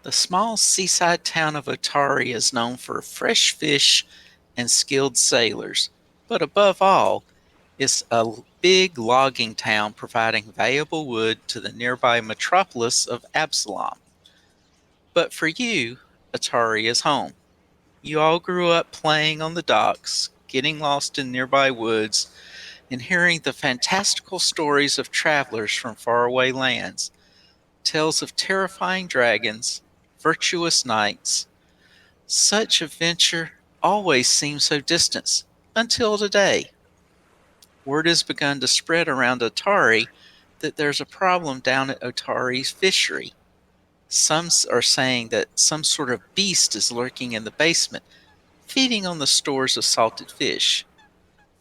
The small seaside town of Otari is known for fresh fish and skilled sailors, but above all, it's a big logging town providing valuable wood to the nearby metropolis of Absalom. But for you, Atari is home. You all grew up playing on the docks, getting lost in nearby woods, and hearing the fantastical stories of travelers from faraway lands, tales of terrifying dragons, virtuous knights. Such adventure always seemed so distant until today. Word has begun to spread around Otari that there's a problem down at Otari's fishery. Some are saying that some sort of beast is lurking in the basement, feeding on the stores of salted fish.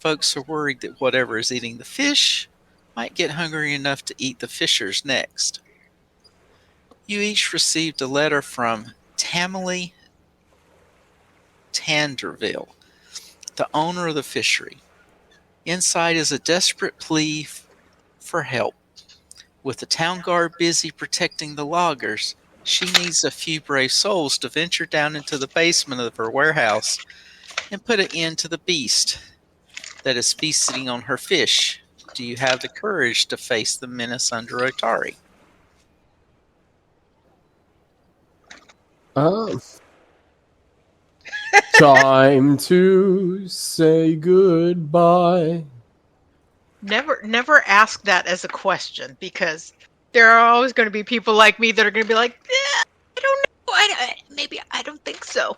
Folks are worried that whatever is eating the fish might get hungry enough to eat the fishers next. You each received a letter from Tamily Tanderville, the owner of the fishery. Inside is a desperate plea for help. With the town guard busy protecting the loggers, she needs a few brave souls to venture down into the basement of her warehouse and put an end to the beast that is feasting on her fish. Do you have the courage to face the menace under Otari? Um, Time to say goodbye. Never ask that as a question, because there are always going to be people like me that are going to be like, I don't know. Maybe I don't think so.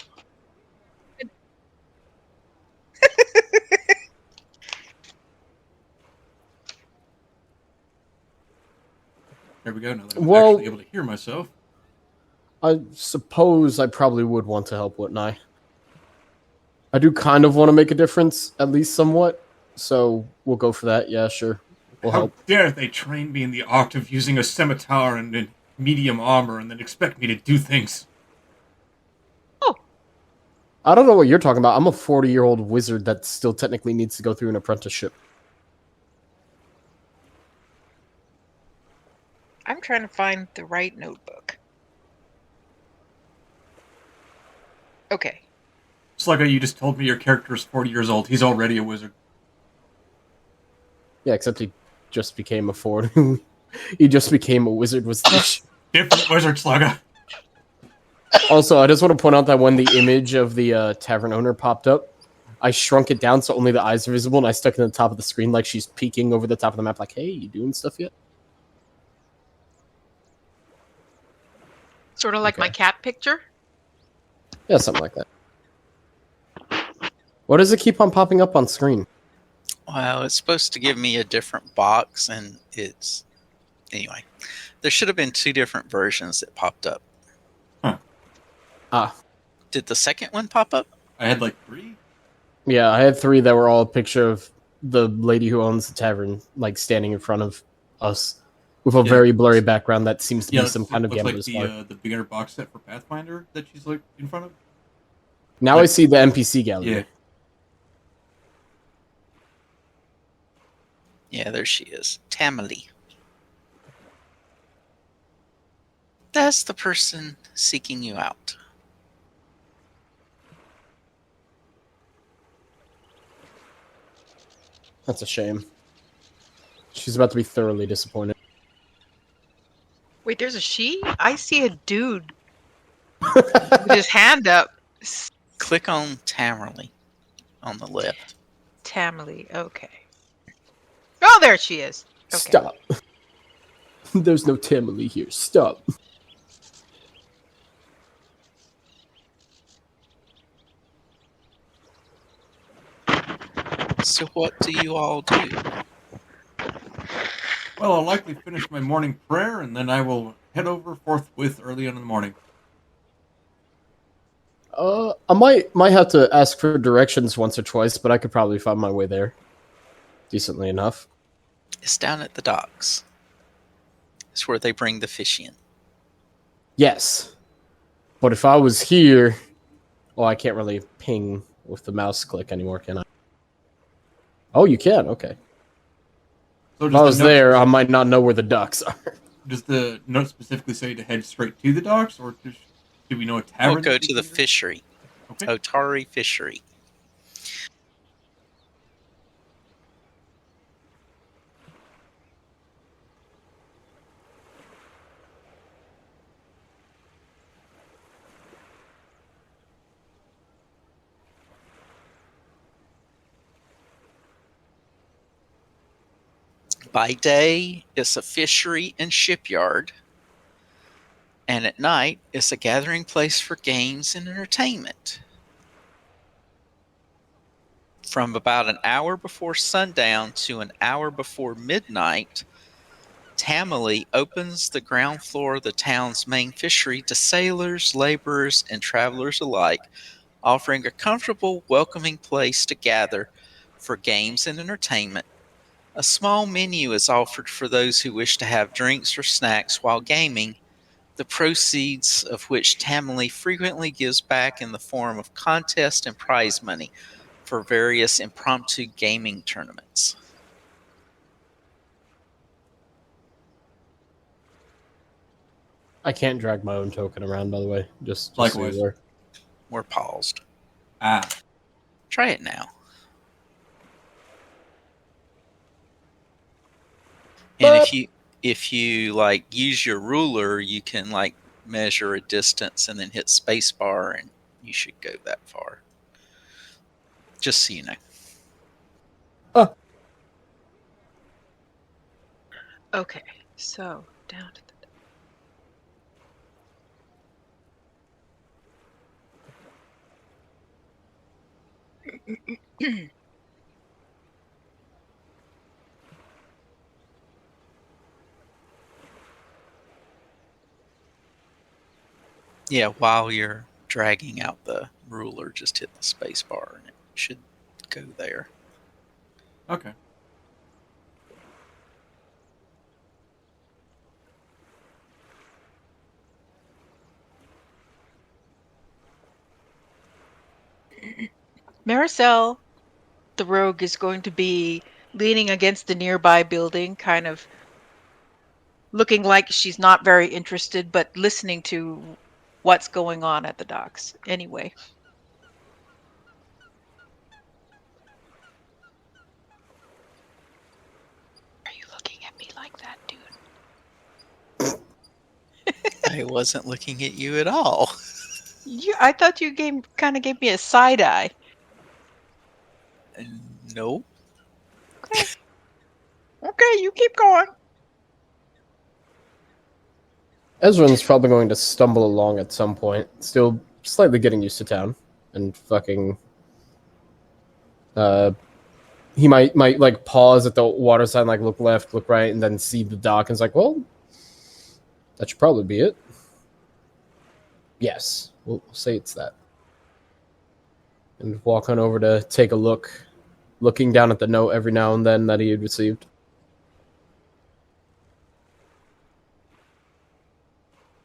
There we go. Now that I'm actually able to hear myself. I suppose I probably would want to help, wouldn't I? I do kind of want to make a difference, at least somewhat. So we'll go for that. Yeah, sure. We'll How help. dare they train me in the art of using a scimitar and in medium armor and then expect me to do things? Oh. I don't know what you're talking about. I'm a 40-year-old wizard that still technically needs to go through an apprenticeship. I'm trying to find the right notebook. Okay. Slugga, you just told me your character is 40 years old. He's already a wizard. Yeah, except he just became a Ford. He just became a wizard. Was the different wizard, Slugga. Also, I just want to point out that when the image of the tavern owner popped up, I shrunk it down so only the eyes are visible, and I stuck it in the top of the screen like she's peeking over the top of the map, like, "Hey, you doing stuff yet?" Sort of like my cat picture. Yeah, something like that. Why does it keep on popping up on screen? Well, it's supposed to give me a different box, and it's... Anyway, there should have been 2 different versions that popped up. Huh. Ah. Did the second one pop up? I had like 3? Yeah, I had 3 that were all a picture of the lady who owns the tavern, like, standing in front of us with a very blurry background that seems to be some kind of Gambler's like the beginner box set for Pathfinder that she's like in front of. Now I see the NPC gallery. Yeah. Yeah, there she is. Tamily. That's the person seeking you out. That's a shame. She's about to be thoroughly disappointed. Wait, there's a she? I see a dude with his hand up. Click on Tamily on the left. Tamily, okay. Oh, there she is. Okay. Stop. There's no Tamily here. Stop. So what do you all do? Well, I'll likely finish my morning prayer, and then I will head over forthwith early in the morning. I might have to ask for directions once or twice, but I could probably find my way there decently enough. It's down at the docks. It's where they bring the fish in. Yes. But if I was here... Well, I can't really ping with the mouse click anymore, can I? Oh, you can? Okay. So if I was there, I might not know where the docks are. Does the note specifically say to head straight to the docks, or Do we know a tavern? We'll go that we to the can go? fishery. Okay. Otari Fishery. By day, it's a fishery and shipyard. And at night, it's a gathering place for games and entertainment. From about an hour before sundown to an hour before midnight, Tamale opens the ground floor of the town's main fishery to sailors, laborers, and travelers alike, offering a comfortable, welcoming place to gather for games and entertainment. A small menu is offered for those who wish to have drinks or snacks while gaming, the proceeds of which Tamale frequently gives back in the form of contest and prize money for various impromptu gaming tournaments. I can't drag my own token around, by the way. Just so Likewise. you are. We're paused. Ah. Try it now. And if you like use your ruler, you can like measure a distance and then hit spacebar, and you should go that far. Just so you know. Okay, so down to the. Yeah, while you're dragging out the ruler, just hit the space bar and it should go there. Okay. Maricel, the rogue, is going to be leaning against the nearby building, kind of looking like she's not very interested, but listening to what's going on at the docks anyway. Are you looking at me like that, dude? I wasn't looking at you at all. I thought you kind of gave me a side eye. Nope. Okay. Okay, you keep going. Ezra's probably going to stumble along at some point, still slightly getting used to town, and fucking. He might like pause at the water sign, like look left, look right, and then see the dock, and it's like, well, that should probably be it. Yes, we'll say it's that. And walk on over to take a look, looking down at the note every now and then that he had received.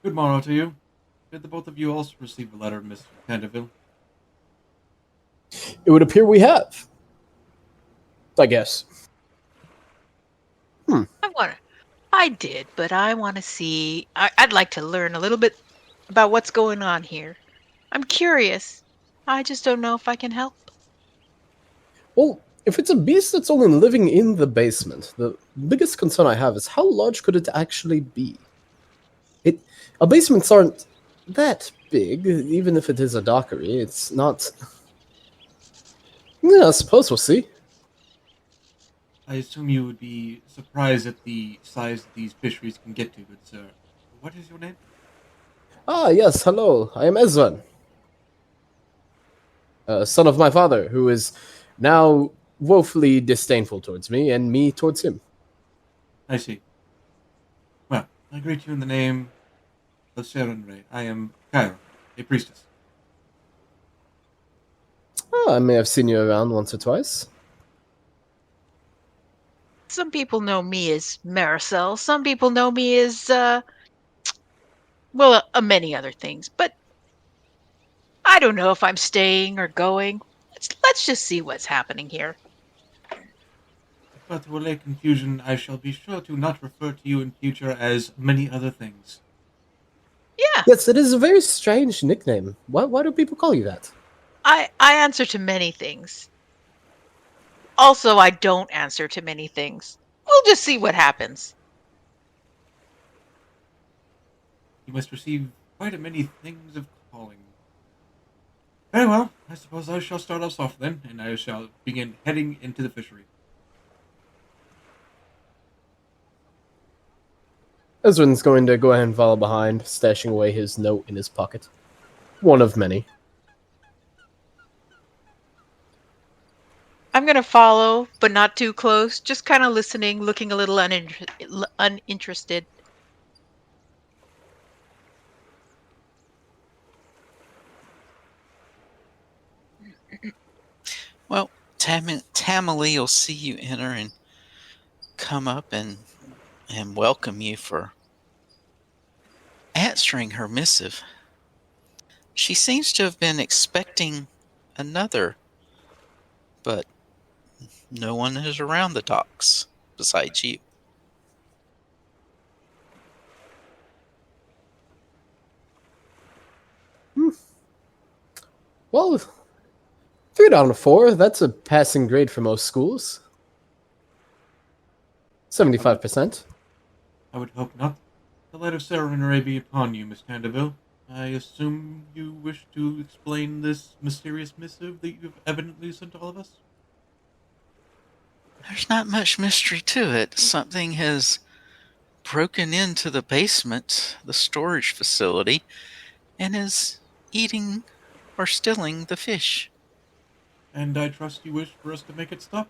Good morrow to you. Did the both of you also receive a letter, Mr. Canterville? It would appear we have. I guess. I did, but I want to see. I'd like to learn a little bit about what's going on here. I'm curious. I just don't know if I can help. Well, if it's a beast that's only living in the basement, the biggest concern I have is how large could it actually be? Basements aren't that big, even if it is a dockery. It's not. Yeah, I suppose we'll see. I assume you would be surprised at the size that these fisheries can get to, good sir. What is your name? Ah, yes, hello. I am Ezran. Son of my father, who is now woefully disdainful towards me, and me towards him. I see. Well, I greet you in the name of Serenray. I am Kyra, a priestess. I may have seen you around once or twice. Some people know me as Maricel. Some people know me as, many other things. But I don't know if I'm staying or going. Let's just see what's happening here. But to allay confusion, I shall be sure to not refer to you in future as many other things. Yeah, Yes, it is a very strange nickname. Why do people call you that? I answer to many things. Also, I don't answer to many things. We'll just see what happens. You must receive quite a many things of calling. Very well, I suppose I shall start us off then, and I shall begin heading into the fishery. Ezrin's going to go ahead and follow behind, stashing away his note in his pocket. One of many. I'm going to follow, but not too close. Just kind of listening, looking a little uninterested. Well, Tamale will see you enter and come up and welcome you for answering her missive. She seems to have been expecting another, but no one is around the docks besides you. Well, 3 out of 4, that's a passing grade for most schools. 75%. I would hope not. The light of Serenray be upon you, Miss Tandeville. I assume you wish to explain this mysterious missive that you've evidently sent to all of us? There's not much mystery to it. Something has broken into the basement, the storage facility, and is eating or stealing the fish. And I trust you wish for us to make it stop?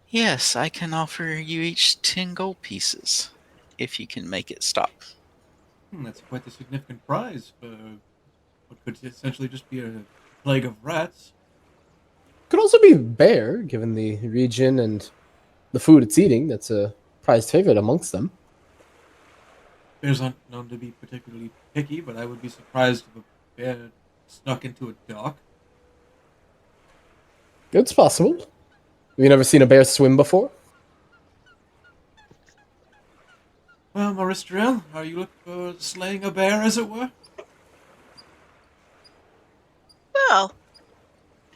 Yes, I can offer you each 10 gold pieces if you can make it stop. That's quite a significant prize for what could essentially just be a plague of rats. Could also be bear, given the region and the food it's eating. That's a prized favorite amongst them. Bears aren't known to be particularly picky, but I would be surprised if a bear snuck into a dock. It's possible. Have you never seen a bear swim before? Well, Maristriel, are you looking for slaying a bear, as it were? Well,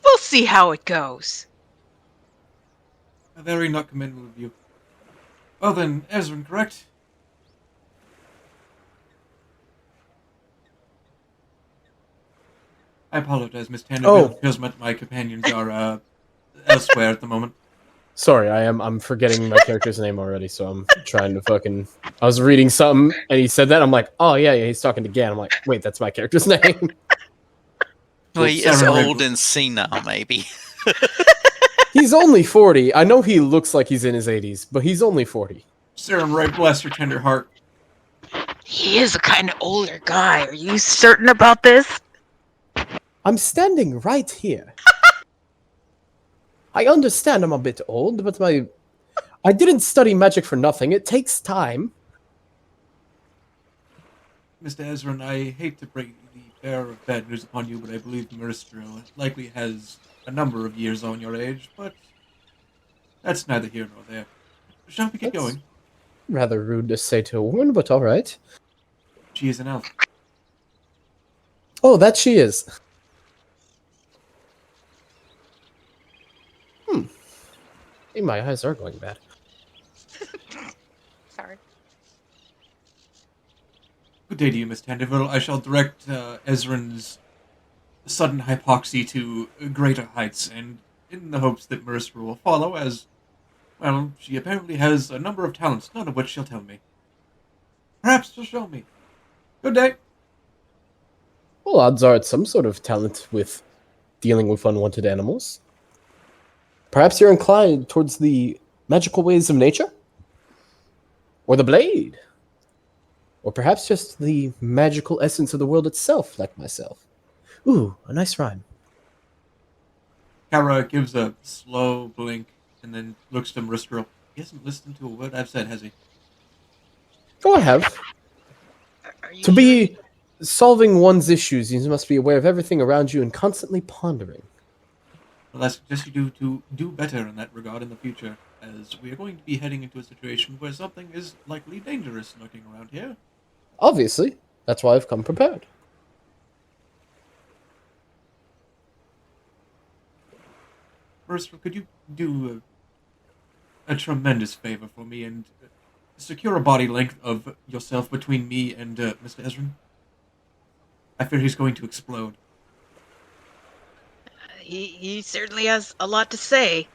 we'll see how it goes. Very not commendable of you. Well then, Ezrin, correct? I apologize, Miss Tandeville, because my companions are elsewhere at the moment. Sorry, I'm forgetting my character's name already, so I'm trying to fucking... I was reading something, and he said that, I'm like, oh yeah, he's talking to Gan. I'm like, wait, that's my character's name. Well, he is old and senile, maybe. He's only 40. I know he looks like he's in his 80s, but he's only 40. Serenray, bless your tender heart. He is a kind of older guy. Are you certain about this? I'm standing right here. I understand I'm a bit old, but I didn't study magic for nothing. It takes time. Mr. Ezrin, I hate to break the bearer of bad news upon you, but I believe Maristriel likely has a number of years on your age, but that's neither here nor there. Shall we get going? Rather rude to say to a woman, but all right. She is an elf. Oh, that she is. Hey, my eyes are going bad. Sorry. Good day to you, Miss Tandeville. I shall direct Ezrin's sudden hypoxia to greater heights, and in the hopes that Mercer will follow, as, well, she apparently has a number of talents, none of which she'll tell me. Perhaps she'll show me. Good day. Well, odds are it's some sort of talent with dealing with unwanted animals. Perhaps you're inclined towards the magical ways of nature? Or the blade? Or perhaps just the magical essence of the world itself, like myself. Ooh, a nice rhyme. Kara gives a slow blink and then looks to Maristriel. He hasn't listened to a word I've said, has he? Oh, I have. To be solving one's issues, you must be aware of everything around you and constantly pondering. Well, I suggest you do better in that regard in the future, as we are going to be heading into a situation where something is likely dangerous lurking around here. Obviously. That's why I've come prepared. First, could you do a tremendous favor for me and secure a body length of yourself between me and Mr. Ezrin? I fear he's going to explode. He certainly has a lot to say.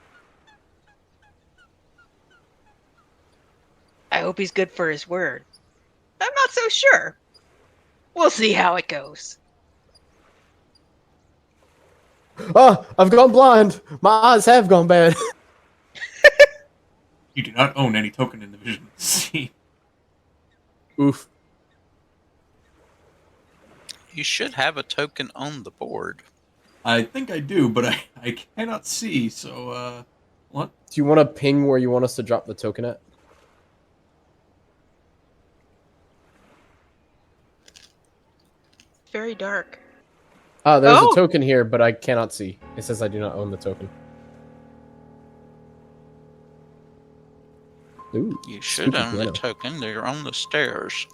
I hope he's good for his word. I'm not so sure. We'll see how it goes. Ah, I've gone blind. My eyes have gone bad. You do not own any token in the vision. See. Oof. You should have a token on the board. I think I do, but I cannot see, so, what? Do you want to ping where you want us to drop the token at? Very dark. Ah, there's Oh! a token here, but I cannot see. It says I do not own the token. Ooh, You should spooky own the piano. token. They're on the stairs.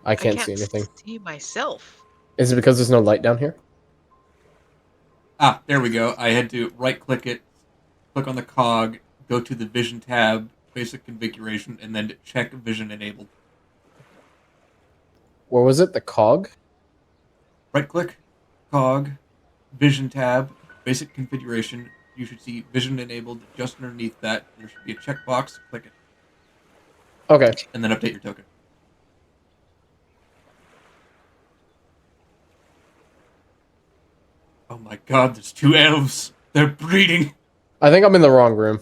I can't see anything. See myself. Is it because there's no light down here? Ah, there we go. I had to right-click it, click on the cog, go to the vision tab, basic configuration, and then check vision enabled. What was it? The cog? Right-click, cog, vision tab, basic configuration. You should see vision enabled just underneath that. There should be a checkbox. Click it, Okay. and then update your token. Oh my god, there's 2 elves. They're breeding. I think I'm in the wrong room.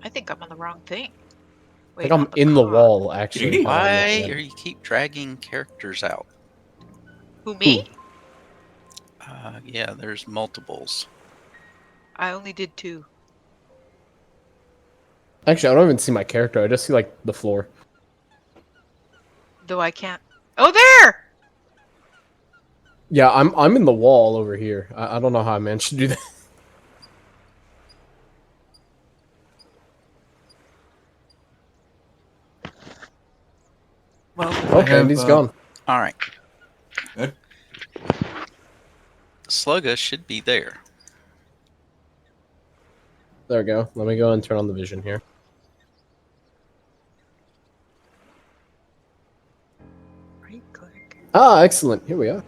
I think I'm on the wrong thing. I think I'm in the cog. wall, actually. Why Yeah. are you keep dragging characters out? Who, me? Yeah, there's multiples. I only did 2. Actually, I don't even see my character. I just see, like, the floor. Though I can't. Oh, there! Yeah, I'm in the wall over here. I don't know how I managed to do that. Well, Okay, and he's gone. All right. Good. Slugga should be there. There we go. Let me go and turn on the vision here. Right click. Ah, excellent. Here we are.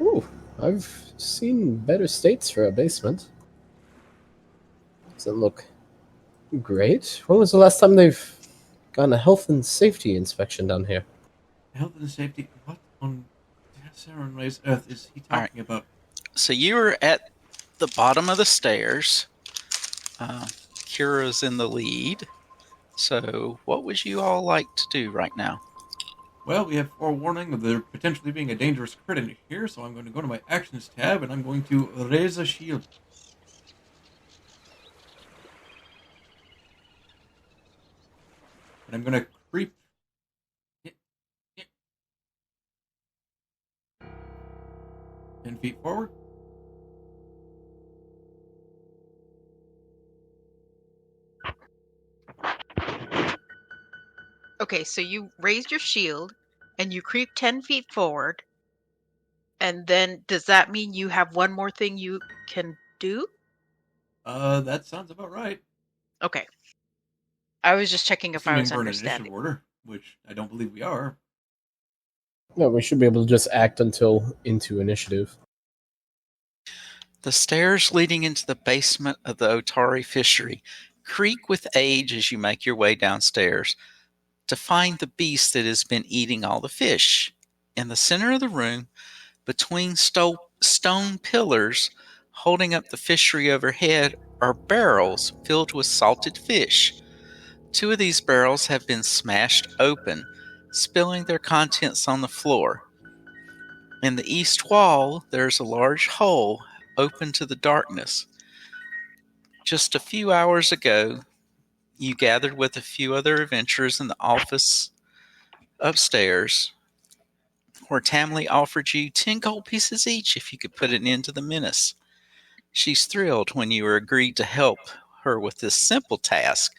Ooh, I've seen better states for a basement. Doesn't look great. When was the last time they've gotten a health and safety inspection down here? Health and safety. What on Sarah and Ray's Earth is he All right. talking about? So you were at the bottom of the stairs. Kira's in the lead. So what would you all like to do right now? Well, we have forewarning of there potentially being a dangerous crit in here, so I'm going to go to my actions tab and I'm going to raise a shield. And I'm going to creep. 10 feet forward. Okay, so you raised your shield and you creep 10 feet forward. And then does that mean you have one more thing you can do? That sounds about right. Okay. I was just checking if I Assuming was we're in initiative understanding. order, which I don't believe we are. No, we should be able to just act until into initiative. The stairs leading into the basement of the Otari fishery creak with age as you make your way downstairs to find the beast that has been eating all the fish. In the center of the room, between stone pillars holding up the fishery overhead, are barrels filled with salted fish. 2 of these barrels have been smashed open, spilling their contents on the floor. In the east wall, there's a large hole open to the darkness. Just a few hours ago, you gathered with a few other adventurers in the office upstairs, where Tamley offered you 10 gold pieces each if you could put an end to the menace. She's thrilled when you agreed to help her with this simple task,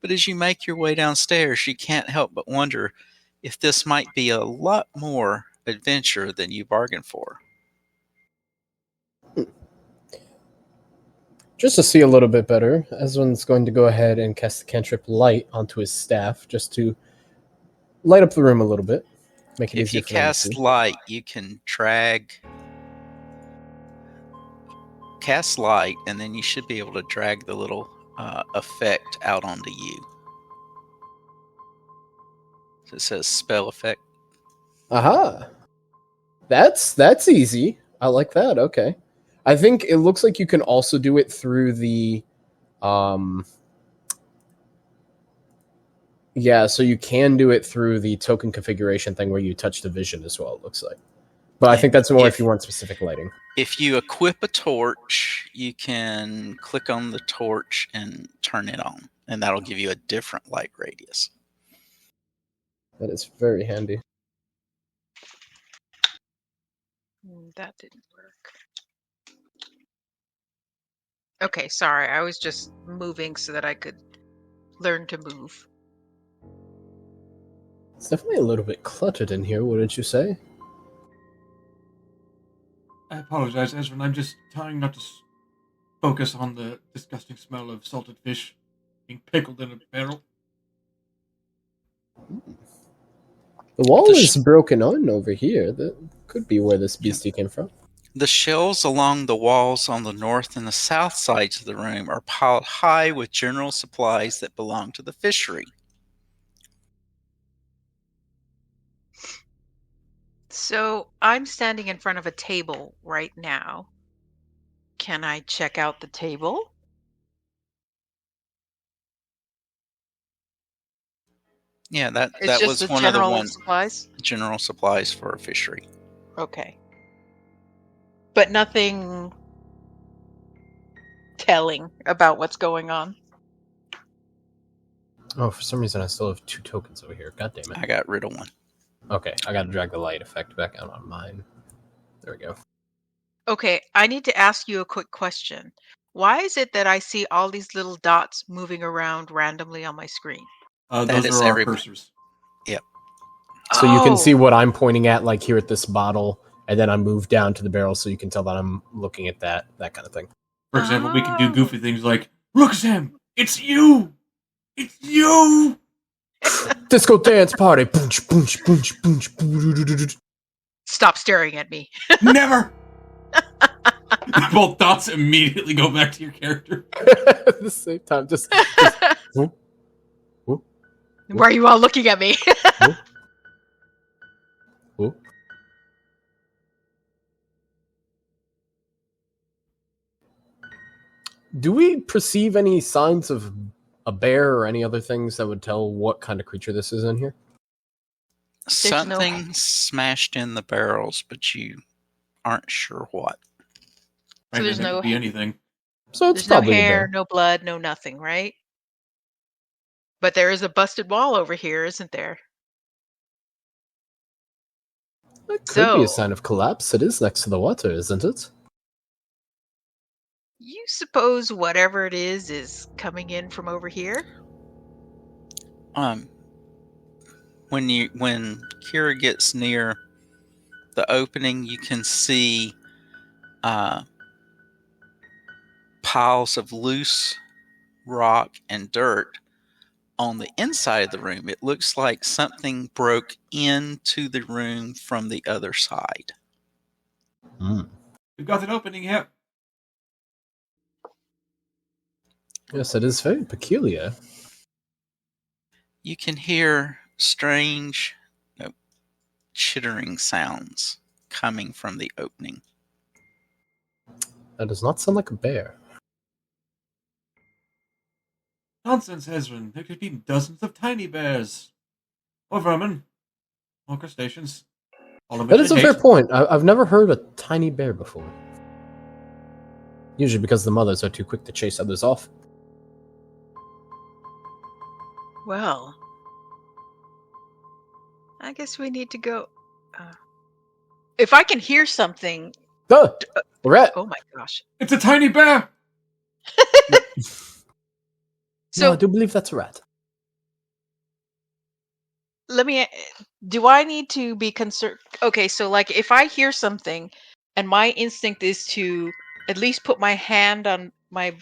But as you make your way downstairs, you can't help but wonder if this might be a lot more adventure than you bargained for. Just to see a little bit better, Ezra's going to go ahead and cast the cantrip Light onto his staff, just to light up the room a little bit. Make it If easier you for them to cast see. light, you can cast light, and then you should be able to drag the little effect out onto you. So it says spell effect. Aha! That's easy. I like that. Okay. I think it looks like you can also do it through the yeah, so you can do it through the token configuration thing where you touch the vision as well, it looks like. But I think that's more if you want specific lighting. If you equip a torch, you can click on the torch and turn it on, and that'll give you a different light radius. That is very handy. That didn't work. Okay, sorry. I was just moving so that I could learn to move. It's definitely a little bit cluttered in here, wouldn't you say? I apologize, Ezra. I'm just trying not to focus on the disgusting smell of salted fish being pickled in a barrel. The wall is broken on over here. That could be where this beastie came from. The shelves along the walls on the north and the south sides of the room are piled high with general supplies that belong to the fishery. So I'm standing in front of a table right now. Can I check out the table? Yeah, that It's just was the one of the general supplies? general supplies for a fishery. Okay. But nothing telling about what's going on. Oh, for some reason I still have 2 tokens over here. God damn it. I got rid of one. Okay, I gotta drag the light effect back out on mine. There we go. Okay, I need to ask you a quick question. Why is it that I see all these little dots moving around randomly on my screen? Those is are our every- cursors. Yep. So you can Oh. see what I'm pointing at, like here at this bottle, and then I move down to the barrel so you can tell that I'm looking at that kind of thing. For example, we can do Oh. goofy things like, Roxanne, it's you! It's you! Disco dance party. Boonch, boonch, boonch, boonch, boonch. Stop staring at me. Never! Both dots immediately go back to your character. At the same time, just whoop, whoop, Why are you all looking at me? whoop, whoop. Do we perceive any signs of a bear or any other things that would tell what kind of creature this is in here? Something smashed in the barrels, but you aren't sure what. So there's That no could be anything. So it's There's no probably a hair, bear. no blood, no nothing, right? But there is a busted wall over here, isn't there? That could be a So- sign of collapse. It is next to the water, isn't it? You suppose whatever it is coming in from over here? When Kira gets near the opening, you can see piles of loose rock and dirt on the inside of the room. It looks like something broke into the room from the other side. We've got an opening here. Yes, it is very peculiar. You can hear strange chittering sounds coming from the opening. That does not sound like a bear. Nonsense, Ezrin. There could be dozens of tiny bears. Or vermin. Or crustaceans. All of which That is I a fair hate. point. I've never heard a tiny bear before. Usually because the mothers are too quick to chase others off. Well, I guess we need to go. If I can hear something, Ah, a rat! oh my gosh! It's a tiny bear! So No, I do believe that's a rat. let me. Do I need to be concerned? Okay, so like if I hear something, and my instinct is to at least put my hand on my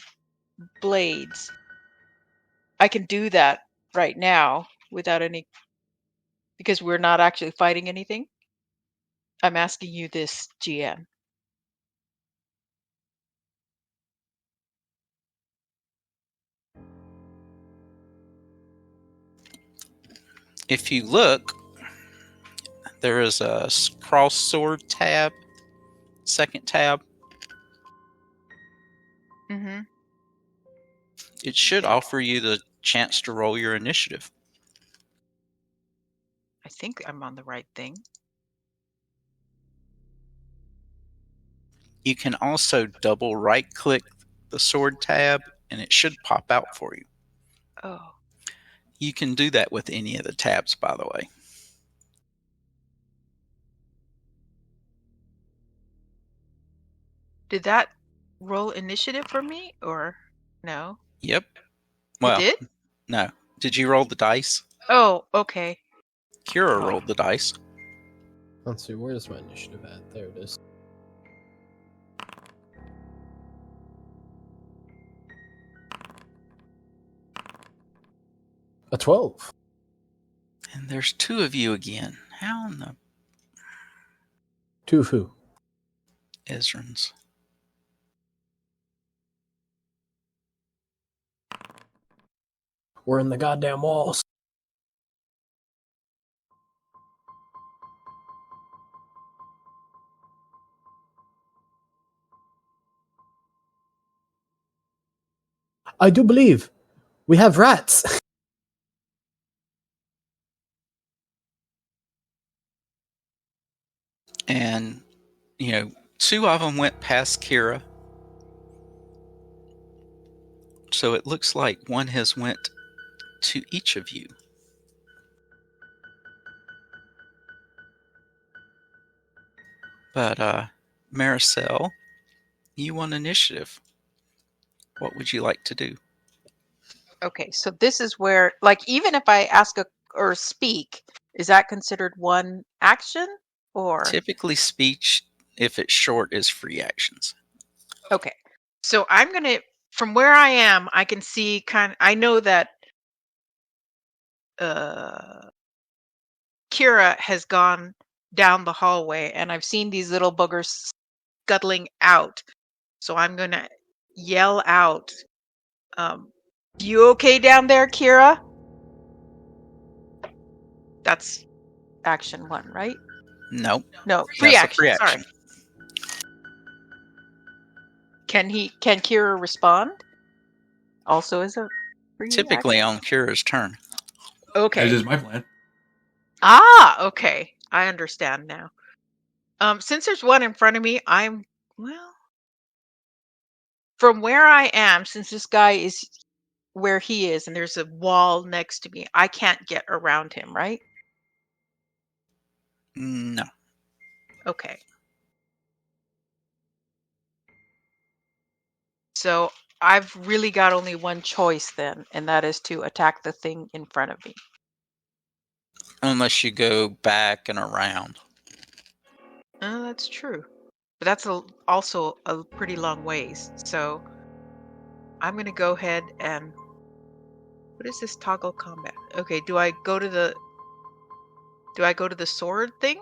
blades, I can do that right now without any, because we're not actually fighting anything. I'm asking you this, GM. If you look, there is a cross sword tab, second tab. Mm-hmm. It should offer you the chance to roll your initiative. I think I'm on the right thing. You can also double right click the sword tab and it should pop out for you. Oh. You can do that with any of the tabs, by the way. Did that roll initiative for me or no? Yep. It Well, did? no. Did you roll the dice? Oh, okay. Kira Oh. rolled the dice. Let's see, where's my initiative at? There it is. A 12. And there's two of you again. How in the 2 of who? Ezrans? We're in the goddamn walls. I do believe we have rats. And, two of them went past Kira. So it looks like one has went to each of you. But, Maricel, you won initiative. What would you like to do? Okay, so this is where, like, even if I ask or speak, is that considered one action or? Typically, speech, if it's short, is free actions. Okay, so I'm gonna, from where I am, I can see I know that Kira has gone down the hallway, and I've seen these little buggers scuttling out. So I'm gonna yell out, "You okay down there, Kira?" That's action 1, right? Nope. No, free That's a action. free Sorry. action. Can Kira respond? Also is a free Typically action? on Kira's turn. Okay. That is my plan. Ah, okay. I understand now. Since there's one in front of me, from where I am, since this guy is where he is and there's a wall next to me, I can't get around him, right? No. Okay. So I've really got only one choice then, and that is to attack the thing in front of me. Unless you go back and around. Oh, that's true. But that's also a pretty long ways. So I'm going to go ahead and... What is this toggle combat? Okay, do I go to the sword thing?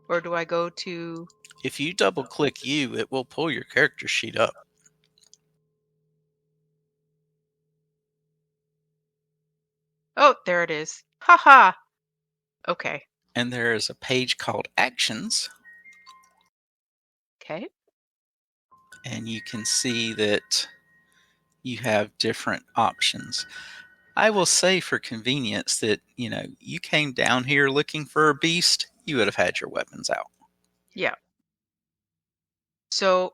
Or do I go to... If you double click you, it will pull your character sheet up. Oh, there it is. Haha. Okay. And there is a page called Actions. Okay. And you can see that you have different options. I will say for convenience that, you came down here looking for a beast, you would have had your weapons out. Yeah. So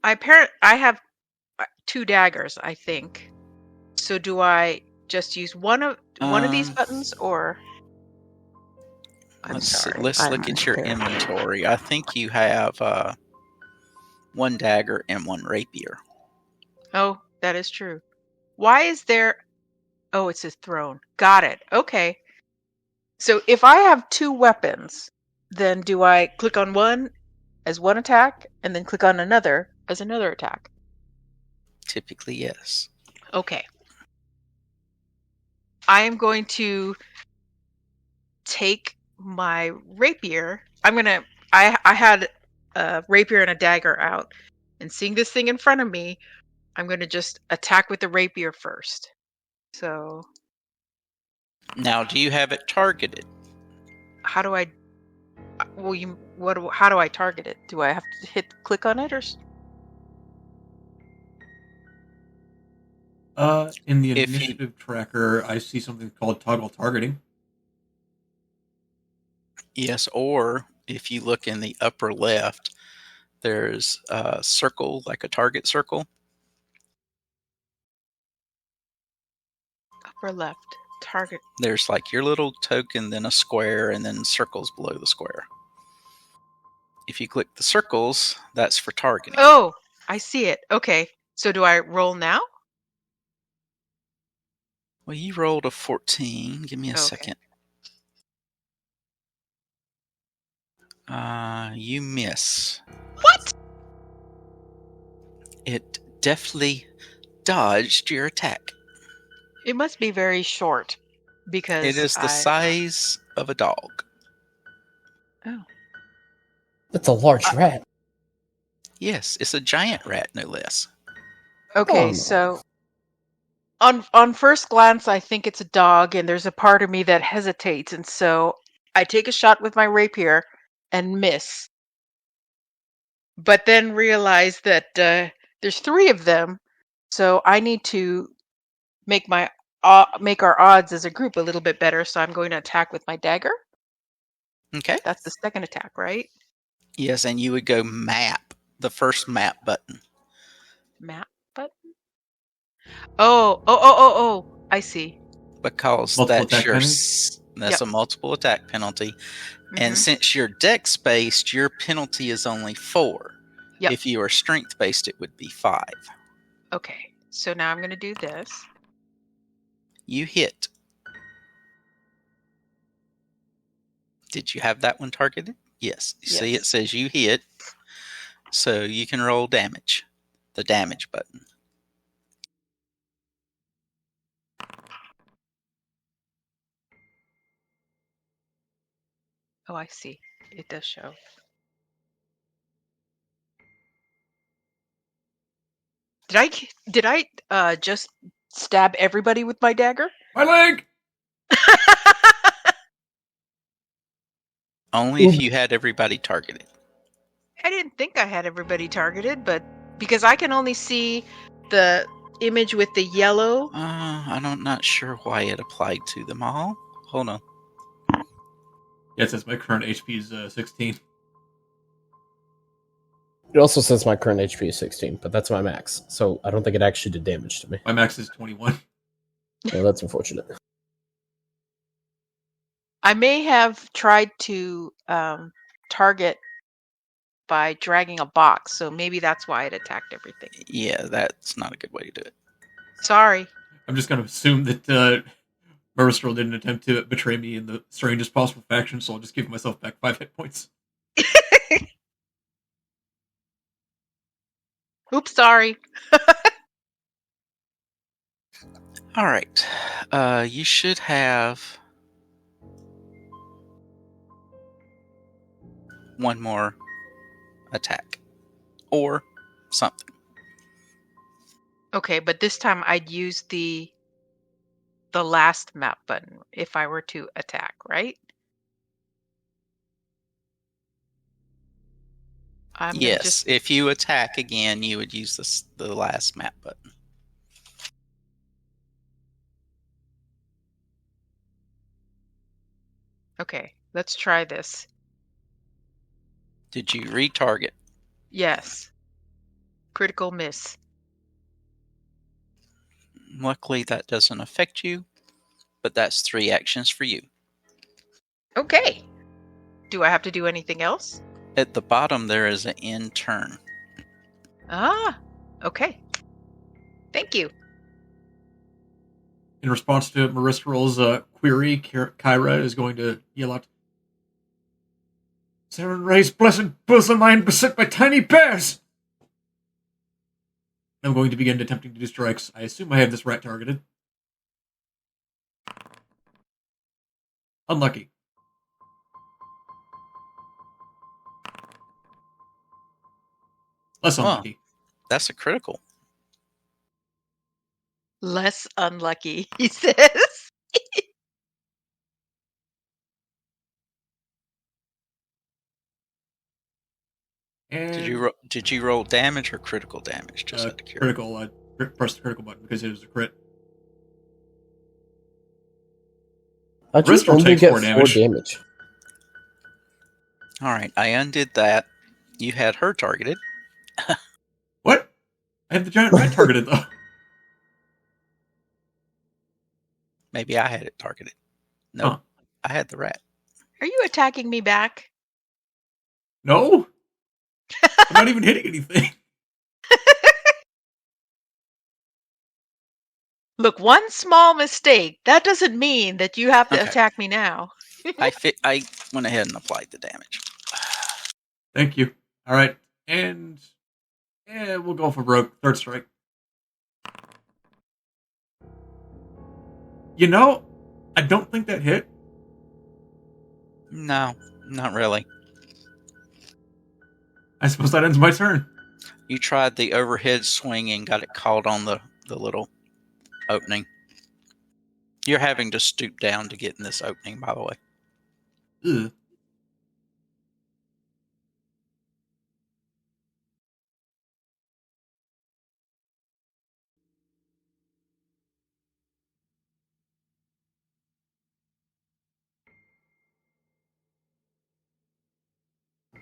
I have 2 daggers, I think. So do I just use one of these buttons, or? Let's look at your inventory. I think you have 1 dagger and 1 rapier. Oh, that is true. Why is there Oh, it says thrown. Got it. Okay. So if I have 2 weapons, then do I click on one as one attack and then click on another as another attack? Typically, yes. Okay. I am going to take my rapier. I had a rapier and a dagger out. And seeing this thing in front of me, I'm going to just attack with the rapier first. So, Now, do you have it targeted? how do I how do I target it? Do I have to click on it or In the If you initiative tracker, I see something called toggle targeting. Yes, or if you look in the upper left, there's a circle, like a target circle. upper left target? There's like your little token, then a square, and then circles below the square. If you click the circles, that's for targeting. Oh, I see it. Okay. So do I roll now? Well, you rolled a 14. Give me a Okay. second. You miss. What? It definitely dodged your attack. It must be very short because It is the size of a dog. Oh. That's a large rat. Yes, it's a giant rat, no less. Okay, Oh, no. so on first glance I think it's a dog and there's a part of me that hesitates, and so I take a shot with my rapier and miss. But then realize that there's 3 of them, so I need to make make our odds as a group a little bit better, so I'm going to attack with my dagger. Okay. That's the second attack, right? Yes, and you would go map, the first map button. Map button? Oh, I see. Because Multiple that's attack your penalty? that's Yep. a multiple attack penalty. And Mhm. since you're dex based, your penalty is only 4. Yep. If you are strength based, it would be 5. Okay, so now I'm going to do this. You hit. Did you have that one targeted? Yes. You see, Yes. it says you hit. So you can roll damage. The damage button. Oh, I see. It does show. Did I just stab everybody with my dagger? My leg! Only if you had everybody targeted. I didn't think I had everybody targeted, but because I can only see the image with the yellow. I'm not sure why it applied to them all. Hold on. Yeah, it says my current HP is 16. It also says my current HP is 16, but that's my max, so I don't think it actually did damage to me. My max is 21. Well, that's unfortunate. I may have tried to target by dragging a box, so maybe that's why it attacked everything. Yeah, that's not a good way to do it. Sorry. I'm just going to assume that Merstrel didn't attempt to betray me in the strangest possible fashion, so I'll just give myself back 5 hit points. Oops, sorry. All right. You should have one more attack or something. Okay, but this time I'd use the last map button if I were to attack, right? Yes, if you attack again, you would use the last map button. Okay, let's try this. Did you retarget? Yes. Critical miss. Luckily, that doesn't affect you, but that's 3 actions for you. Okay. Do I have to do anything else? At the bottom, there is an end turn. Ah, okay. Thank you. In response to Marisrol's query, Kyra is going to yell out, Saren Ray's blessed bosom, I am beset by tiny bears! I'm going to begin attempting to do strikes. I assume I have this rat targeted. Unlucky. Less unlucky. That's a critical. Less unlucky, he says. And Did you roll damage or critical damage? Just out of curiosity. critical. I pressed the critical button because it was a crit. How'd you Marisrol only takes get 4 4 damage? All right, I undid that. You had her targeted. What? I had the giant rat targeted, though. Maybe I had it targeted. No, nope, I had the rat. Are you attacking me back? No. I'm not even hitting anything. Look, one small mistake, that doesn't mean that you have to attack me now. I went ahead and applied the damage. Thank you. All right. And we'll go for broke. Third strike. You know, I don't think that hit. No, not really. I suppose that ends my turn. You tried the overhead swing and got it caught on the little opening. You're having to stoop down to get in this opening, by the way. Ugh.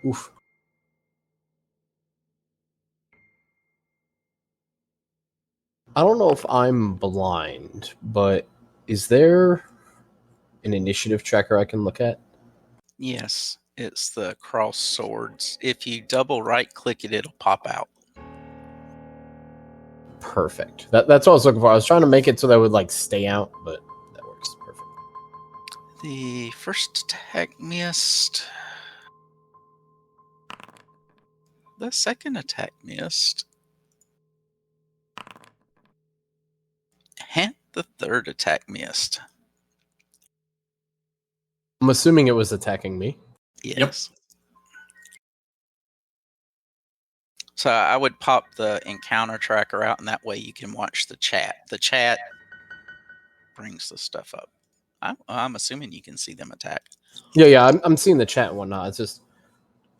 Oof. I don't know if I'm blind, but is there an initiative tracker I can look at? Yes, it's the cross swords. If you double right click it, it'll pop out. Perfect. That's what I was looking for. I was trying to make it so that would like stay out, but that works perfect. The first attack missed. The second attack missed. And the third attack missed. I'm assuming it was attacking me. Yes. Yep. So I would pop the encounter tracker out, and that way you can watch the chat. The chat brings the stuff up. I'm assuming you can see them attack. Yeah, I'm seeing the chat and whatnot. It's just...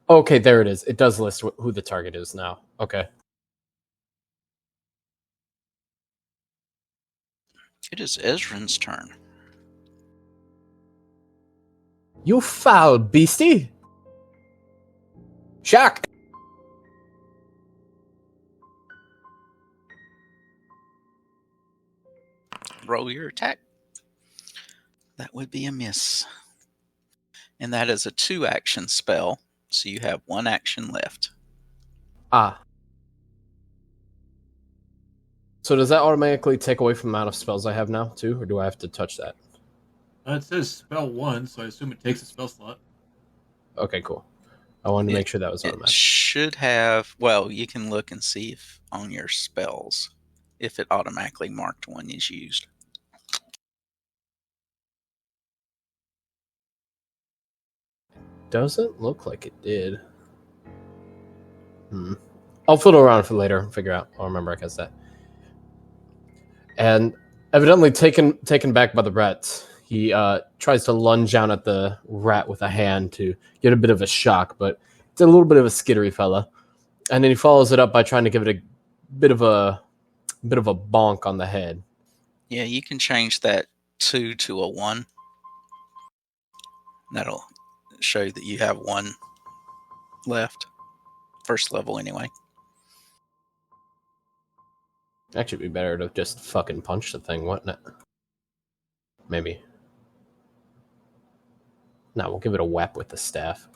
Okay, there it is. It does list who the target is now. Okay. It is Ezran's turn. You foul beastie! Shock! Roll your attack. That would be a miss. And that is a 2-action spell, so you have 1 action left. Ah. So does that automatically take away from the amount of spells I have now, too? Or do I have to touch that? It says spell 1, so I assume it takes a spell slot. Okay, cool. I wanted to make sure that was automatic. It should have... Well, you can look and see if on your spells, if it automatically marked one is used. Doesn't look like it did. I'll fiddle around for later and figure out. I'll remember I cast that. And evidently taken back by the rat, he tries to lunge down at the rat with a hand to get a bit of a shock, but it's a little bit of a skittery fella. And then he follows it up by trying to give it a bit of a bonk on the head. Yeah, you can change that 2 to a 1. That'll show that you have 1 left. First level, anyway. Actually, it'd be better to just fucking punch the thing, wouldn't it? Maybe. No, we'll give it a whap with the staff.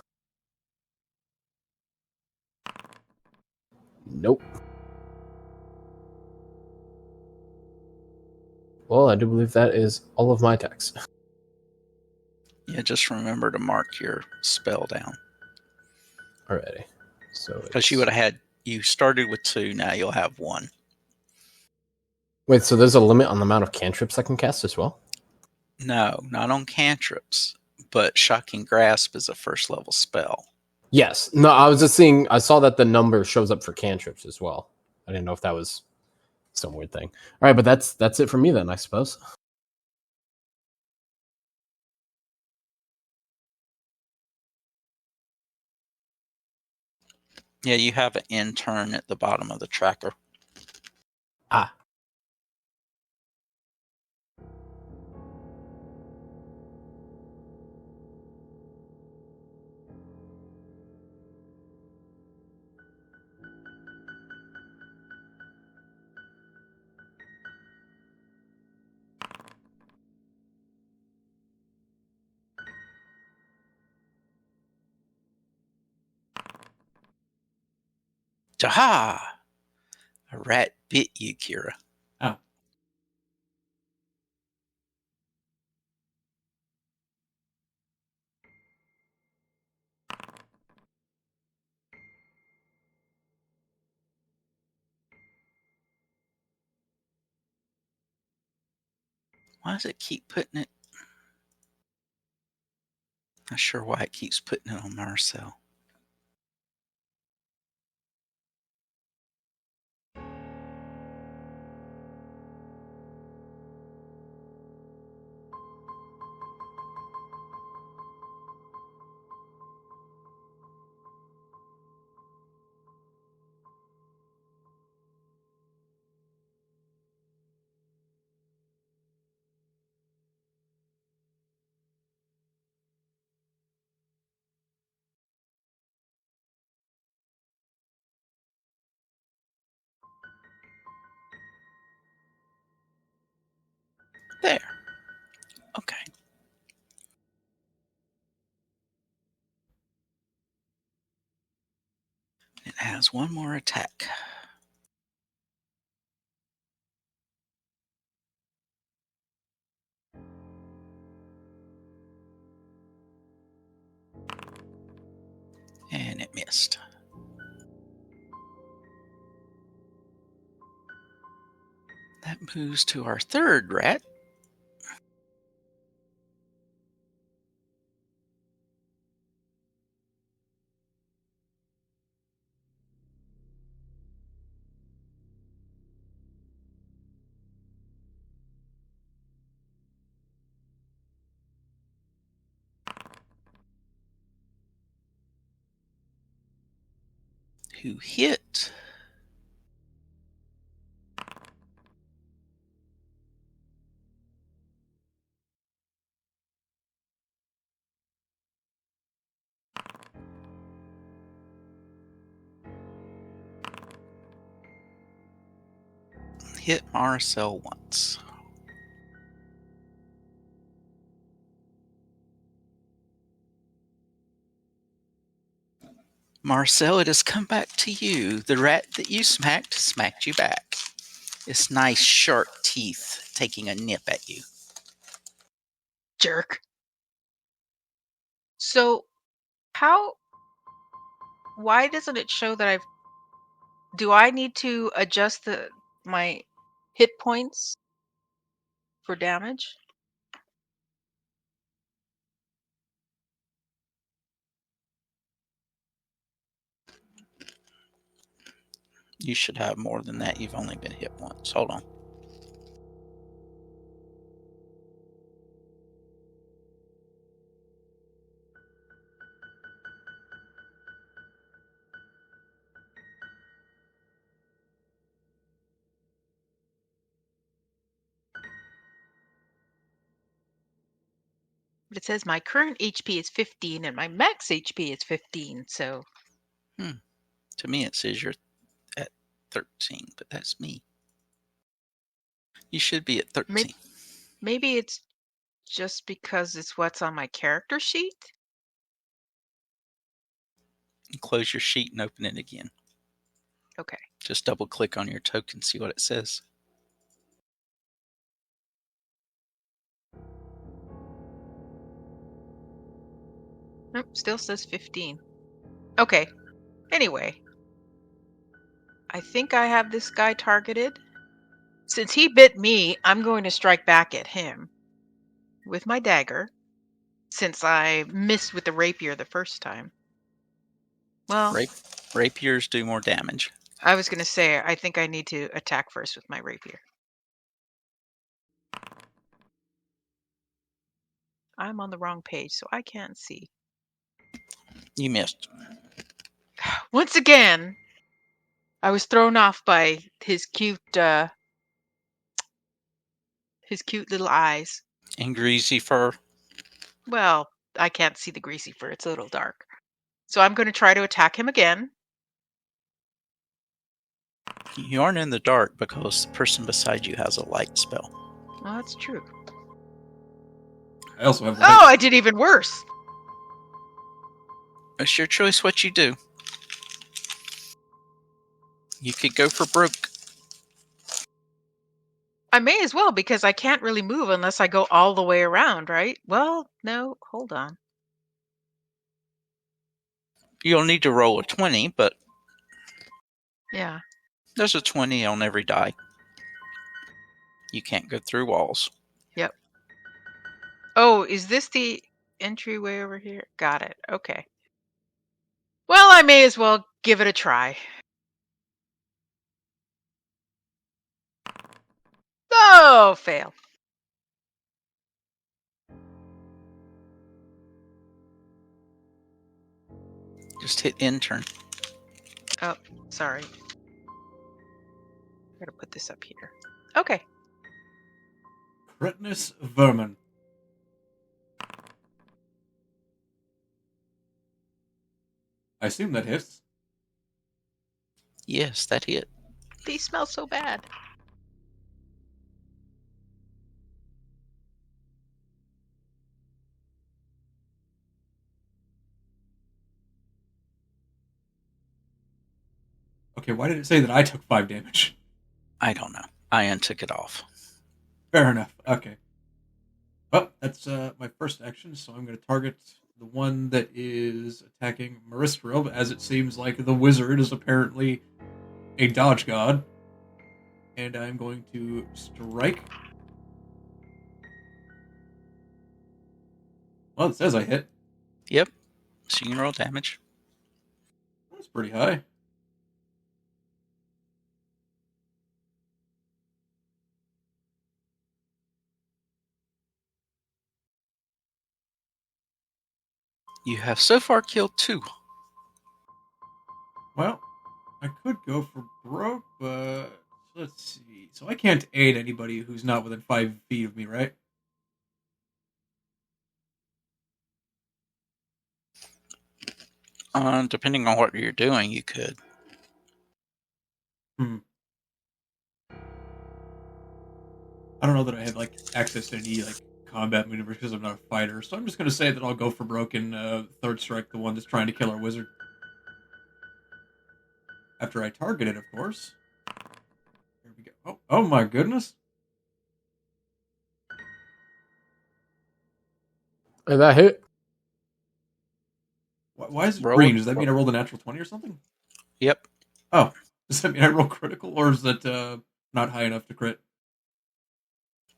Nope. Well, I do believe that is all of my attacks. Yeah, just remember to mark your spell down. Alrighty. So Because you started with 2, now you'll have 1. Wait, so there's a limit on the amount of cantrips I can cast as well? No, not on cantrips, but Shocking Grasp is a first level spell. Yes. No, I was just seeing, I saw that the number shows up for cantrips as well. I didn't know if that was some weird thing. All right, but that's it for me then, I suppose. Yeah, you have an intern at the bottom of the tracker. Ah. Jaha! A rat bit you, Kira. Oh. Why does it keep putting it? Not sure why it keeps putting it on Marcel. There. Okay. It has 1 more attack. And it missed. That moves to our 3rd rat. Who hit? Hit Marcel once. Marcel, it has come back to you. The rat that you smacked you back. Its nice sharp teeth taking a nip at you. Jerk. So, why doesn't it show that do I need to adjust my hit points for damage? You should have more than that. You've only been hit once. Hold on. But it says my current HP is 15 and my max HP is 15, so... To me, it says you're at 13, but that's me. You should be at 13. Maybe it's just because it's what's on my character sheet? Close your sheet and open it again. Okay. Just double click on your token, see what it says. Nope, still says 15. Okay. Anyway, I think I have this guy targeted. Since he bit me, I'm going to strike back at him with my dagger, since I missed with the rapier the first time. Well, Rapiers do more damage. I was going to say, I think I need to attack first with my rapier. I'm on the wrong page, so I can't see. You missed. Once again, I was thrown off by his cute little eyes. And greasy fur. Well, I can't see the greasy fur. It's a little dark. So I'm going to try to attack him again. You aren't in the dark because the person beside you has a light spell. Well, that's true. I also have. Oh, I did even worse. It's your choice what you do. You could go for broke. I may as well, because I can't really move unless I go all the way around, right? Well, no, hold on. You'll need to roll a 20, but Yeah. there's a 20 on every die. You can't go through walls. Yep. Oh, is this the entryway over here? Got it. Okay. Well, I may as well give it a try. Oh, fail. Just hit intern. Oh, sorry. Gotta put this up here. Okay. Cretinous vermin. I assume that hits. Yes, that hit. These smell so bad. Okay, why did it say that I took 5 damage? I don't know. Ian took it off. Fair enough. Okay. Well, that's my first action, so I'm going to target the one that is attacking Maristril, as it seems like the wizard is apparently a dodge god. And I'm going to strike. Well, it says I hit. Yep. So you can roll damage. That's pretty high. You have so far killed 2. Well, I could go for broke, but let's see. So I can't aid anybody who's not within 5 feet of me, right? Depending on what you're doing, you could. I don't know that I have access to any combat maneuvers because I'm not a fighter, so I'm just gonna say that I'll go for broken third strike, the one that's trying to kill our wizard. After I target it, of course. There we go. Oh my goodness! And that hit. Why is it Roll green? it. Does that mean I rolled a natural 20 or something? Yep. Oh, does that mean I roll critical, or is that not high enough to crit?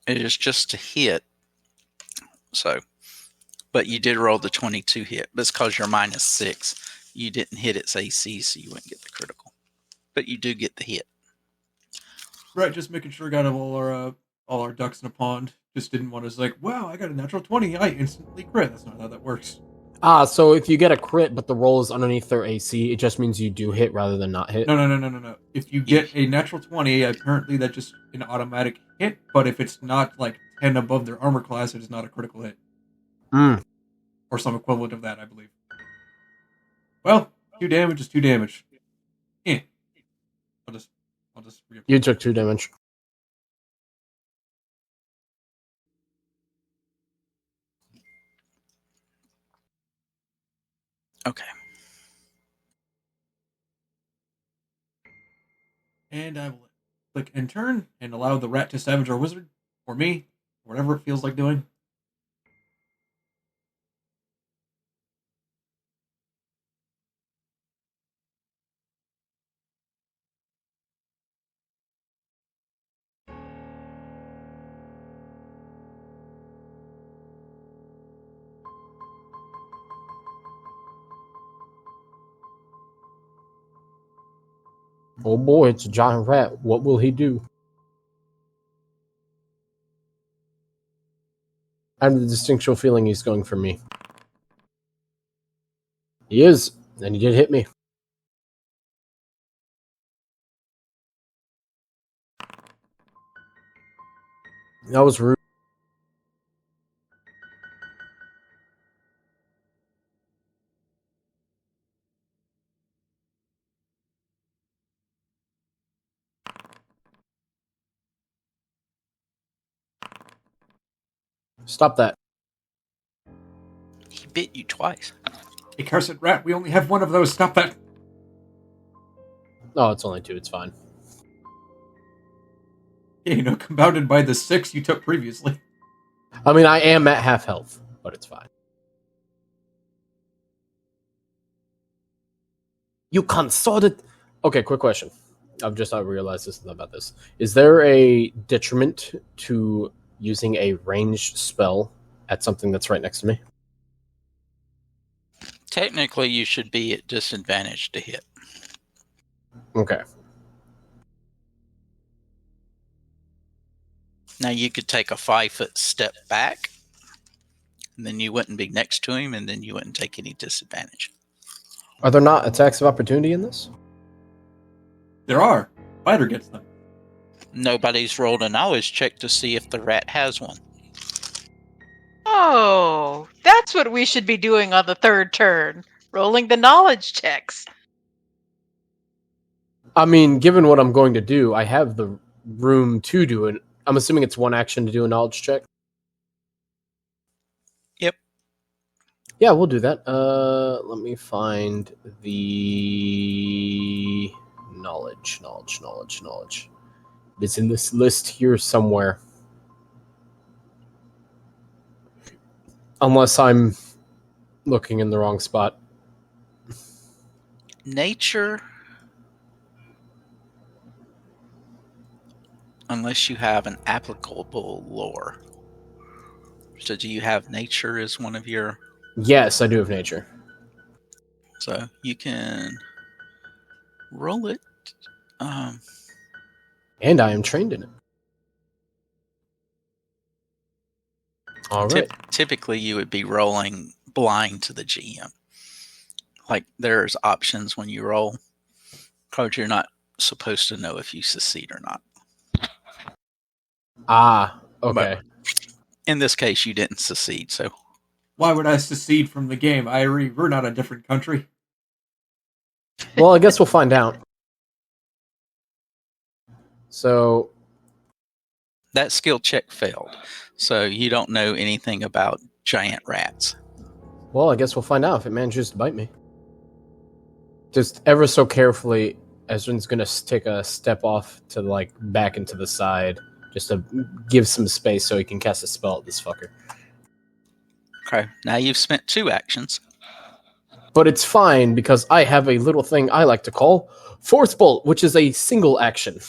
It is just a hit. So, but you did roll the 22 hit. But it's because you're -6. You didn't hit its AC, so you wouldn't get the critical. But you do get the hit. Right, just making sure I got all our ducks in a pond. Just didn't want to like, wow, I got a natural 20, I instantly crit. That's not how that works. So if you get a crit, but the roll is underneath their AC, it just means you do hit rather than not hit. No. If you get a natural 20, apparently that's just an automatic hit. But if it's not 10 above their armor class, it is not a critical hit. Or some equivalent of that, I believe. Well, 2 damage is 2 damage. Eh. I'll just You took 2 damage. Okay. And I will click end turn and allow the rat to savage our wizard. Or me. Whatever it feels like doing. Oh boy, it's a giant rat. What will he do? I have the distinctual feeling he's going for me. He is, and he did hit me. That was rude. Stop that. He bit you twice. A cursed rat, we only have one of those. Stop that. Oh, it's only 2. It's fine. Yeah, compounded by the 6 you took previously. I mean, I am at half health, but it's fine. You consorted. Okay, quick question. I realized this about this. Is there a detriment to using a ranged spell at something that's right next to me? Technically, you should be at disadvantage to hit. Okay. Now, you could take a 5-foot step back, and then you wouldn't be next to him, and then you wouldn't take any disadvantage. Are there not attacks of opportunity in this? There are. Fighter gets them. Nobody's rolled a knowledge check to see if the rat has one. Oh, that's what we should be doing on the 3rd turn. Rolling the knowledge checks. I mean, given what I'm going to do, I have the room to do it. I'm assuming it's 1 action to do a knowledge check. Yep. Yeah, we'll do that. Let me find the knowledge. It's in this list here somewhere. Unless I'm looking in the wrong spot. Nature, unless you have an applicable lore. So do you have nature as one of your... Yes, I do have nature. So you can roll it. And I am trained in it. All right. Typically, you would be rolling blind to the GM. Like, there's options when you roll, because you're not supposed to know if you succeed or not. Ah, okay. But in this case, you didn't succeed, so... Why would I secede from the game, Irie? We're not a different country. Well, I guess we'll find out. So... That skill check failed, so you don't know anything about giant rats. Well, I guess we'll find out if it manages to bite me. Just ever so carefully, Ezrin's gonna take a step off to, back into the side, just to give some space so he can cast a spell at this fucker. Okay, now you've spent 2 actions. But it's fine, because I have a little thing I like to call Force Bolt, which is a single action.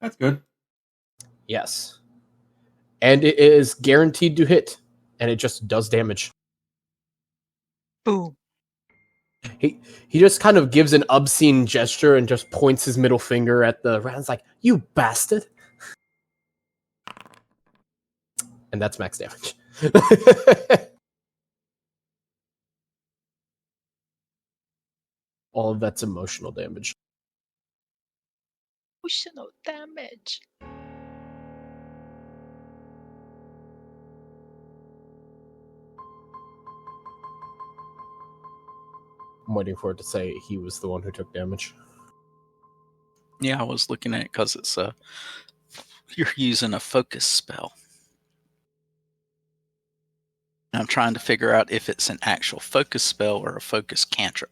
That's good. Yes. And it is guaranteed to hit, and it just does damage. Boom. He just kind of gives an obscene gesture and just points his middle finger at the rat. It's like, you bastard. And that's max damage. All of that's emotional damage. Emotional damage. I'm waiting for it to say he was the one who took damage. Yeah, I was looking at it because it's you're using a focus spell. I'm trying to figure out if it's an actual focus spell or a focus cantrip.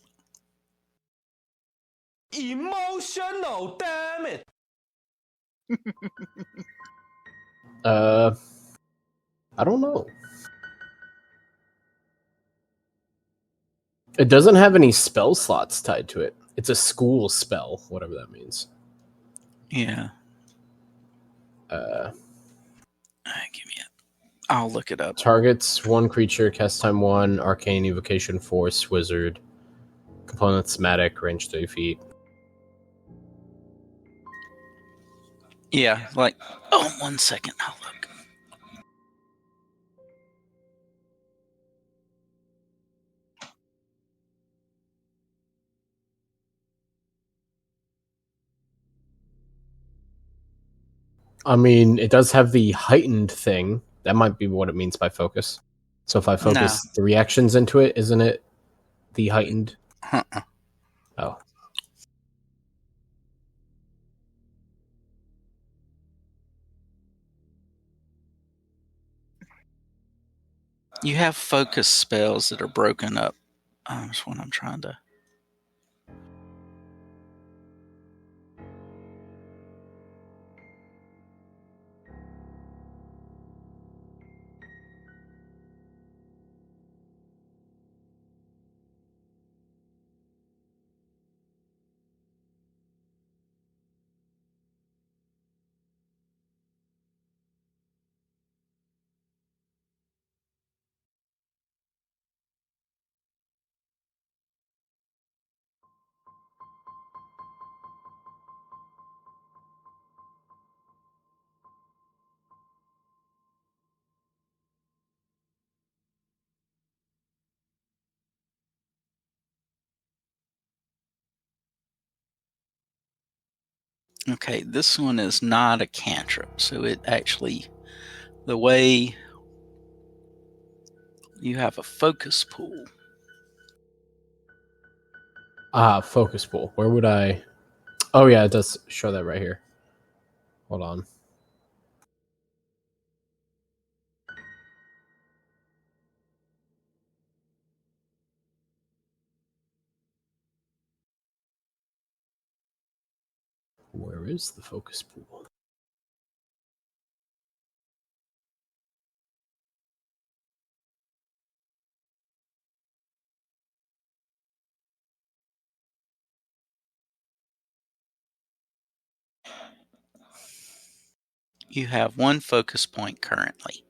Emotional damage. I don't know. It doesn't have any spell slots tied to it. It's a school spell, whatever that means. Yeah. Give me it. I'll look it up. Targets 1 creature, cast time 1, arcane, evocation, force, wizard, component, thematic, range 30 feet. Yeah, like, oh, 1 second. I'll look. I mean, it does have the heightened thing. That might be what it means by focus. So if I focus 3 actions into it, isn't it the heightened? Uh-uh. Oh. You have focus spells that are broken up. That's what I'm trying to. Okay, this one is not a cantrip, so it actually, the way you have a focus pool. Focus pool. Where would I... Oh, yeah, it does show that right here. Hold on. Where is the focus pool? You have 1 focus point currently.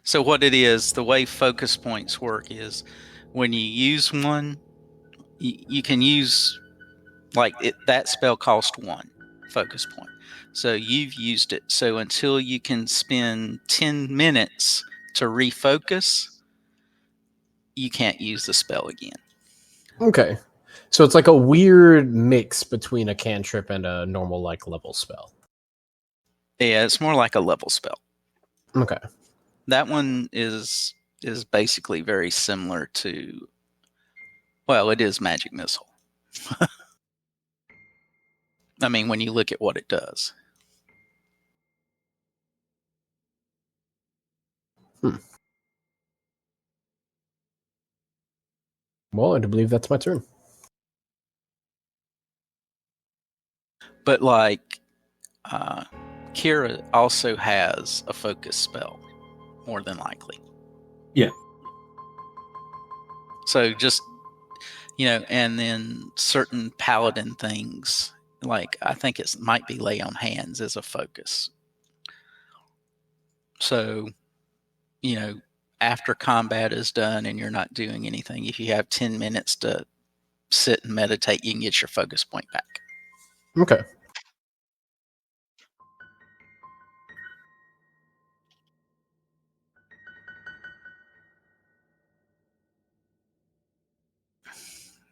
So what it is, the way focus points work is when you use one, you can use, like, that spell cost 1 focus point. So you've used it. So until you can spend 10 minutes to refocus, you can't use the spell again. Okay. So it's like a weird mix between a cantrip and a normal, like, level spell. Yeah, it's more like a level spell. Okay. That one is basically very similar to, well, it is Magic Missile. I mean, when you look at what it does. Well, I do believe that's my turn. But, like, Kira also has a focus spell, more than likely. Yeah. So just, and then certain paladin things, like I think it might be lay on hands as a focus. So, after combat is done and you're not doing anything, if you have 10 minutes to sit and meditate, you can get your focus point back. Okay.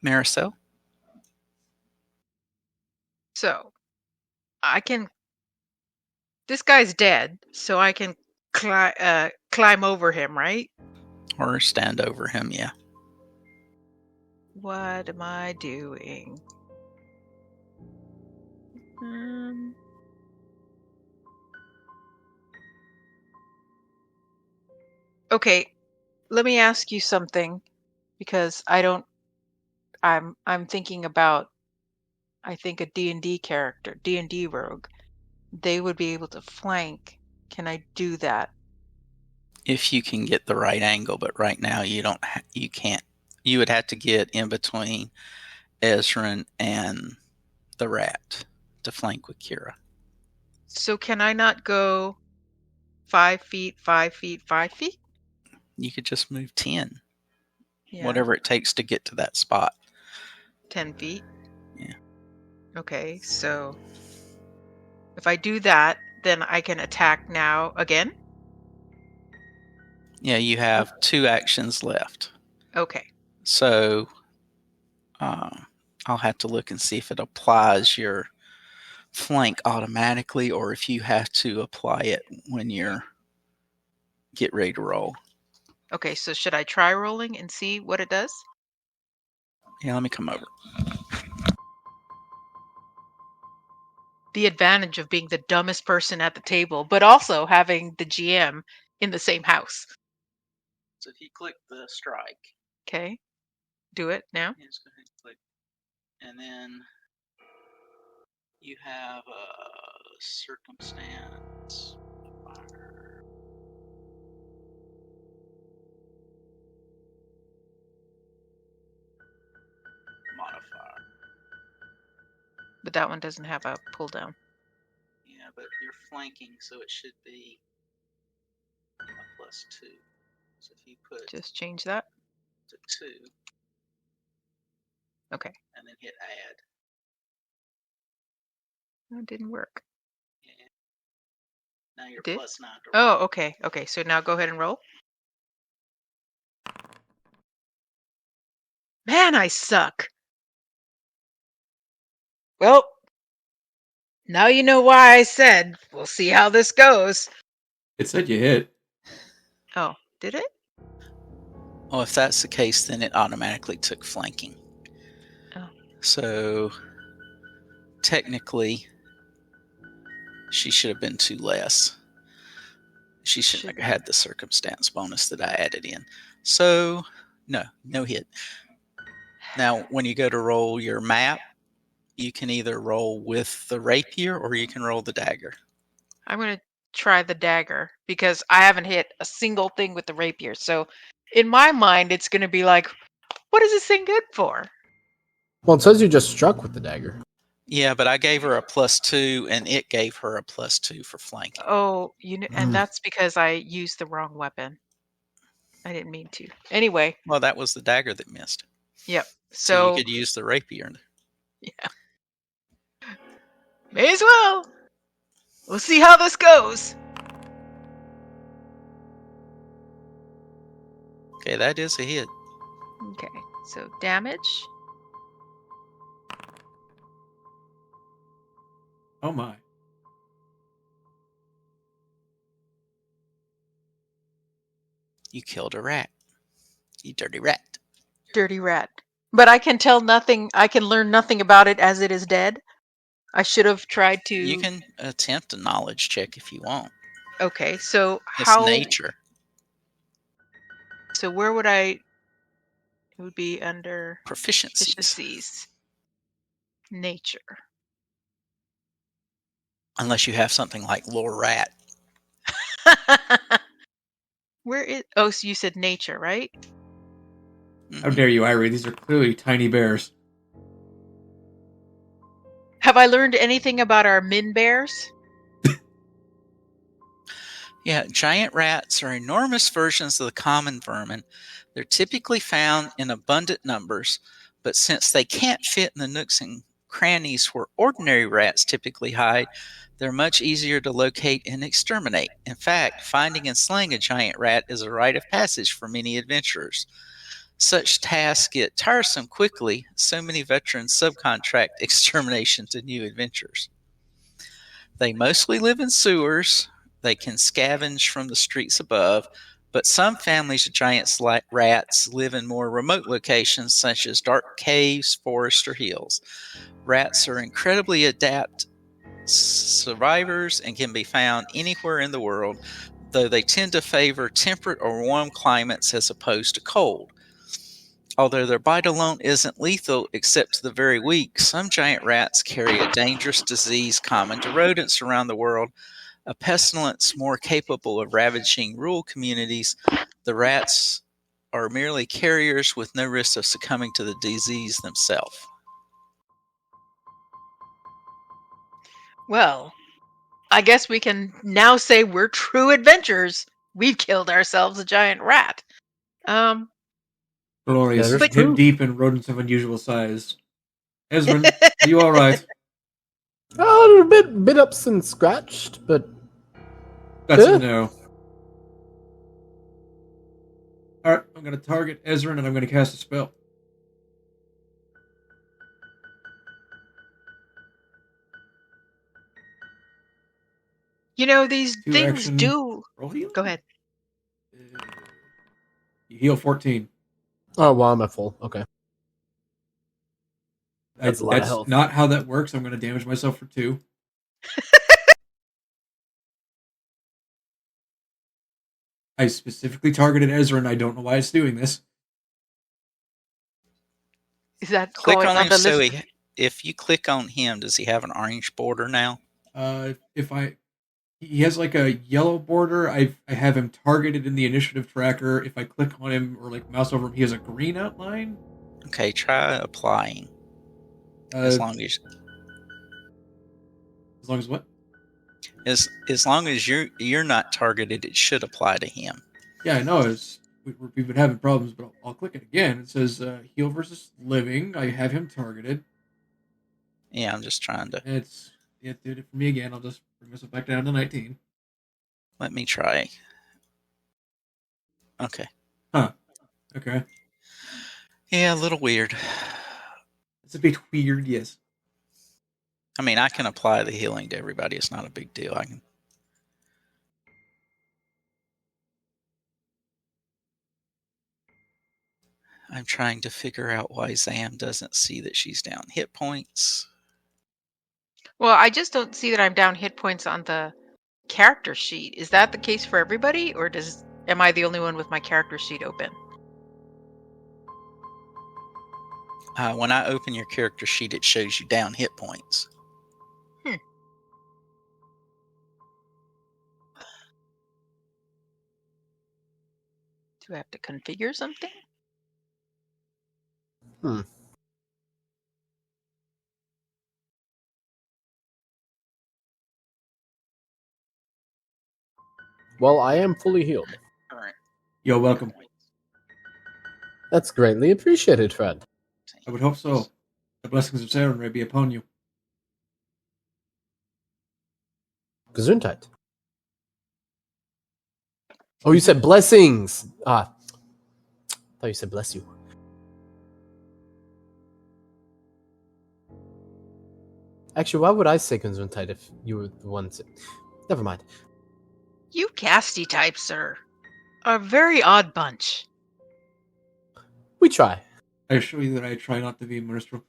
Maricel? So I can. This guy's dead, so I can climb over him, right? Or stand over him, yeah. What am I doing? Okay, let me ask you something, because I'm thinking about, I think, a D&D character, D&D rogue. They would be able to flank. Can I do that? If you can get the right angle, but right now you can't. You would have to get in between Ezran and the rat to flank with Kira. So can I not go 5 feet, 5 feet, 5 feet? You could just move 10. Yeah. Whatever it takes to get to that spot. 10 feet? Yeah. Okay, so If I do that, then I can attack now again? Yeah, you have 2 actions left. Okay. So I'll have to look and see if it applies your flank automatically or if you have to apply it when you're get ready to roll. Okay, so should I try rolling and see what it does? Yeah, let me come over. The advantage of being the dumbest person at the table, but also having the GM in the same house. So if you click the strike, Okay. Do it now. yes, go ahead and click. And then you have a circumstance modifier. But that one doesn't have a pull down. Yeah, but you're flanking, so it should be a +2. So if you put Just change that. to 2 Okay. and then hit add. That didn't work. Yeah. Now you're Did? +9 to roll. Oh, okay. Okay, so now go ahead and roll. Man, I suck. Well, now you know why I said we'll see how this goes. It said you hit. Oh, did it? Well, if that's the case, then it automatically took flanking. Oh. So technically, she should have been 2 less. She shouldn't have had the circumstance bonus that I added in. So, no hit. Now, when you go to roll your map, you can either roll with the rapier or you can roll the dagger. I'm going to try the dagger because I haven't hit a single thing with the rapier. So in my mind, it's going to be like, what is this thing good for? Well, it says you just struck with the dagger. Yeah, but I gave her a +2 and it gave her a +2 for flanking. Oh, and that's because I used the wrong weapon. I didn't mean to. Anyway. Well, that was the dagger that missed. Yep. So you could use the rapier. Yeah. May as well. We'll see how this goes. Okay, that is a hit. Okay, so damage. Oh my. You killed a rat. You dirty rat. Dirty rat. But I can tell nothing. I can learn nothing about it as it is dead. I should have tried to. You can attempt a knowledge check if you want. Okay, so It's nature. So where would I? It would be under Proficiencies. Nature. Unless you have something like lore rat. Where is? Oh, so you said nature, right? How dare you, Irie? These are clearly tiny bears. Have I learned anything about our min bears? Yeah, giant rats are enormous versions of the common vermin. They're typically found in abundant numbers, but since they can't fit in the nooks and crannies where ordinary rats typically hide, they're much easier to locate and exterminate. In fact, finding and slaying a giant rat is a rite of passage for many adventurers. Such tasks get tiresome quickly, so many veterans subcontract extermination to new adventurers. They mostly live in sewers. They can scavenge from the streets above, but some families of giant rats live in more remote locations such as dark caves, forests, or hills. Rats are incredibly adept survivors and can be found anywhere in the world, though they tend to favor temperate or warm climates as opposed to cold. Although their bite alone isn't lethal except to the very weak, some giant rats carry a dangerous disease common to rodents around the world, a pestilence more capable of ravaging rural communities. The rats are merely carriers with no risk of succumbing to the disease themselves. Well, I guess we can now say we're true adventurers. We've killed ourselves a giant rat. Glorious. That is Hip true. deep in rodents of unusual size. Ezrin, are you alright? A bit ups and scratched, but That's Yeah. a no. Alright, I'm going to target Ezrin and I'm going to cast a spell. You know, these Two things action. do. Roll heal? Go ahead. You heal 14. oh wow, I'm at full. Okay, That's a lot of That's health. not how that works. I'm going to damage myself for 2. I specifically targeted Ezra, and I don't know why it's doing this. Is that Click going on on him the so list? if you click on him, does he have an orange border now? He has like a yellow border. I have him targeted in the initiative tracker. If I click on him or like mouse over him, he has a green outline. Okay, try applying. As long as what? as long as you're not targeted, it should apply to him. Yeah, I know. We've been having problems, but I'll click it again. It says heal versus living. I have him targeted. Yeah, I'm just trying to. It did it for me again. I'll just bring myself back down to 19. Let me try. Okay. Huh. Okay. Yeah, a little weird. It's a bit weird, yes. I mean, I can apply the healing to everybody. It's not a big deal. I can. I'm trying to figure out why Zam doesn't see that she's down hit points. Well, I just don't see that I'm down hit points on the character sheet. Is that the case for everybody, or am I the only one with my character sheet open? When I open your character sheet, it shows you down hit points. Do I have to configure something? Well, I am fully healed. You're welcome. That's greatly appreciated, friend. I would hope so. The blessings of Saren may be upon you. Gesundheit. Oh, you said blessings. I thought you said bless you. Actually, why would I say Gesundheit if you were the one to... Never mind. You casty types are a very odd bunch. We try. I assure you that I try not to be merciful.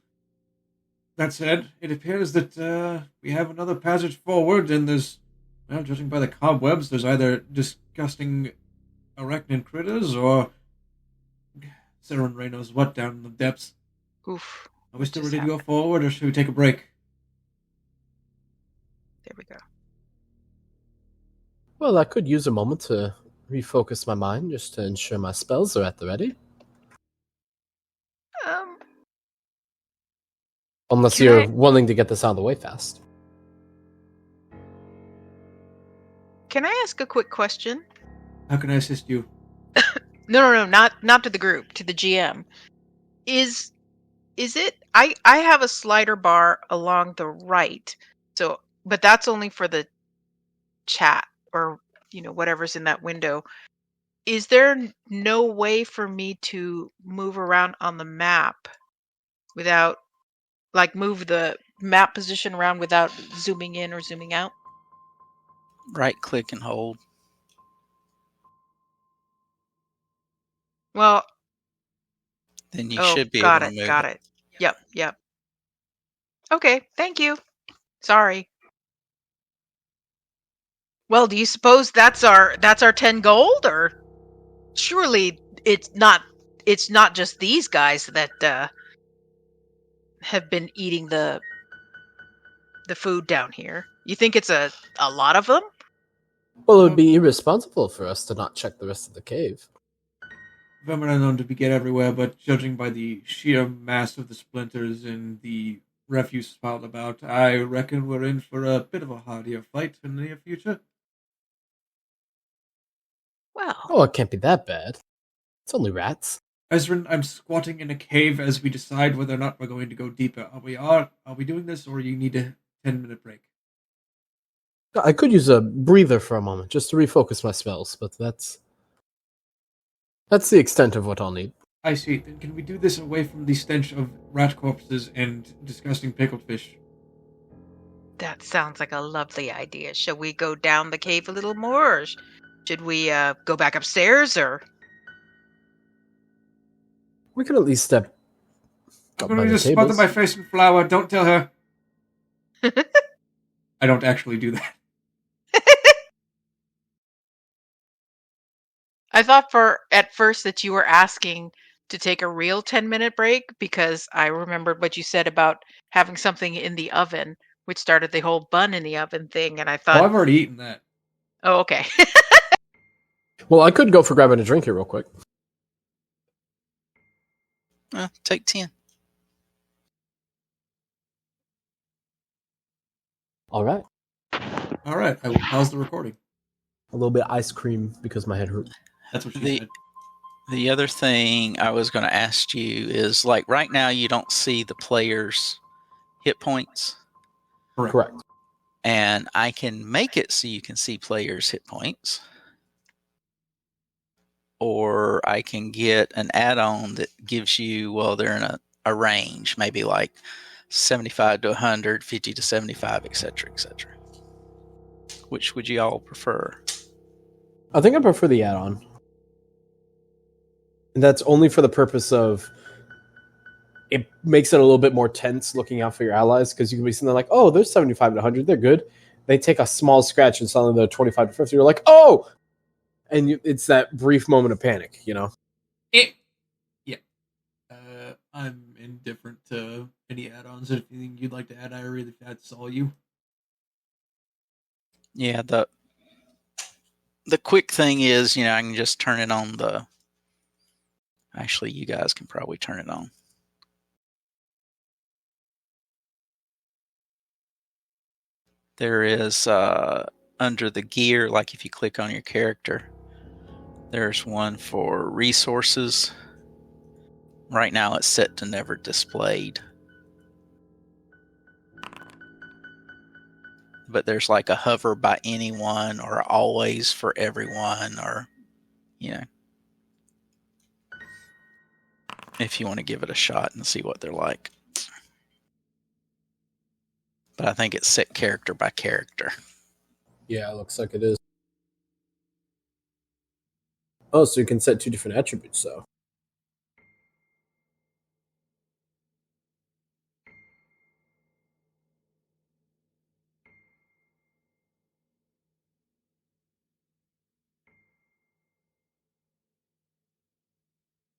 That said, it appears that we have another passage forward, and there's, well, judging by the cobwebs, there's either disgusting arachnid critters or Saren Ray knows what down in the depths. Oof. Are we still ready to go forward, or should we take a break? There we go. Well, I could use a moment to refocus my mind just to ensure my spells are at the ready. Unless you're willing to get this out of the way fast. Can I ask a quick question? How can I assist you? No, not to the group, to the GM. Is it? I have a slider bar along the right, but that's only for the chat or whatever's in that window. Is there no way for me to move around on the map without, like, move the map position around without zooming in or zooming out? Right click and hold. Well, then you should be able to move it. Got it. Yep. Okay, thank you. Sorry. Well, do you suppose that's our 10 gold, or surely it's not just these guys that have been eating the food down here? You think it's a lot of them? Well, it would be irresponsible for us to not check the rest of the cave. Vermin are known to get everywhere, but judging by the sheer mass of the splinters and the refuse piled about, I reckon we're in for a bit of a hardier fight in the near future. Well, it can't be that bad. It's only rats. Ezrin, I'm squatting in a cave as we decide whether or not we're going to go deeper. Are we doing this, or you need to 10-minute break. I could use a breather for a moment just to refocus my spells, but that's the extent of what I'll need. I see. Then can we do this away from the stench of rat corpses and disgusting pickled fish? That sounds like a lovely idea. Shall we go down the cave a little more, or should we go back upstairs, or? We could at least step I'm up going by to the just smother tables. my face in flour. Don't tell her. I don't actually do that. I thought at first that you were asking to take a real 10-minute break because I remembered what you said about having something in the oven, which started the whole bun in the oven thing, and I Oh, thought, I've already eaten that. oh, okay. Well, I could go for grabbing a drink here real quick. Take 10. All right. All right, I will pause the recording. A little bit of ice cream because my head hurt. That's what she The said. the other thing I was going to ask you is, like, right now you don't see the player's hit points, Correct. and I can make it so you can see players' hit points, or I can get an add-on that gives you, well, they're in a range, maybe like 75 to 100, 50 to 75, etc., etc. Which would you all prefer? I think I prefer the add-on. And that's only for the purpose of it makes it a little bit more tense looking out for your allies, because you can be sitting there like, oh, they're 75 to 100, they're good. They take a small scratch and suddenly they're 25 to 50. You're like, oh! And it's that brief moment of panic, you know? Yeah. I'm indifferent to any add-ons. If anything you'd like to add, Irie, if that's all you. Yeah, the quick thing is, I can just turn it on actually, you guys can probably turn it on. There is, under the gear, like if you click on your character, there's one for resources. Right now it's set to never displayed. But there's like a hover by anyone or always for everyone, or, if you want to give it a shot and see what they're like. But I think it's set character by character. Yeah, it looks like it is. Oh, so you can set two different attributes, though.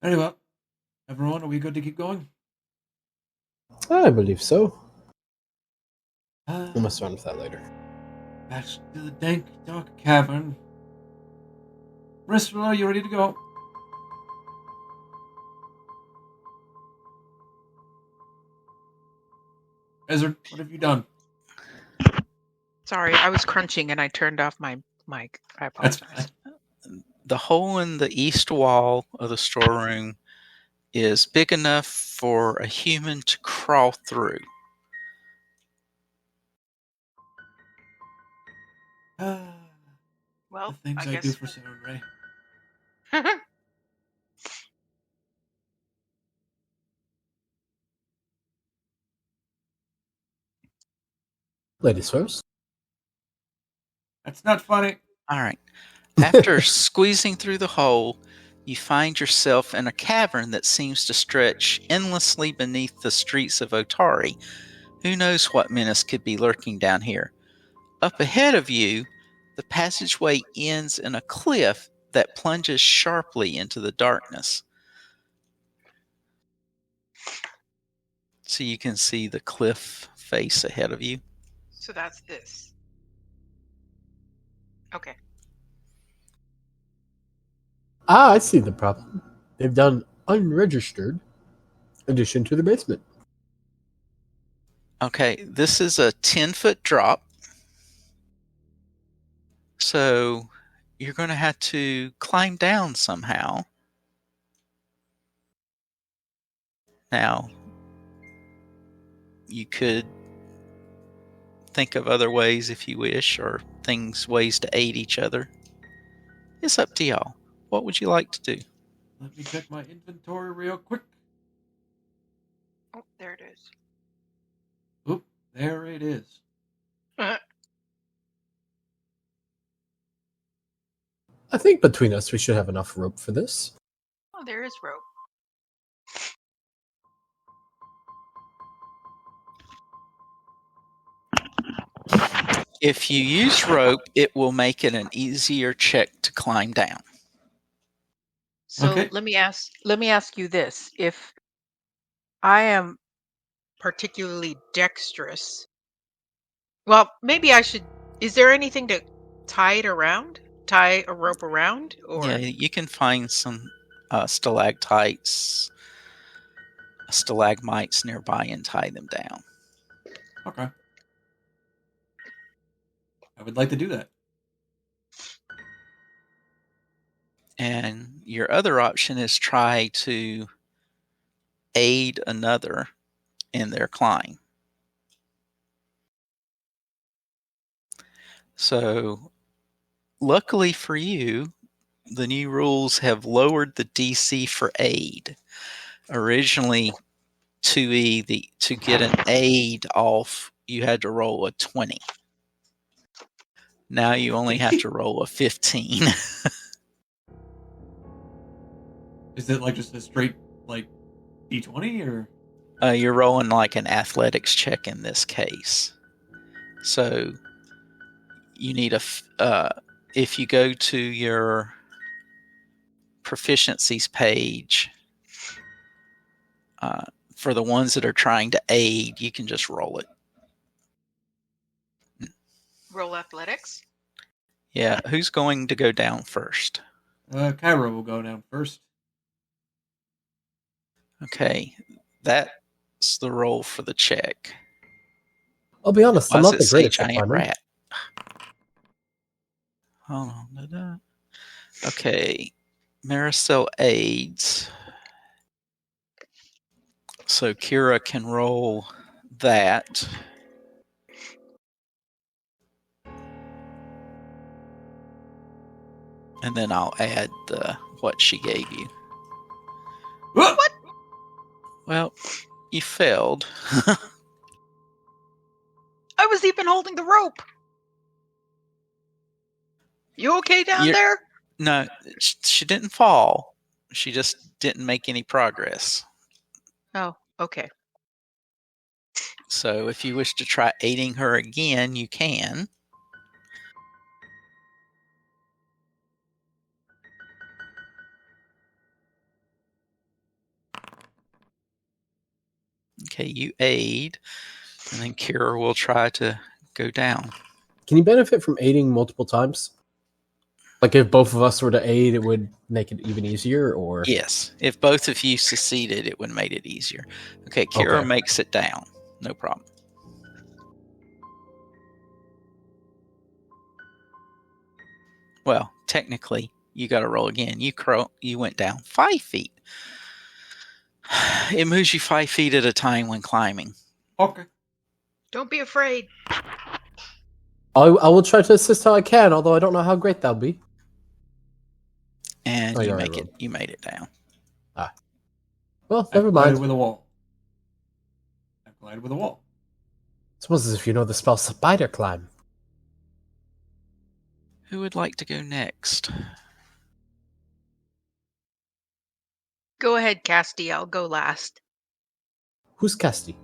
Very well. Everyone, are we good to keep going? I believe so. Uh, We'll mess around with that later. Back to the dank, dark cavern. Bristol, are you ready to go? Ezra, what have you done? Sorry, I was crunching and I turned off my mic. I That's apologize. fine. The hole in the east wall of the storeroom is big enough for a human to crawl through. Well, The things I I do guess. for Sarah Ray. Ladies first. That's not funny. All right. After squeezing through the hole, you find yourself in a cavern that seems to stretch endlessly beneath the streets of Otari. Who knows what menace could be lurking down here? Up ahead of you, the passageway ends in a cliff that plunges sharply into the darkness. So you can see the cliff face ahead of you. So that's this. Okay. Ah, I see the problem. They've done unregistered addition to the basement. Okay, this is a 10-foot drop. So you're going to have to climb down somehow. Now, you could think of other ways if you wish, or ways to aid each other. It's up to y'all. What would you like to do? Let me check my inventory real quick. Oh, there it is. Oop, there it is. I think between us, we should have enough rope for this. Oh, there is rope. If you use rope, it will make it an easier check to climb down. So Okay. let me ask you this. If I am particularly dexterous, well, maybe I should. Is there anything to tie it around? Tie a rope around? Or Yeah, you can find some stalactites, stalagmites nearby and tie them down. Okay. I would like to do that. And your other option is try to aid another in their climb. So, luckily for you, the new rules have lowered the DC for aid. Originally, 2E, to get an aid off, you had to roll a 20. Now you only have to roll a 15. Is it like just a straight like D20 or? You're rolling like an athletics check in this case. So you need if you go to your proficiencies page, for the ones that are trying to aid, you can just roll it. roll athletics? Yeah, who's going to go down first? Cairo will go down first. Okay, that's the roll for the check. I'll be honest, Why I'm does not it the say greatest at giant climbing. rat? Hold on. Okay, Maricel aids. So Kira can roll that. And then I'll add what she gave you. What? Well, you failed. I was even holding the rope. You okay down You're- there? No, she didn't fall. She just didn't make any progress. Oh, okay. So if you wish to try aiding her again, you can. Okay, you aid, and then Kira will try to go down. Can you benefit from aiding multiple times? Like if both of us were to aid, it would make it even easier, or Yes, if both of you succeeded, it would make it easier. Okay, Kira Okay. makes it down. No problem. Well, technically, you got to roll again. You went down 5 feet. It moves you 5 feet at a time when climbing. Okay. Don't be afraid. I will try to assist how I can, although I don't know how great that'll be. And Oh, you you're make right, it. Rob. You made it down. Well, I never collided mind. with a wall. I collided with a wall. It's almost as if you know the spell Spider Climb. Who would like to go next? Go ahead, Casty. I'll go last. Who's Casty?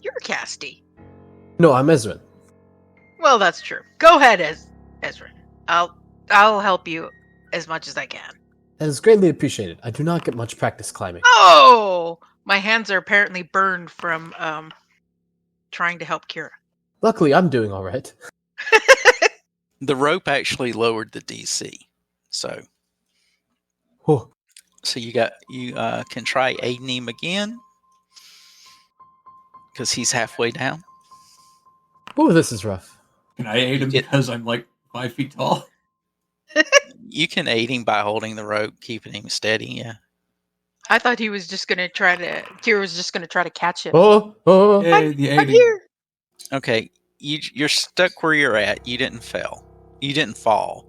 You're Casty. No, I'm Ezrin. Well, that's true. Go ahead, Ezra. I'll help you as much as I can. That is greatly appreciated. I do not get much practice climbing. Oh, my hands are apparently burned from trying to help Kira. Luckily, I'm doing all right. The rope actually lowered the DC, so Whew. you can try aiding him again because he's halfway down. Ooh, this is rough. Can I aid him because I'm like 5 feet tall? You can aid him by holding the rope, keeping him steady. Yeah. I thought he was just Kira was just gonna try to catch him. Oh, Yay, the I'm aiding. here. Okay. you're stuck where you're at. You didn't fail. You didn't fall.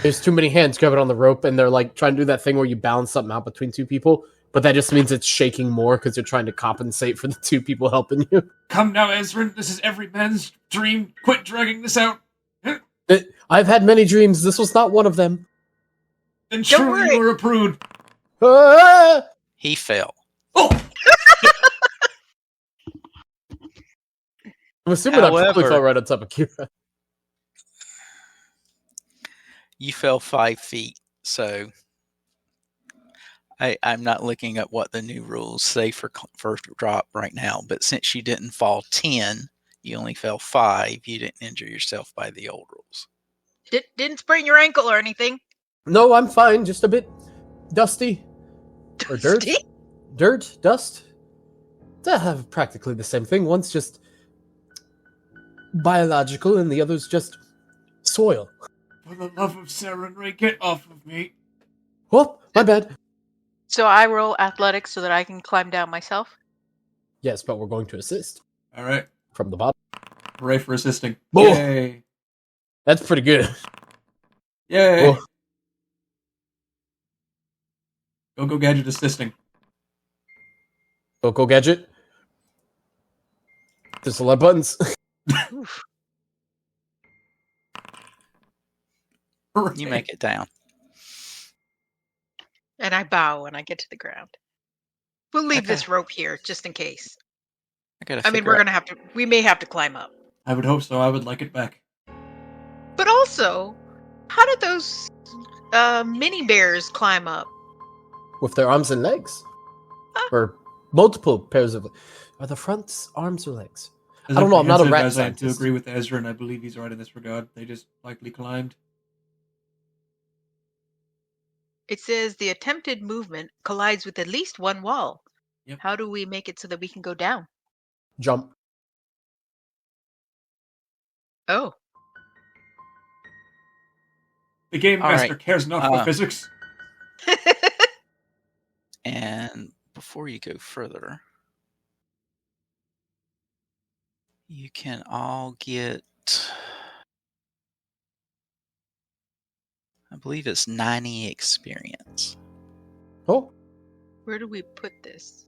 There's too many hands grabbing on the rope, and they're like trying to do that thing where you balance something out between two people, but that just means it's shaking more because you're trying to compensate for the two people helping you. Come now, Ezrin. This is every man's dream. Quit dragging this out. I've had many dreams. This was not one of them. Then Don't truly worry. you are a prude. Ah! He fell. Oh! I'm assuming I probably However- fell right on top of Kira. You fell 5 feet, so I'm not looking at what the new rules say for first drop right now, but since you didn't fall 10, you only fell 5, you didn't injure yourself by the old rules. Didn't sprain your ankle or anything. No, I'm fine. Just a bit dusty. Or dirt. Dusty? Dirt, dust. They have practically the same thing. One's just biological and the other's just soil. For the love of Sarah and Ray, get off of me. Oh, my bad. So I roll athletics so that I can climb down myself. Yes, but we're going to assist All right. from the bottom. Hooray for assisting. Oh. Yay. That's pretty good. Yay. Oh. Go Gadget assisting. Go gadget. There's a lot of buttons. Oof. Hooray. You make it down. And I bow when I get to the ground. We'll leave Okay. this rope here just in case. I I mean, we may have to climb up. I would hope so. I would like it back. But also, how did those mini bears climb up? With their arms and legs. Ah. Or multiple pairs of... Are the fronts arms or legs? As I don't know, I'm not a apprehensive rat as I do scientist. agree with Ezra, and I believe he's right in this regard. They just likely climbed. It says the attempted movement collides with at least one wall. Yep. How do we make it so that we can go down? Jump. Oh, The game All master right. cares not for physics. And before you go further, you can all get, I believe it's 90 experience. Oh, where do we put this?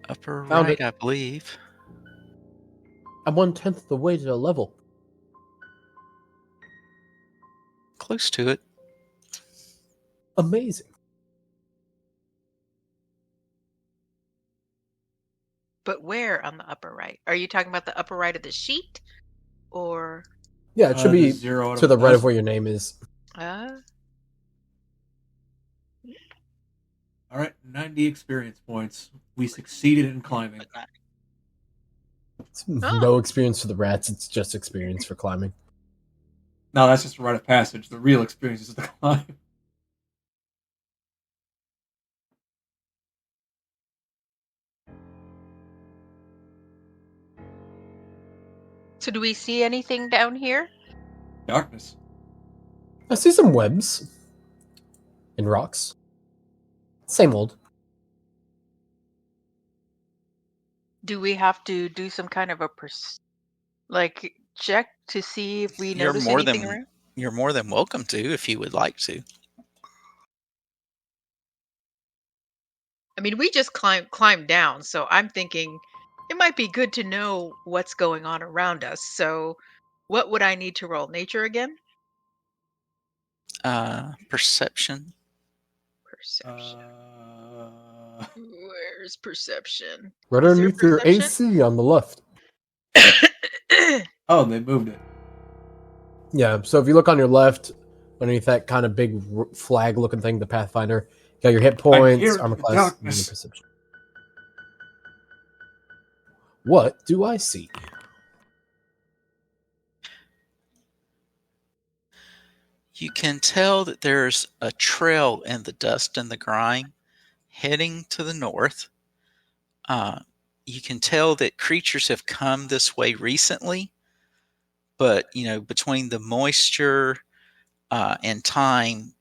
Upper Found right, it. I believe. I'm 1/10 the way to the level. Close to it. Amazing. But where on the upper right? Are you talking about the upper right of the sheet? Or Yeah, it should The be 0 out to of the right of 1,000. where your name is. uh All right, 90 experience points. We succeeded in climbing. But not- It's Oh. no experience for the rats, it's just experience for climbing. No, that's just a rite of passage. The real experience is the climb. so do we see anything down here? Darkness. I see some webs. And rocks. Same old. Do we have to do some kind of a check to see if we You're notice more anything than- around? You're more than welcome to if you would like to. I mean, we just climbed down, so I'm thinking it might be good to know what's going on around us. So, what would I need to roll? Nature again? Perception. Perception. Uh, Where's perception? Right Is there underneath your perception? AC on the left. oh, they moved it. Yeah, so if you look on your left, underneath that kind of big flag looking thing, the Pathfinder, you got your hit points, hear armor the class, and your darkness. perception. What do I see? You can tell that there's a trail in the dust and the grime heading to the north. You can tell that creatures have come this way recently, but between the moisture and time,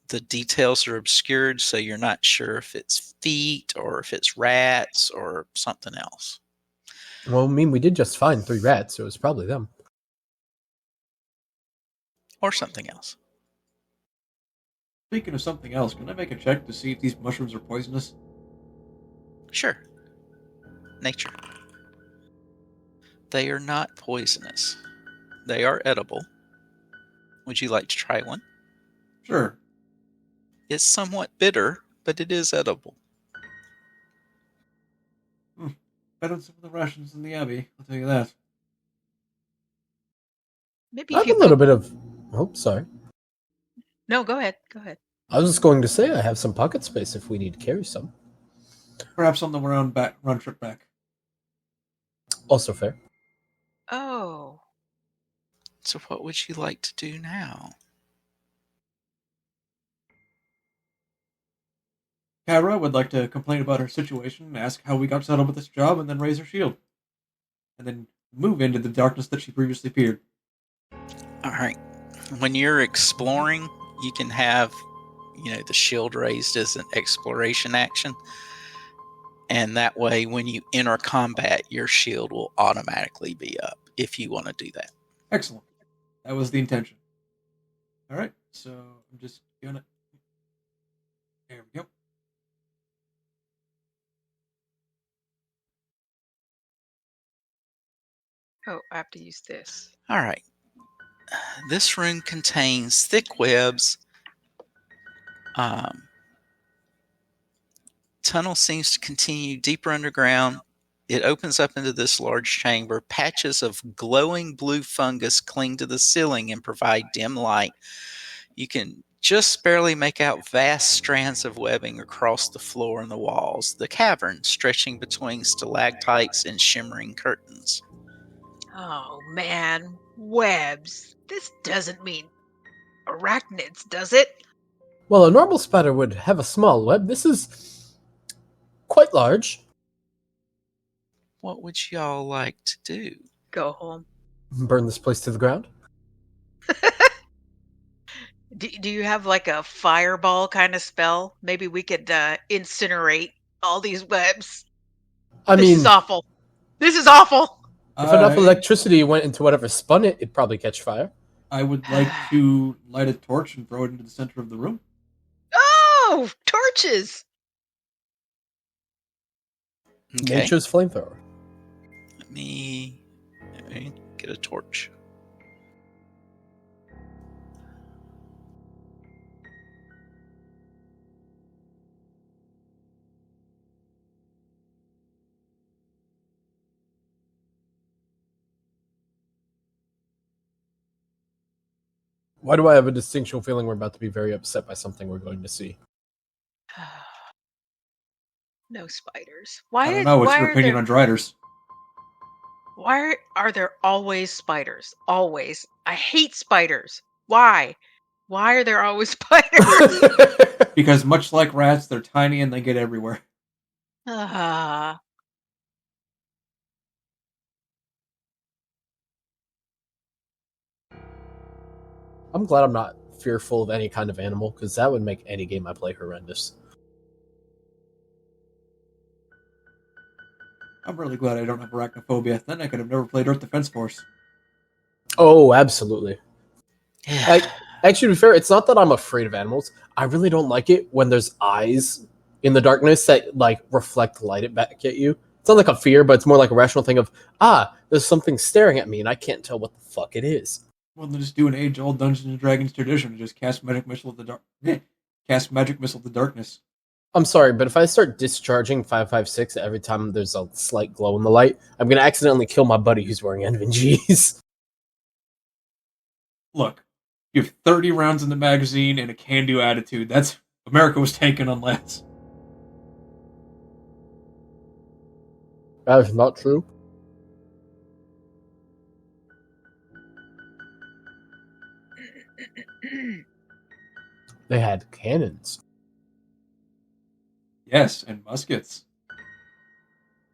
the details are obscured, so you're not sure if it's feet or if it's rats or something else. Well, I mean, we did just find 3 rats, so it was probably them. Or something else. Speaking of something else, can I make a check to see if these mushrooms are poisonous? Sure. Nature. They are not poisonous. They are edible. Would you like to try one? Sure. It's somewhat bitter, but it is edible. Better than some of the rations in the Abbey, I'll tell you that. Maybe I if have you a little cook... bit of... Oh, sorry. No, go ahead. Go ahead. I was just going to say I have some pocket space if we need to carry some. Perhaps on the run trip back. Also fair. Oh. So what would you like to do now? Kara would like to complain about her situation, ask how we got settled with this job, and then raise her shield. And then move into the darkness that she previously feared. Alright. When you're exploring, you can have, the shield raised as an exploration action. And that way, when you enter combat, your shield will automatically be up if you want to do that. Excellent. That was the intention. Alright, so I'm just gonna... There we go. Oh, I have to use this. Alright. This room contains thick webs. Tunnel seems to continue deeper underground. It opens up into this large chamber. Patches of glowing blue fungus cling to the ceiling and provide dim light. You can just barely make out vast strands of webbing across the floor and the walls. The cavern stretching between stalactites and shimmering curtains. Oh, man. Webs. This doesn't mean arachnids, does it? Well, a normal spider would have a small web. This is quite large. What would y'all like to do? Go home. Burn this place to the ground. Do you have like a fireball kind of spell? Maybe we could incinerate all these webs. I This mean, is awful. This is awful. if enough electricity went into whatever spun it, it'd probably catch fire. I would like to light a torch and throw it into the center of the room. Oh, torches. Okay. Nature's flamethrower. Let me get a torch. Why do I have a distinctual feeling we're about to be very upset by something we're going to see? No spiders. I don't know. What's your opinion on driders? Why are there always spiders? Always. I hate spiders. Why? Why are there always spiders? Because much like rats, they're tiny and they get everywhere. Ah. I'm glad I'm not fearful of any kind of animal, because that would make any game I play horrendous. I'm really glad I don't have arachnophobia. Then I could have never played Earth Defense Force. Oh, absolutely. Actually, to be fair, it's not that I'm afraid of animals. I really don't like it when there's eyes in the darkness that, like, reflect light back at you. It's not like a fear, but it's more like a rational thing of, there's something staring at me and I can't tell what the fuck it is. Well, then just do an age-old Dungeons and Dragons tradition and just cast magic missile of the darkness. I'm sorry, but if I start discharging 556 every time there's a slight glow in the light, I'm going to accidentally kill my buddy who's wearing NVGs. Look, you have 30 rounds in the magazine and a can-do attitude. That's America was taken on less. That is not true. They had cannons. Yes, and muskets.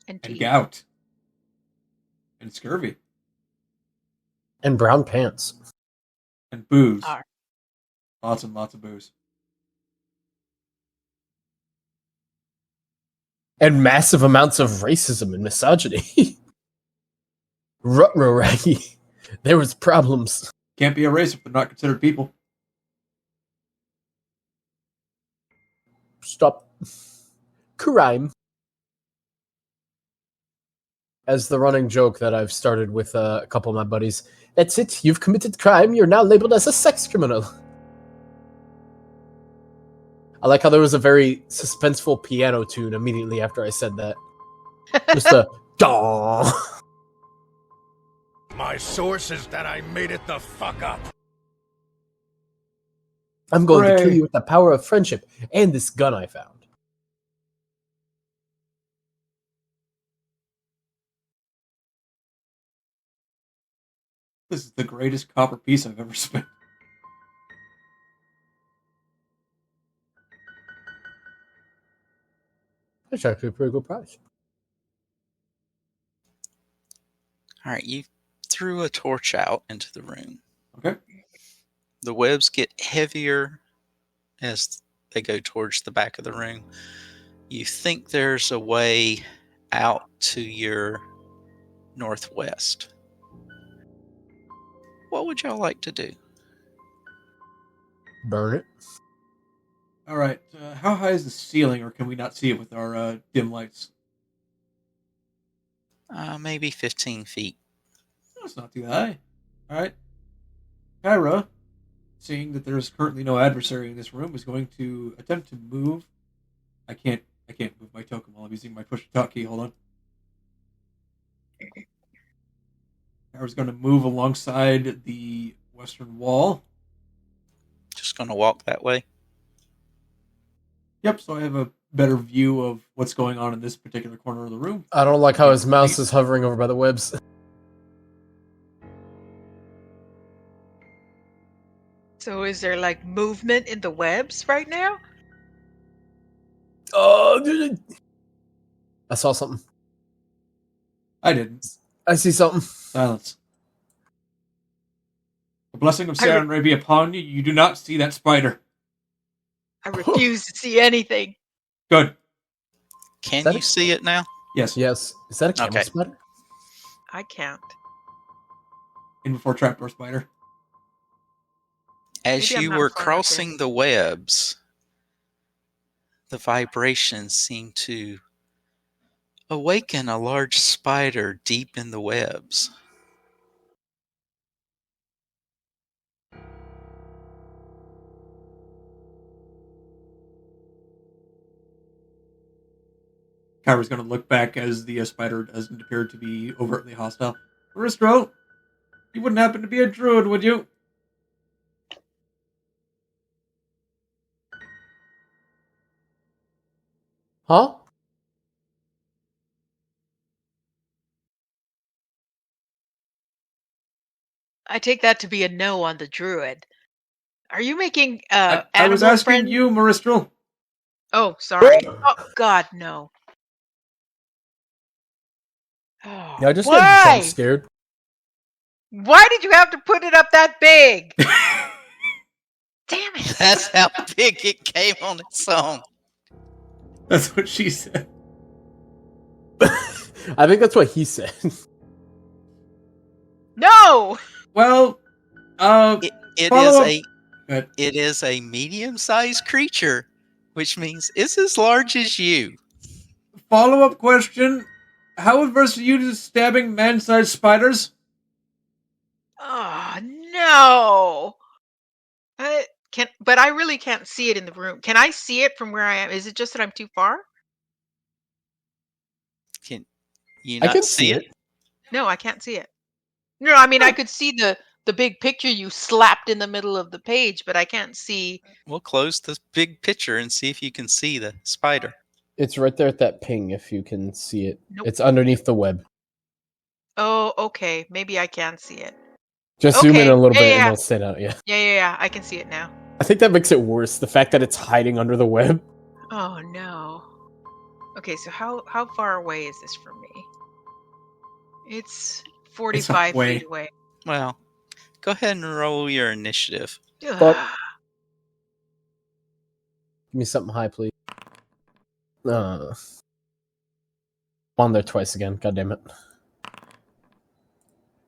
And And teeth. gout. And scurvy. And brown pants. And booze. Are. Lots and lots of booze. And massive amounts of racism and misogyny. Ruh-roh, Raggy. There was problems. Can't be a race if they're not considered people. Stop. Crime. As the running joke that I've started with a couple of my buddies. That's it. You've committed crime. You're now labeled as a sex criminal. I like how there was a very suspenseful piano tune immediately after I said that. Just a daw. My source is that I made it the fuck up. I'm going to Hooray. kill you with the power of friendship and this gun I found. This is the greatest copper piece I've ever spent. That's actually a pretty good price. All right, you threw a torch out into the room. Okay. The webs get heavier as they go towards the back of the room. You think there's a way out to your northwest. What would y'all like to do? Burn it. All right. How high is the ceiling, or can we not see it with our dim lights? Maybe 15 feet. That's not too high. All right. Kyra, seeing that there is currently no adversary in this room, is going to attempt to move. I can't move my token while I'm using my push to talk key. Hold on. Kyra's going to move alongside the western wall. Just going to walk that way. Yep. So I have a better view of what's going on in this particular corner of the room. I don't like how his mouse is hovering over by the webs. So is there like movement in the webs right now? Oh, I saw something. I didn't. I see something. Silence. The blessing of Sarenrae be upon you. You do not see that spider. I refuse to see anything. Good. Can that you see it now? Yes. Yes. Is that a camel Okay. spider? I can't. In before trapdoor spider. As Maybe I'm you not were far enough crossing the webs, the vibrations seemed to awaken a large spider deep in the webs. Kyra's going to look back as the spider doesn't appear to be overtly hostile. Aristro, you wouldn't happen to be a druid, would you? Huh? I take that to be a no on the druid. Are you making I animal was asking friend? you, Maristral. Oh, sorry. Oh God, no. Oh, Yeah, I just got why? jump scared. Why did you have to put it up that big? Damn it! That's how big it came on its own. That's what she said. I think that's what he said. No. Well, It Follow is up. Good. it is a medium-sized creature, which means it's as large as you. Follow-up question. How adverse are you to stabbing man-sized spiders? Oh no. But I really can't see it in the room. Can I see it from where I am? Is it just that I'm too far? Can you I not can see it? No, I can't see it. No, I mean I could see the big picture you slapped in the middle of the page, but I can't see. We'll close the big picture and see if you can see the spider. It's right there at that ping, if you can see it. Nope. It's underneath the web. Oh, okay. Maybe I can see it. Just zoom in Okay, a little yeah, bit and yeah. it'll stand out, yeah. Yeah. I can see it now. I think that makes it worse, the fact that it's hiding under the web. Oh no. Okay, so how far away is this from me? It's 45 way. feet away. Well, go ahead and roll your initiative. Fuck. Ugh. Give me something high, please. On there twice again, god damn it.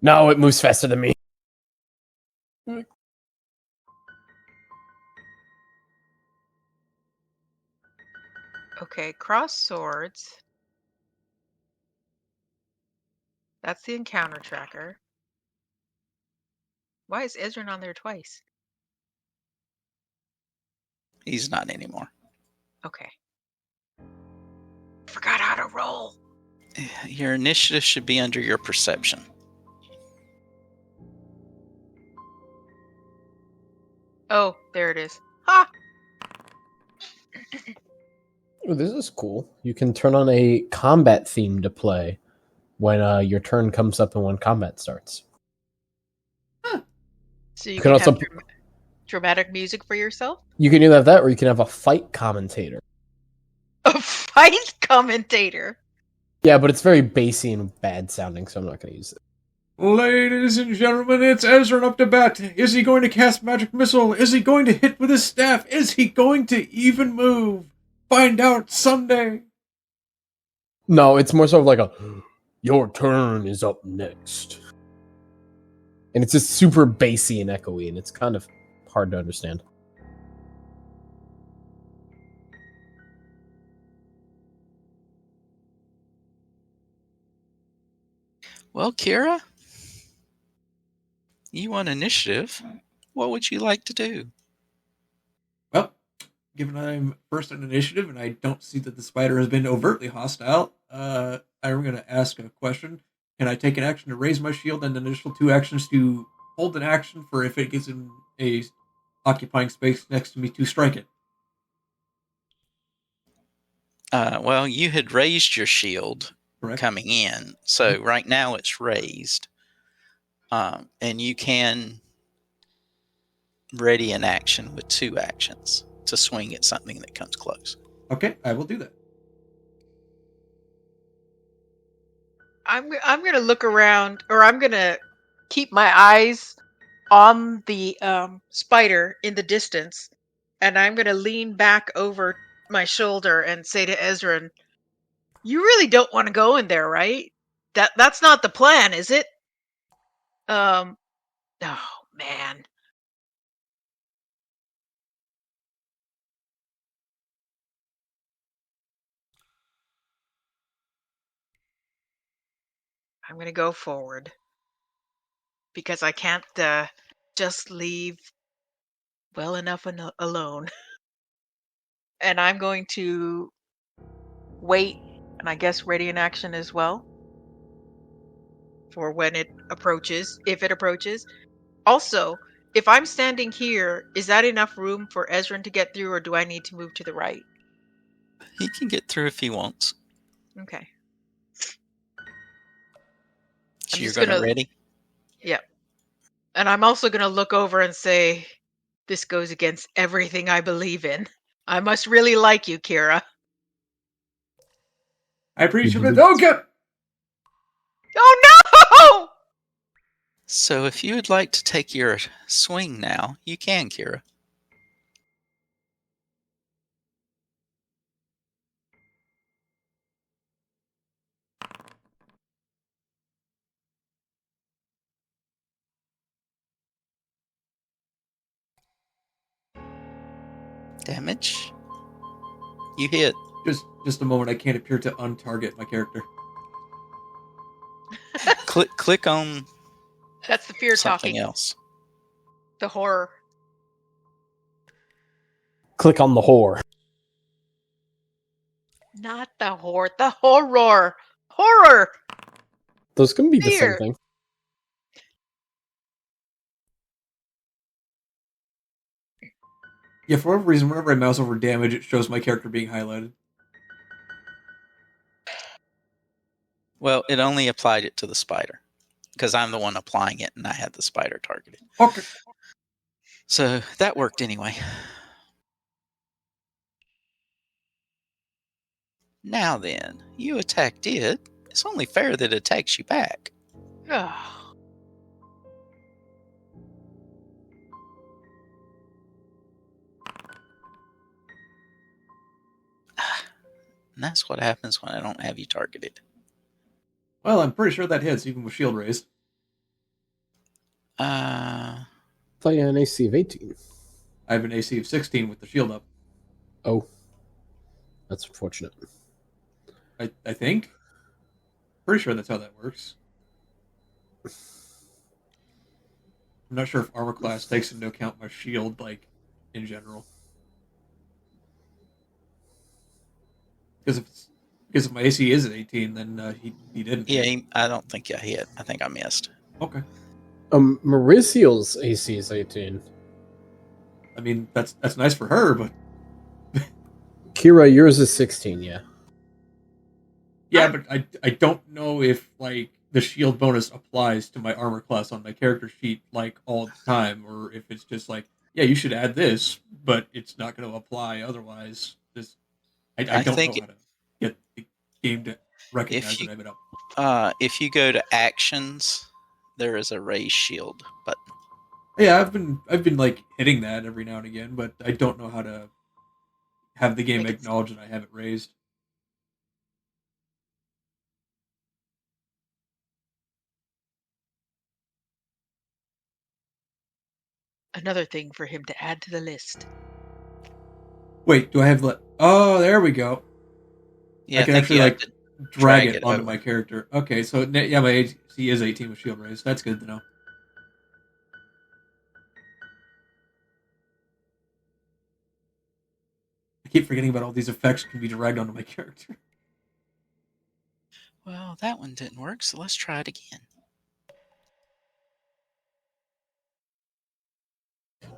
No, it moves faster than me. Okay, cross swords. That's the encounter tracker. Why is Ezra on there twice? He's not anymore. Okay. Forgot how to roll. Your initiative should be under your perception. Oh, there it is. Ha! Ooh, this is cool. You can turn on a combat theme to play when your turn comes up and when combat starts. So you can can also have dramatic music for yourself? You can either have that or you can have a fight commentator. A fight commentator? Yeah, but it's very bassy and bad sounding, so I'm not going to use it. Ladies and gentlemen, it's Ezra up to bat. Is he going to cast magic missile? Is he going to hit with his staff? Is he going to even move? Find out Sunday. No, it's more sort of like a, your turn is up next. And it's just super bassy and echoey, and it's kind of hard to understand. Well, Kira, you want initiative. What would you like to do? Well, given I'm first in initiative and I don't see that the spider has been overtly hostile, I'm going to ask a question. Can I take an action to raise my shield and an additional 2 actions to hold an action for if it gets in a occupying space next to me to strike it? Well, you had raised your shield Correct. coming in, so right now it's raised. And you can ready an action with 2 actions to swing at something that comes close. Okay, I will do that. I'm going to look around, or I'm going to keep my eyes on the spider in the distance, and I'm going to lean back over my shoulder and say to Ezra, "You really don't want to go in there, right? That's not the plan, is it?" Oh man. I'm going to go forward because I can't just leave well enough alone. And I'm going to wait, and I guess ready in action as well for when it approaches, if it approaches. Also, if I'm standing here, is that enough room for Ezra to get through, or do I need to move to the right? He can get through if he wants. Okay. So I'm you're just going to gonna- ready? Yep. And I'm also going to look over and say, this goes against everything I believe in. I must really like you, Kira. I appreciate it. Okay! Oh no! So if you would like to take your swing now, you can, Kira. Damage. You hit. Just a moment. I can't appear to untarget my character. Click on That's the fear something talking. else. The horror. Click on the whore. Not the horror. The horror. Horror. Those can be the same Fear. thing. Yeah, for whatever reason, whenever I mouse over damage, it shows my character being highlighted. Well, it only applied it to the spider because I'm the one applying it and I had the spider targeted. Okay. So that worked anyway. Now then, you attacked it. It's only fair that it attacks you back. Oh. And that's what happens when I don't have you targeted. Well, I'm pretty sure that hits, even with shield raised. thought you had an AC of 18. I have an AC of 16 with the shield up. Oh. That's unfortunate. I think. Pretty sure that's how that works. I'm not sure if armor class takes into account my shield, like, in general. Because if my AC is at 18, then he didn't. Yeah, I don't think I hit. I think I missed. Okay. Mauricio's AC is 18. I mean, that's nice for her, but Kira, yours is 16, yeah. yeah, but I don't know if like the shield bonus applies to my armor class on my character sheet like all the time, or if it's just like, yeah, you should add this, but it's not going to apply otherwise. Just I don't think know how to get the game to recognize that I have it up. If you go to actions, there is a raise shield button. Yeah, I've been like hitting that every now and again, but I don't know how to have the game acknowledge that I have it raised. Another thing for him to add to the list. Wait, do I have Oh, there we go. Yeah, I can think actually you have like to drag drag it it onto over. my character. Okay, so yeah, my AC is 18 with shield raised. That's good to know. I keep forgetting about all these effects can be dragged onto my character. Well, that one didn't work, so let's try it again.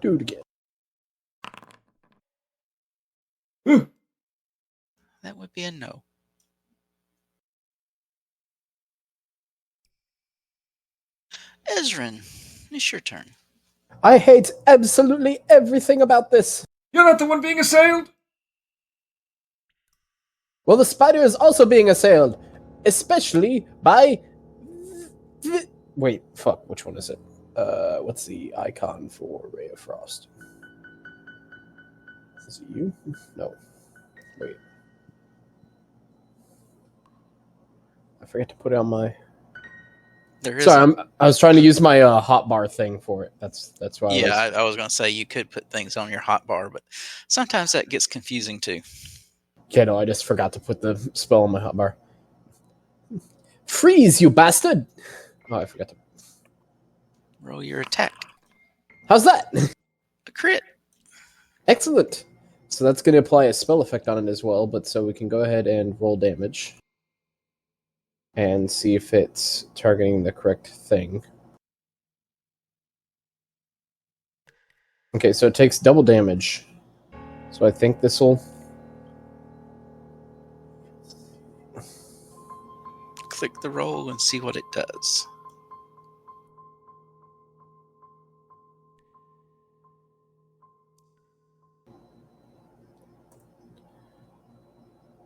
Do it again. That would be a no. Ezrin, it's your turn. I hate absolutely everything about this. You're not the one being assailed! Well, the spider is also being assailed, especially by... Wait, fuck, which one is it? What's the icon for Ray of Frost? Is it you? No. Wait. I forget to put it on my... There is Sorry, I was trying to use my hotbar thing for it. That's why. Yeah, I was going to say you could put things on your hotbar, but sometimes that gets confusing too. Yeah, no, I just forgot to put the spell on my hotbar. Freeze, you bastard! Oh, I forgot to... Roll your attack. How's that? A crit. Excellent. So that's going to apply a spell effect on it as well, but so we can go ahead and roll damage. And see if it's targeting the correct thing. Okay, so it takes double damage. So I think this will... Click the roll and see what it does.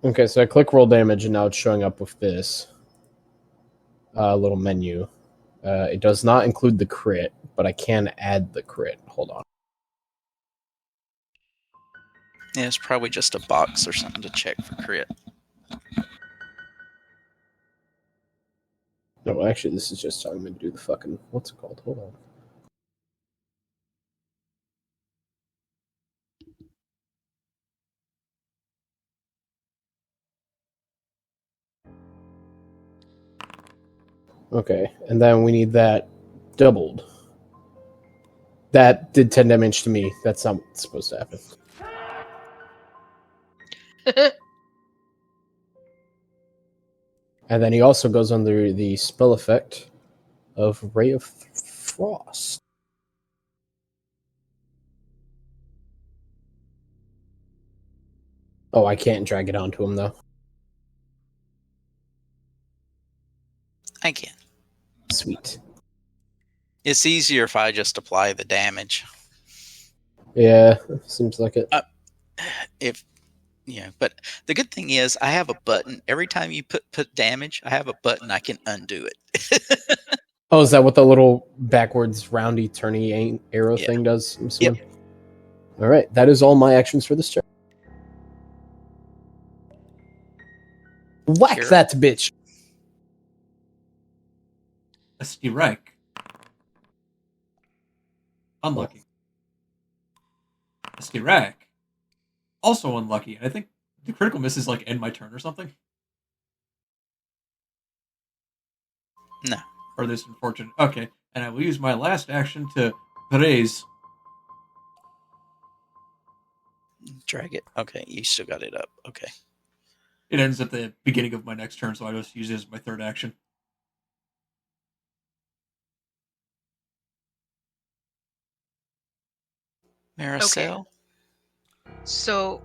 Okay, so I click roll damage and now it's showing up with this little menu. It does not include the crit, but I can add the crit. Hold on. Yeah, it's probably just a box or something to check for crit. No, actually, this is just telling me to do the fucking... What's it called? Hold on. Okay, and then we need that doubled. That did 10 damage to me. That's not what's supposed to happen. And then he also goes under the spell effect of Ray of Frost. Oh, I can't drag it onto him, though. I can. Sweet. It's easier if I just apply the damage. Yeah, seems like it. But the good thing is I have a button. Every time you put damage, I have a button I can undo it. Oh, is that what the little backwards roundy turny arrow thing does? I'm assuming? Yep. All right, that is all my actions for this turn. Whack Kira? that bitch! That's right. Unlucky. A Skirak. Also unlucky. I think the critical miss is like end my turn or something. No. Or this unfortunate. Okay. And I will use my last action to raise. Drag it. Okay, you still got it up. Okay. It ends at the beginning of my next turn, so I just use it as my third action. Maricel? So,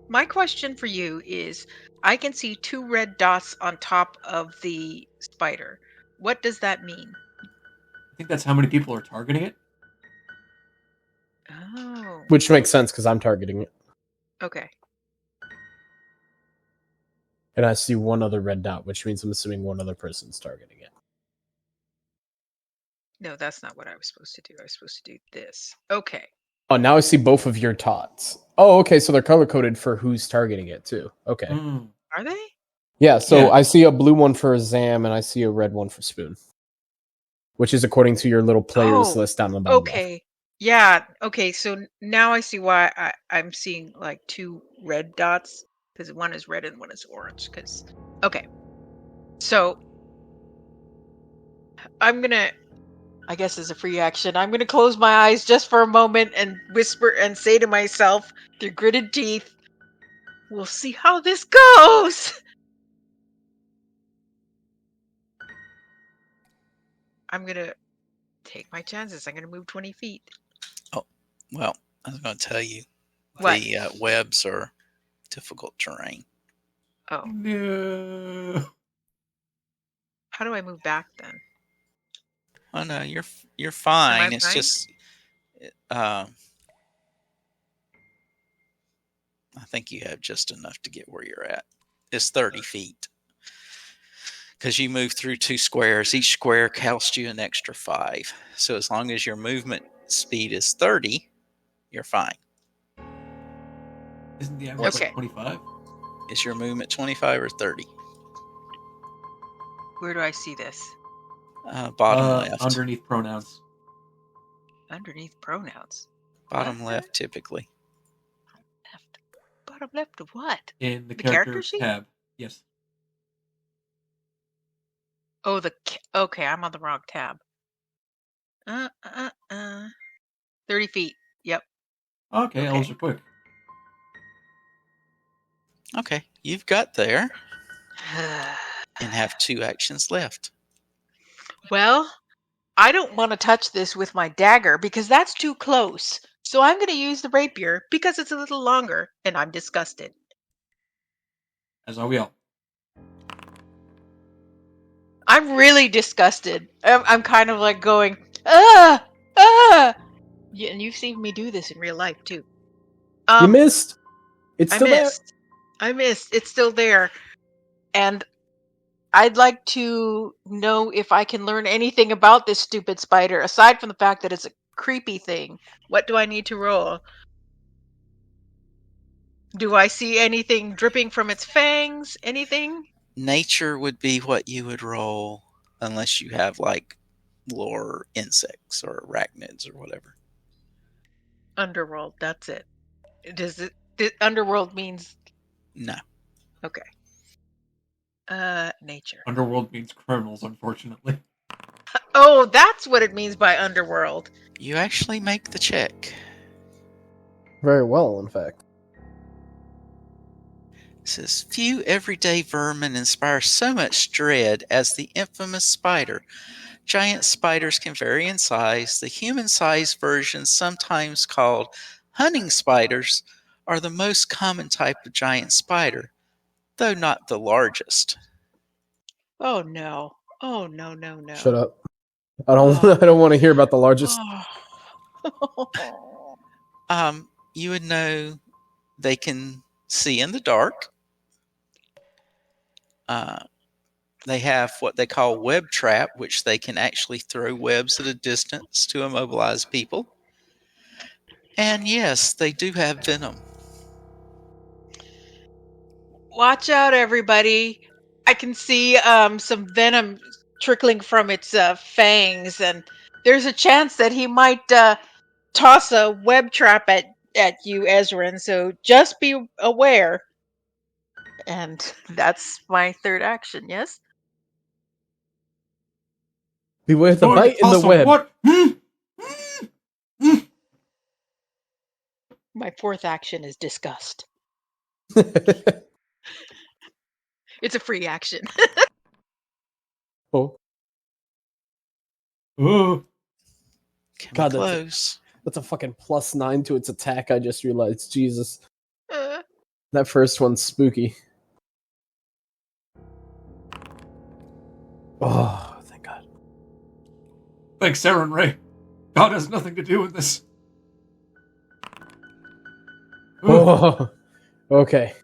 my question for you is, I can see 2 red dots on top of the spider. What does that mean? I think that's how many people are targeting it. Oh, Which makes sense because I'm targeting it. okay. And I see one other red dot, which means I'm assuming one other person's targeting it. No, that's not what I was supposed to do. I was supposed to do this. Okay. Oh, now I see both of your tots. Oh, okay, so they're color-coded for who's targeting it, too. Okay. Mm. Are they? Yeah, so Yeah. I see a blue one for Zam, and I see a red one for Spoon. Which is according to your little players Oh, list down the bottom left. Okay. Yeah. Okay. So now I see why I'm seeing like 2 red dots, because one is red and one is orange. Because okay. So I'm gonna, I guess as a free action, I'm gonna close my eyes just for a moment and whisper and say to myself through gritted teeth, "We'll see how this goes." I'm gonna take my chances. I'm gonna move 20 feet. Oh, well, I was going to tell you What? the webs are difficult terrain. Oh, No. how do I move back then? Oh no, you're Am I fine. It's fine? just, I think you have just enough to get where you're at. It's 30 feet because you move through 2 squares. Each square costs you an extra 5. So as long as your movement speed is 30, you're fine. Isn't the average Okay. like 25? Is your movement 25 or 30? Where do I see this? Bottom left. Underneath pronouns. Underneath pronouns. Bottom What? left, typically. Left. Bottom left of what? In the The character character sheet? tab. Yes. Oh, okay, I'm on the wrong tab. 30 feet. Yep. Okay, elves Okay. are quick. Okay, you've got there and have 2 actions left. Well, I don't want to touch this with my dagger because that's too close. So I'm going to use the rapier because it's a little longer and I'm disgusted. As are we all. I'm really disgusted. I'm kind of like going, ah, ah. Yeah, and you've seen me do this in real life too. You missed! It's I still there! missed. I missed. It's still there. And I'd like to know if I can learn anything about this stupid spider, aside from the fact that it's a creepy thing. What do I need to roll? Do I see anything dripping from its fangs? Anything? Nature would be what you would roll unless you have like lore insects or arachnids or whatever. Underworld, that's it. Underworld means No. okay. Nature. Underworld means criminals, unfortunately. Oh, that's what it means by underworld. You actually make the check. Very well, in fact. It says, few everyday vermin inspire so much dread as the infamous spider. Giant spiders can vary in size. The human-sized versions, sometimes called hunting spiders, are the most common type of giant spider, though not the largest. Oh no. Oh no, no, no. Shut up. I don't want to hear about the largest. You would know they can see in the dark. They have what they call web trap, which they can actually throw webs at a distance to immobilize people. And yes, they do have venom. Watch out, everybody. I can see some venom trickling from its fangs, and there's a chance that he might toss a web trap at you, Ezran. So just be aware. And that's my third action. Yes. Beware the Going to bite in the toss a web. what? My fourth action is disgust. It's a free action. Oh, Oh, Can God, be close. that's a fucking +9 to its attack. I just realized. Jesus, Uh, that first one's spooky. Oh, thank God. thanks, Saren Ray. God has nothing to do with this. Ooh. Oh, okay.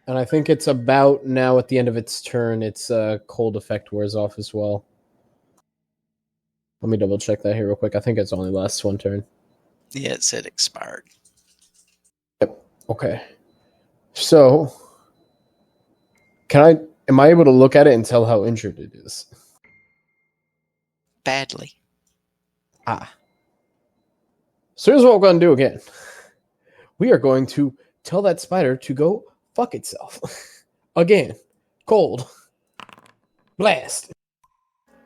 And I think it's about now at the end of its turn, its cold effect wears off as well. Let me double check that here real quick. I think it's only lasts one turn. Yeah, it said expired. Okay. So, am I able to look at it and tell how injured it is? Badly. Ah. So here's what we're going to do again. We are going to tell that spider to go fuck itself. Again. Cold. Blast.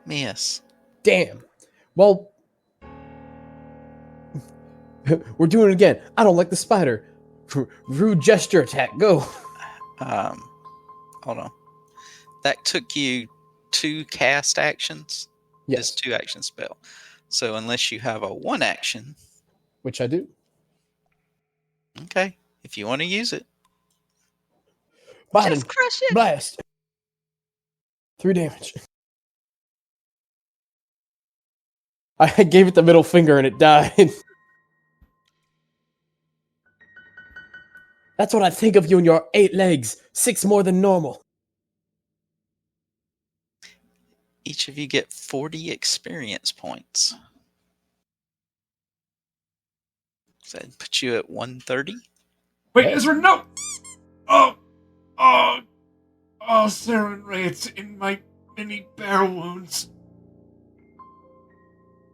Miss. Damn. Well, we're doing it again. I don't like the spider. Rude gesture attack. Go. Hold on. That took you 2 cast actions. Yes. It's 2 action spell. So unless you have a 1 action, Which I do. okay. If you want to use it, Biden. just crush it. Blast. 3 damage. I gave it the middle finger and it died. That's what I think of you and your 8 legs. 6 more than normal. each of you get 40 experience points. So that puts you at 130. Wait, Hey. Ezra, no! Oh, Saren Ray, it's in my mini bear wounds.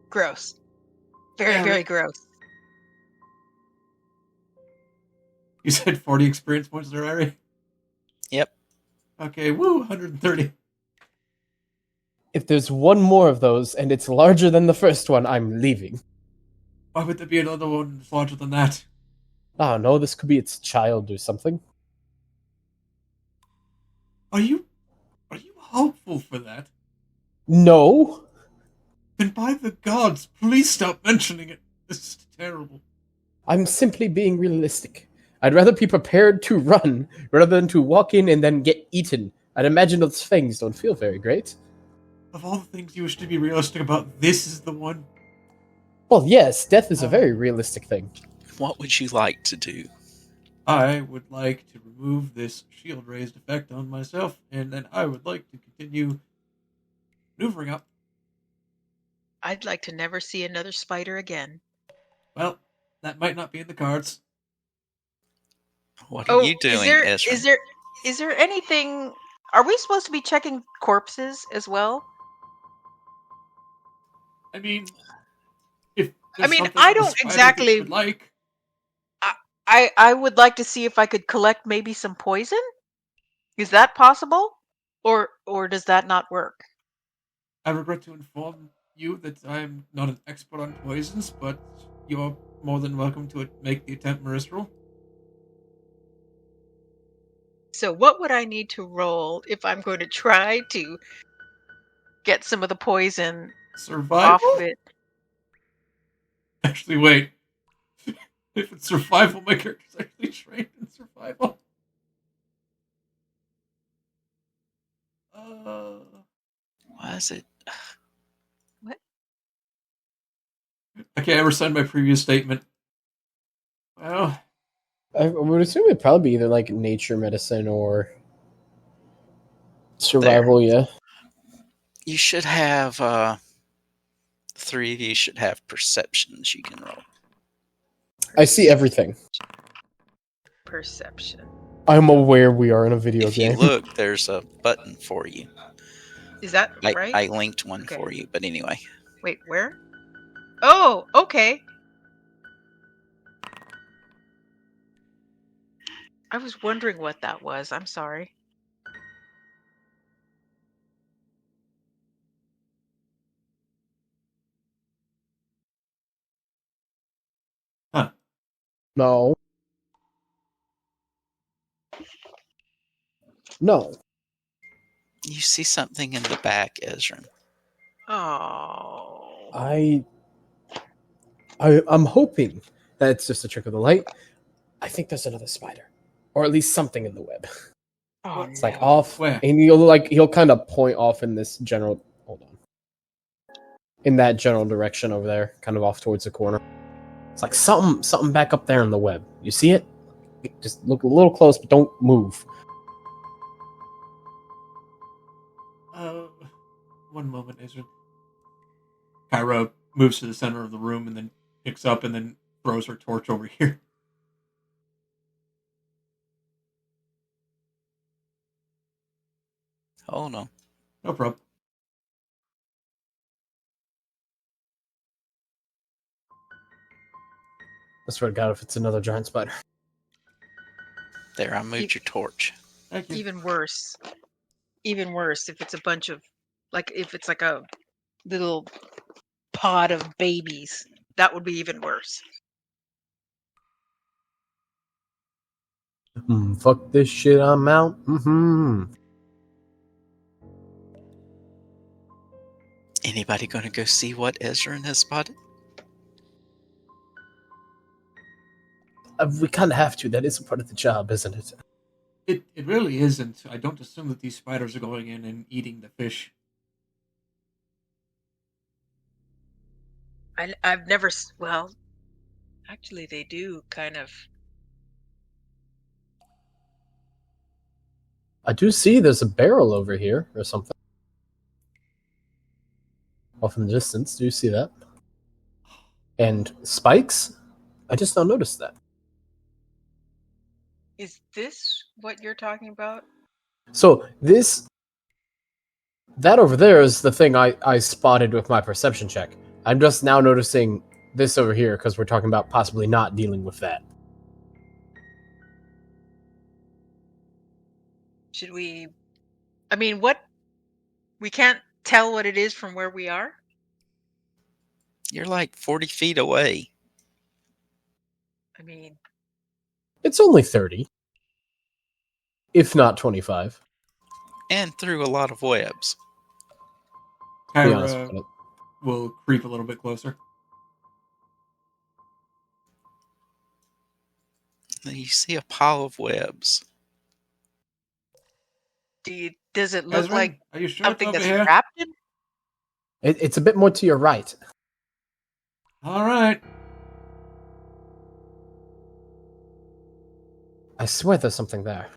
Gross. Very, Yeah. very gross. You said 40 experience points there, Ari? Yep. Okay, woo, 130. If there's one more of those and it's larger than the first one, I'm leaving. Why would there be another one that's larger than that? Oh no, this could be its child or something. Are you hopeful for that? No. Then by the gods, please stop mentioning it. This is terrible. I'm simply being realistic. I'd rather be prepared to run rather than to walk in and then get eaten. I'd imagine those things don't feel very great. Of all the things you wish to be realistic about, this is the one. Well, yes, death is a very realistic thing. What would you like to do? I would like to remove this shield raised effect on myself, and then I would like to continue maneuvering up. I'd like to never see another spider again. Well, that might not be in the cards. What are you doing, Ezra? Is there anything? Are we supposed to be checking corpses as well? I mean, if I there's mean, something I the don't spider exactly- thinks would like, I would like to see if I could collect maybe some poison. Is that possible, or does that not work? I regret to inform you that I'm not an expert on poisons, but you're more than welcome to make the attempt, Marisral. So what would I need to roll if I'm going to try to get some of the poison Survival? off of it? Actually, wait. If it's survival, my character's actually trained in survival. Why is it? I can't ever send my previous statement. Well, I would assume it'd probably be either like nature medicine or survival, yeah. You should have 3 of you should have perceptions you can roll. I see everything. Perception. I'm aware we are in a video If game. you look, there's a button for you. Is that right? I linked one Okay. for you, but anyway. Wait, where? Oh, okay. I was wondering what that was. I'm sorry. Huh. No. No. You see something in the back, Ezra. Oh. I'm hoping that it's just a trick of the light. I think there's another spider, or at least something in the web. Oh, It's like no. off, Where? and he'll kind of point off in this general. Hold on. In that general direction over there, kind of off towards the corner. It's like something back up there in the web. You see it? Just look a little close, but don't move. One moment, Ezra. Kyra moves to the center of the room and then picks up and then throws her torch over here. Oh no. No problem. I swear to God, if it's another giant spider. There, I moved your torch. Thank you. Even worse. Even worse if it's a bunch of, like, if it's like a little pod of babies. That would be even worse. Fuck this shit, I'm out. Mm-hmm. Anybody gonna go see what Ezra has spotted? We kind of have to. That is a part of the job, isn't it? It really isn't. I don't assume that these spiders are going in and eating the fish. I've never, well, actually they do kind of. I do see there's a barrel over here or something. Off in the distance, do you see that? And spikes? I just don't notice that. Is this what you're talking about? So that over there is the thing I spotted with my perception check. I'm just now noticing this over here because we're talking about possibly not dealing with that. Should we, I mean, what, we can't tell what it is from where we are? You're like 40 feet away. I mean, It's only 30. If not 25. And through a lot of webs. To be honest Kyra with it. will creep a little bit closer. You see a pile of webs. does it look Ezra, like are you sure something it's over that's here? wrapped in? It's a bit more to your right. All right. I swear there's something there.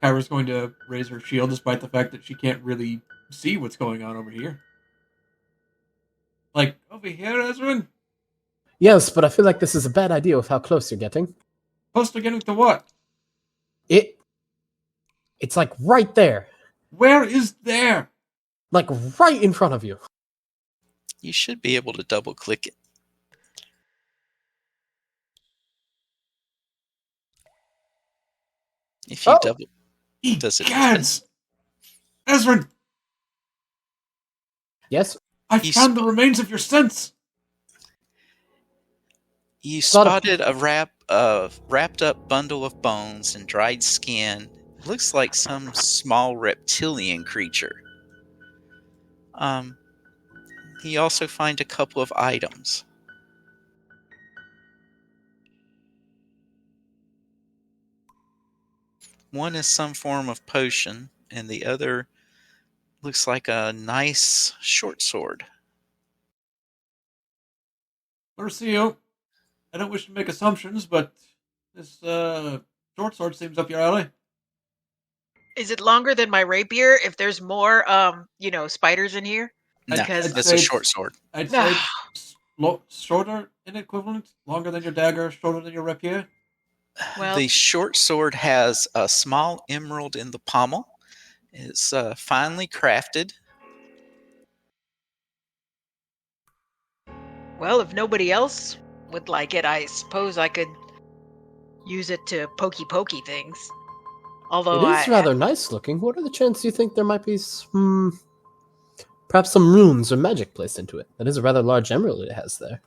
Kyra's going to raise her shield despite the fact that she can't really see what's going on over here. Like, over here, Ezra? Yes, but I feel like this is a bad idea with how close you're getting. Close to getting to what? It's like right there. Where is there? Like right in front of you. You should be able to double click it. If you Oh. double, does it? Gads! Ezra, Yes? I You found the remains of your sense! You Thought of- spotted a wrapped up bundle of bones and dried skin. Looks like some small reptilian creature. You also find a couple of items. One is some form of potion, and the other looks like a nice short sword. Mercio, I don't wish to make assumptions, but this short sword seems up your alley. Is it longer than my rapier? If there's more, spiders in here? No, Because- it's a short sword. I'd say it's shorter in equivalent, longer than your dagger, shorter than your rapier. Well, The short sword has a small emerald in the pommel. It's finely crafted. well, if nobody else would like it, I suppose I could use it to pokey things. Although It is rather nice looking. What are the chances you think there might be perhaps some runes or magic placed into it? That is a rather large emerald it has there.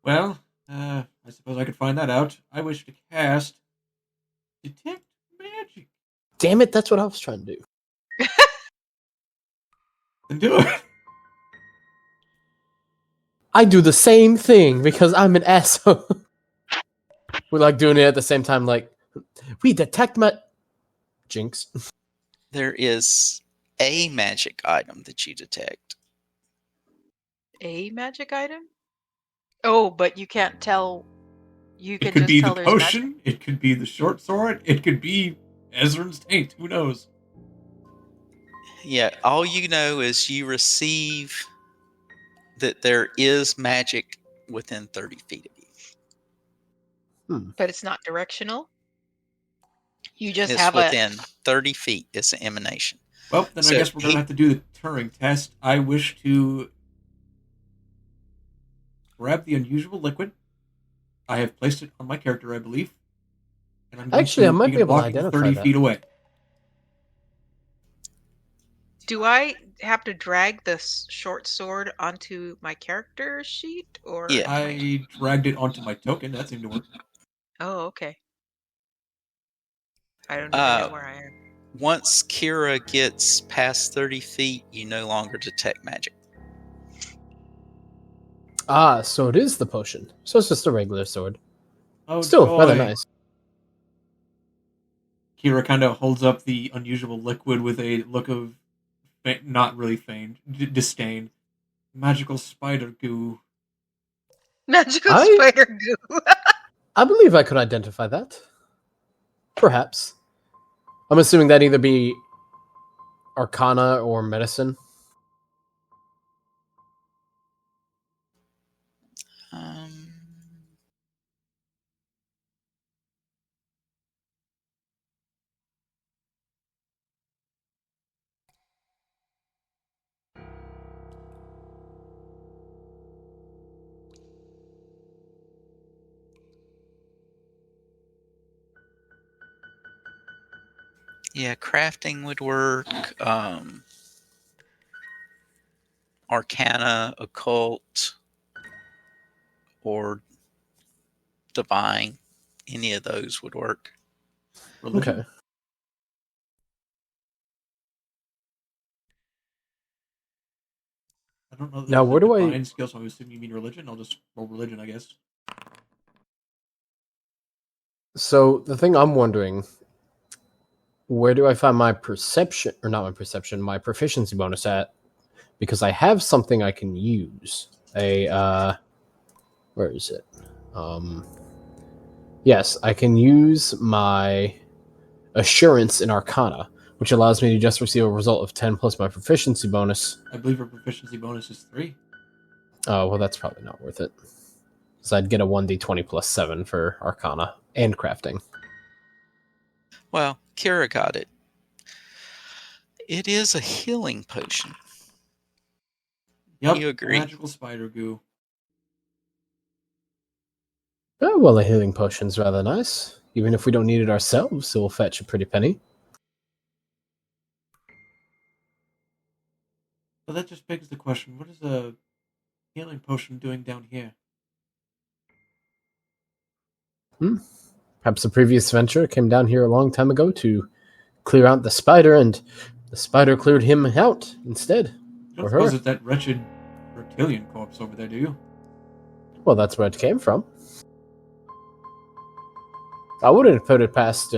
Well, I suppose I could find that out. I wish to cast Detect Magic. Damn it, that's what I was trying to do. Then do it. I do the same thing because I'm an asshole. We're like doing it at the same time, like, we detect Jinx. There is a magic item that you detect. a magic item. Oh, but you can't tell. You It can could just be tell the there's magic. potion. It could be the short sword. It could be Ezra's taint. Who knows? Yeah, all you know is you receive that there is magic within 30 feet of you. But it's not directional. You just It's have within 30 feet. It's an emanation. Well, then I So guess we're going to have to do the Turing test. I wish to grab the unusual liquid. I have placed it on my character, I believe. And I'm going Actually, to I might be able to walking identify 30 that. feet away. Do I have to drag the short sword onto my character sheet, or? Yeah. I dragged it onto my token. That seemed to work. Oh, okay. I don't even know where I am. Once Kira gets past 30 feet, you no longer detect magic. Ah, so it is the potion. So it's just a regular sword. Oh, Still, joy. rather nice. Kira kind of holds up the unusual liquid with a look of not really feigned disdain. Magical spider goo. Magical I- spider goo. I believe I could identify that. Perhaps. I'm assuming that either be Arcana or Medicine. Um, yeah, crafting would work. Arcana, occult, or divine. Any of those would work. Religion? Okay. I don't know that Now, there's where a do I- divine skill, so I'm assuming you mean religion. I'll just roll religion, I guess. So the thing I'm wondering, where do I find my perception, or not my perception, my proficiency bonus at? Because I have something I can use. Where is it? Yes, I can use my assurance in Arcana, which allows me to just receive a result of 10 plus my proficiency bonus. I believe her proficiency bonus is 3. Oh, well, that's probably not worth it. So I'd get a 1d20 plus 7 for Arcana and crafting. Well, Kira got it. It is a healing potion. Yep, You agree? magical spider goo. Oh, well, a healing potion's rather nice. Even if we don't need it ourselves, it will fetch a pretty penny. But that just begs the question, what is a healing potion doing down here? Perhaps a previous venture came down here a long time ago to clear out the spider, and the spider cleared him out instead. You don't Or suppose her. it's that wretched reptilian corpse over there, do you? Well, that's where it came from. I wouldn't put it past,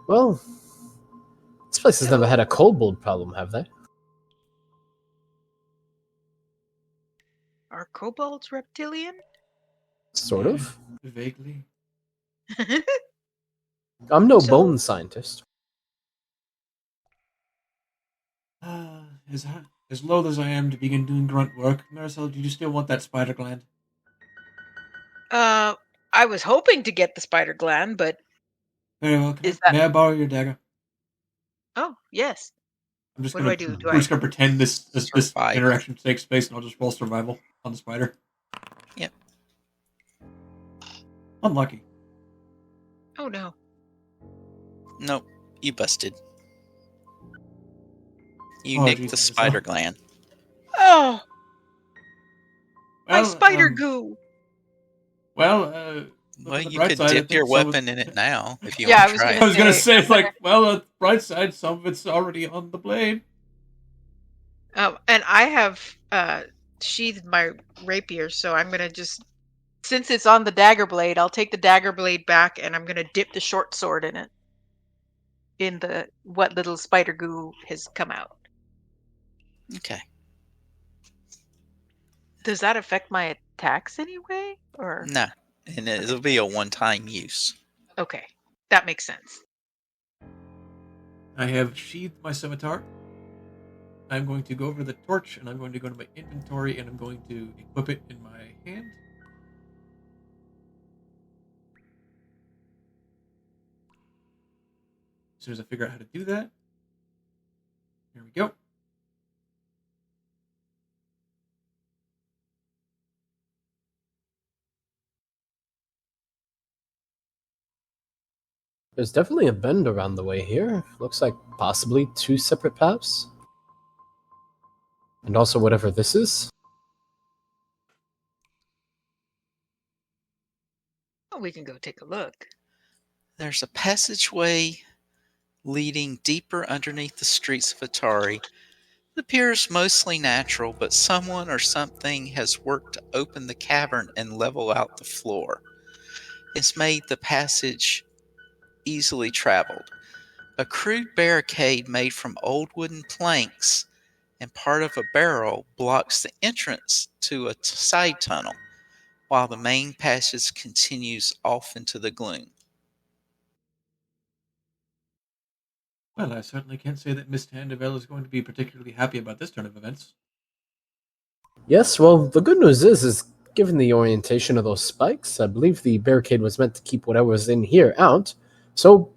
well, this place has never had a kobold problem, have they? Are kobolds reptilian? Sort of. Vaguely. I'm no So- bone scientist. As loath as I am to begin doing grunt work, Maricel, do you still want that spider gland? I was hoping to get the spider gland, but Very well. is that? May I borrow your dagger? Oh, yes. I'm just What do gonna I do? Do we're I? just gonna pretend this Survival. interaction takes place, and I'll just roll survival on the spider. Yep. Unlucky. Oh no. Nope. You busted. You Oh, nicked geez, the so- spider gland. Oh, my Well, spider goo. Well, Well, on the you bright could side, I dip think your some of weapon in it now if you Yeah, want I to was try gonna I it. was gonna say, I'm it's like, well, on the bright side, some of it's already on the blade. And I have sheathed my rapier, so I'm gonna just, since it's on the dagger blade, I'll take the dagger blade back and I'm gonna dip the short sword in it. In the what little spider goo has come out. Okay. Does that affect my attacks anyway? Or No. And it'll be a one-time use. okay, that makes sense. I have sheathed my scimitar. I'm going to go over the torch, and I'm going to go to my inventory, and I'm going to equip it in my hand. As soon as I figure out how to do that. Here we go. There's definitely a bend around the way here. Looks like possibly 2 separate paths. And also whatever this is. Oh, we can go take a look. There's a passageway leading deeper underneath the streets of Atari. It appears mostly natural, but someone or something has worked to open the cavern and level out the floor. It's made the passage easily traveled. A crude barricade made from old wooden planks and part of a barrel blocks the entrance to a side tunnel, while the main passage continues off into the gloom. Well, I certainly can't say that Miss Tandeville is going to be particularly happy about this turn of events. Yes, well, the good news is given the orientation of those spikes, I believe the barricade was meant to keep whatever was in here out. So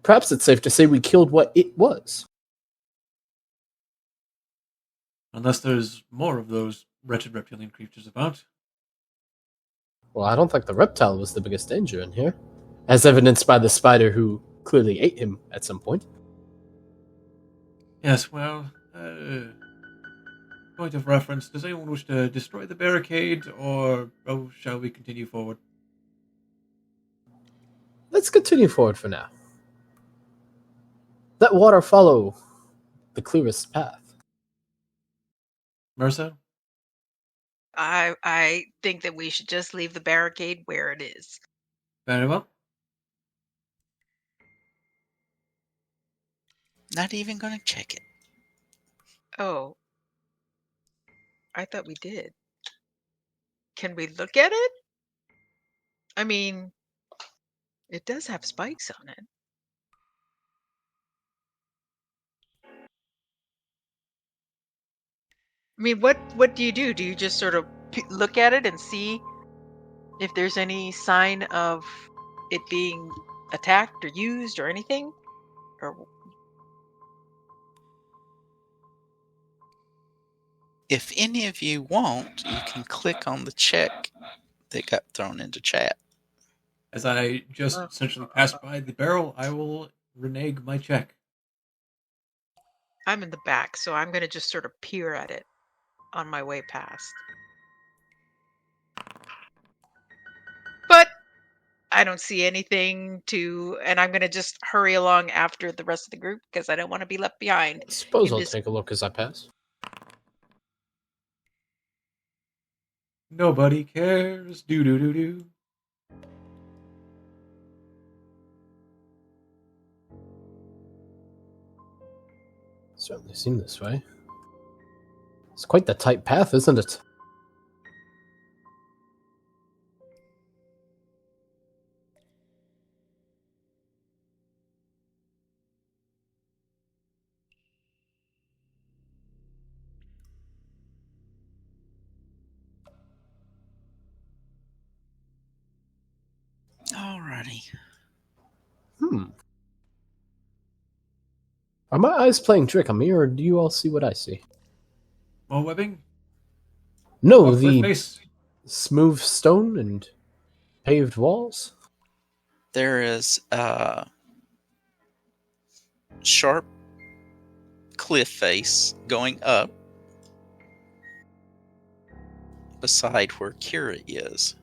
perhaps it's safe to say we killed what it was. Unless there's more of those wretched reptilian creatures about. Well, I don't think the reptile was the biggest danger in here, as evidenced by the spider who clearly ate him at some point. Yes, well, point of reference, does anyone wish to destroy the barricade, or shall we continue forward? Let's continue forward for now. Let water follow the clearest path. Mercer? I think that we should just leave the barricade where it is. Very well. Not even going to check it. Oh, I thought we did. Can we look at it? I mean, it does have spikes on it. I mean, what do you do? Do you just sort of look at it and see if there's any sign of it being attacked or used or anything? Or If any of you want, you can click on the check that got thrown into chat. As I just essentially passed by the barrel, I will renege my check. I'm in the back, so I'm going to just sort of peer at it on my way past. But I don't see anything to, and I'm going to just hurry along after the rest of the group because I don't want to be left behind. Suppose in I'll this- take a look as I pass. Nobody cares. Do do do do. Certainly seem this way. It's quite the tight path, isn't it? Alrighty. Are my eyes playing trick on me, or do you all see what I see? More webbing? No, Off cliff the face? smooth stone and paved walls. There is a sharp cliff face going up beside where Kira is.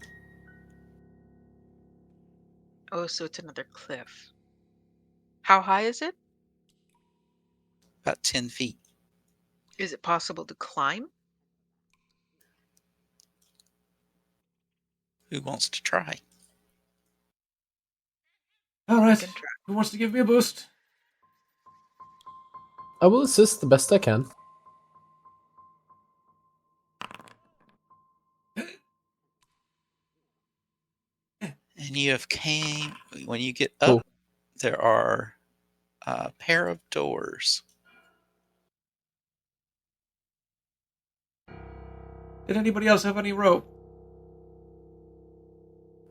Oh, so it's another cliff. How high is it? About 10 feet. Is it possible to climb? Who wants to try? Alright. Can try. Who wants to give me a boost? I will assist the best I can. And you have came, when you get Cool. up, there are a pair of doors. Did anybody else have any rope?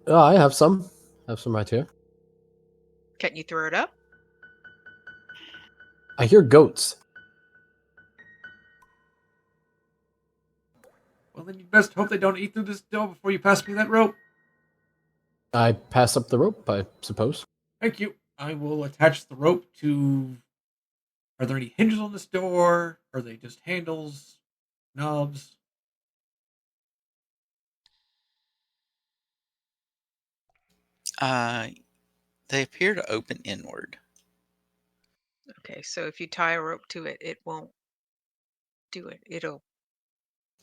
I have some. I have some right here. Can you throw it up? I hear goats. Well, then you best hope they don't eat through this door before you pass me that rope. I pass up the rope, I suppose. Thank you. I will attach the rope to... Are there any hinges on this door? Are they just handles? Knobs? They appear to open inward. Okay, so if you tie a rope to it, it won't do it. It'll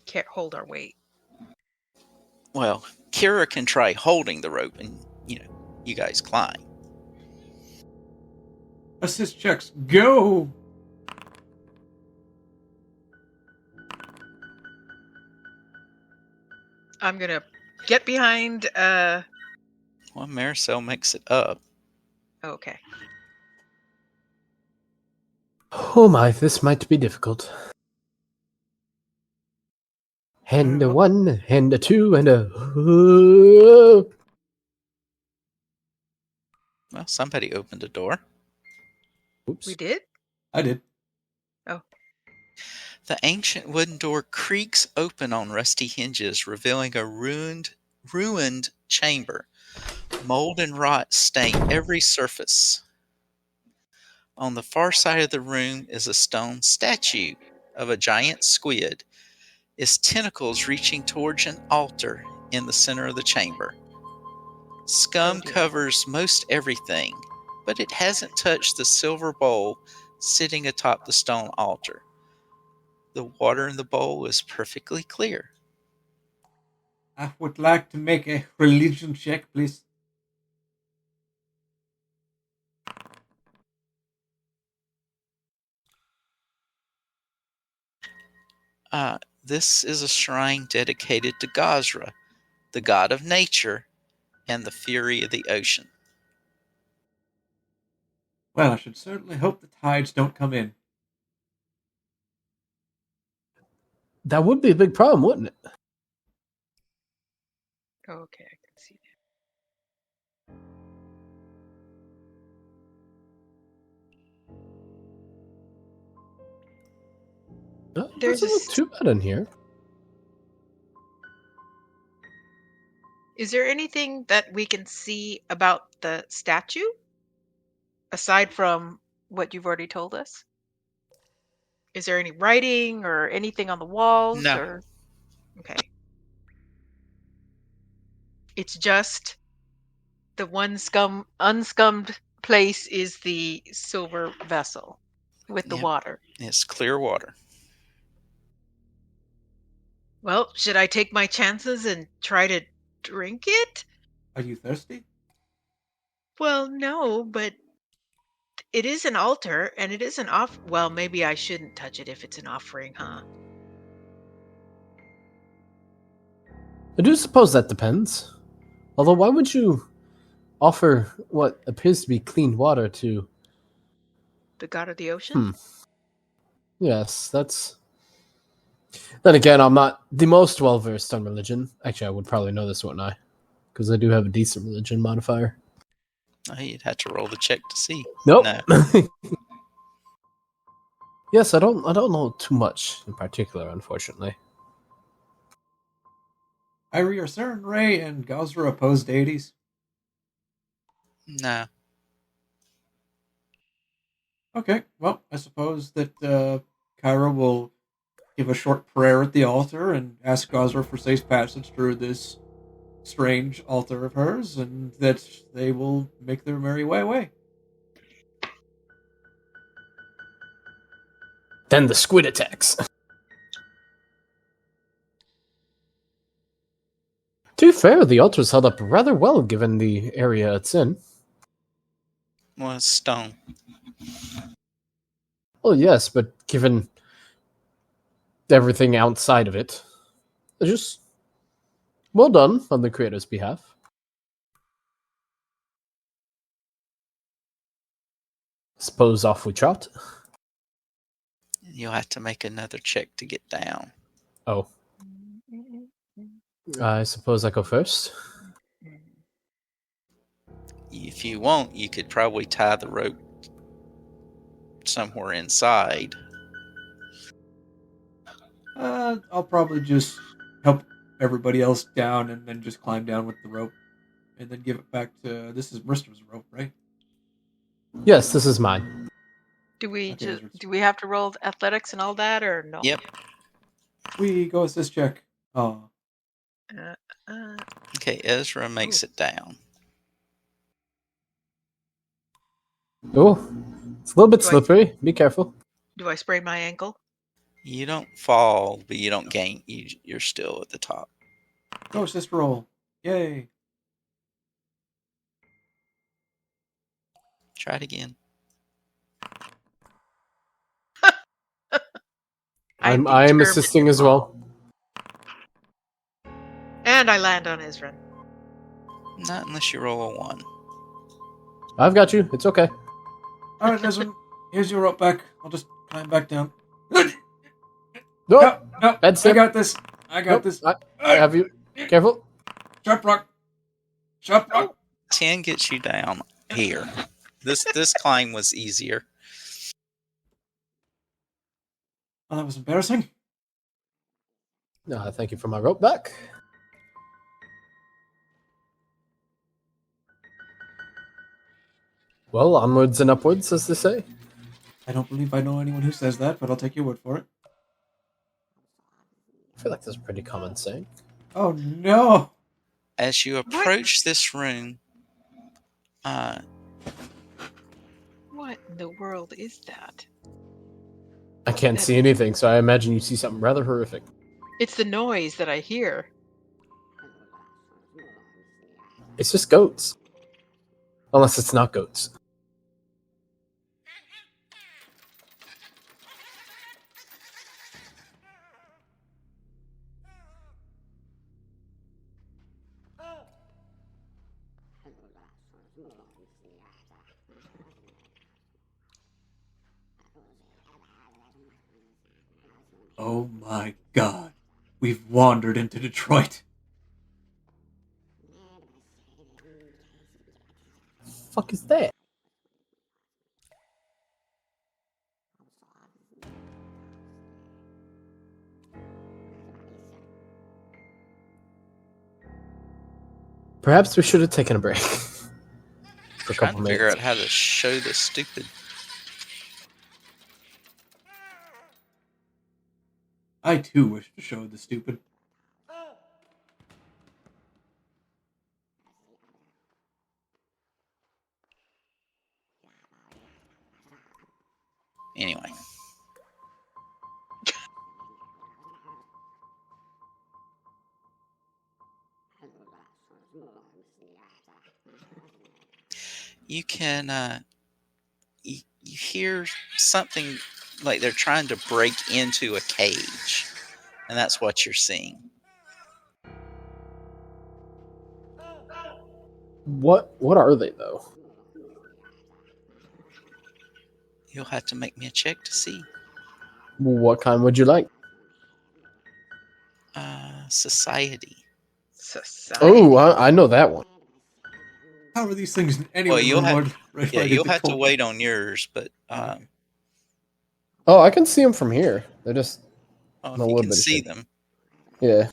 can't hold our weight. Well, Kira can try holding the rope and, you guys climb. Assist checks. Go! I'm gonna get behind. Well, Maricel makes it up. Okay. Oh my, this might be difficult. And a one, and a two, and a... Well, somebody opened a door. Oops. We did? I did. The ancient wooden door creaks open on rusty hinges, revealing a ruined chamber. Mold and rot stain every surface. On the far side of the room is a stone statue of a giant squid, its tentacles reaching towards an altar in the center of the chamber. Scum covers most everything, but it hasn't touched the silver bowl sitting atop the stone altar. The water in the bowl is perfectly clear. I would like to make a religion check, please. This is a shrine dedicated to Gazra, the god of nature and the fury of the ocean. Well, I should certainly hope the tides don't come in. That would be a big problem, wouldn't it? Okay, I can see There's Doesn't look too bad in here. Is there anything that we can see about the statue? Aside from what you've already told us? Is there any writing or anything on the walls? No. Or... Okay. It's just the one unscummed place is the silver vessel with the Yep. water. It's clear water. Well, should I take my chances and try to drink it? Are you thirsty? Well, no, but it is an altar and it is an off. Well, maybe I shouldn't touch it if it's an offering, huh? I do suppose that depends. Although, why would you offer what appears to be clean water to... The god of the ocean? Yes, that's... Then again, I'm not the most well-versed on religion. Actually, I would probably know this, wouldn't I? Because I do have a decent religion modifier. Oh, you'd have to roll the check to see. Nope. No. Yes, I don't know too much in particular, unfortunately. Irie, are Saren Ray and Gosra opposed deities? No. Okay, well, I suppose that Kyra will give a short prayer at the altar and ask Gosra for safe passage through this strange altar of hers, and that they will make their merry way away. Then the squid attacks. To be fair, the altar's held up rather well given the area it's in. Well, it's stone. Well, yes, but given everything outside of it, just well done on the creator's behalf. Suppose off we trot. You'll have to make another check to get down. Oh. I suppose I go first. If you want, you could probably tie the rope somewhere inside. I'll probably just help everybody else down and then just climb down with the rope and then give it back to... This is Brister's rope, right? Yes, this is mine. Do we Okay, do we have to roll athletics and all that, or no? Yep. We go assist check. Oh, Okay, Ezra makes it down. Oh, it's a little bit Do I- slippery. Be careful. Do I sprain my ankle? You don't fall, but you don't gain. You're still at the top. go assist roll. Yay. Try it again. I'm determined assisting to as well. And I land on Ezra. Not unless you roll a 1. I've got you. It's okay. All right, Desmond. Here's your rope back. I'll just climb back down. No, No, bad I step. got this. I got Nope, this. I have you. Careful. Sharp rock. Sharp rock. 10 gets you down here. This climb was easier. Oh, that was embarrassing. Thank you for my rope back. Well, onwards and upwards, as they say. I don't believe I know anyone who says that, but I'll take your word for it. I feel like that's a pretty common saying. Oh no! As you approach this room, What in the world is that? I can't see anything, so I imagine you see something rather horrific. It's the noise that I hear. It's just goats. Unless it's not goats. Oh my god. We've wandered into Detroit. Fuck is that? Perhaps we should have taken a break. For a trying couple to figure minutes. out how to show this stupid. I too wish to show the stupid. Anyway. You can, you hear something like they're trying to break into a cage, and that's what you're seeing. What are they though? You'll have to make me a check to see. What kind would you like? Society. Society. Oh, I know that one. How are these things Well, anyway? you'll have to Cold? wait on yours, but Okay. Oh, I can see them from here. They're just well, a if you little can bit of see shit. them. Yeah.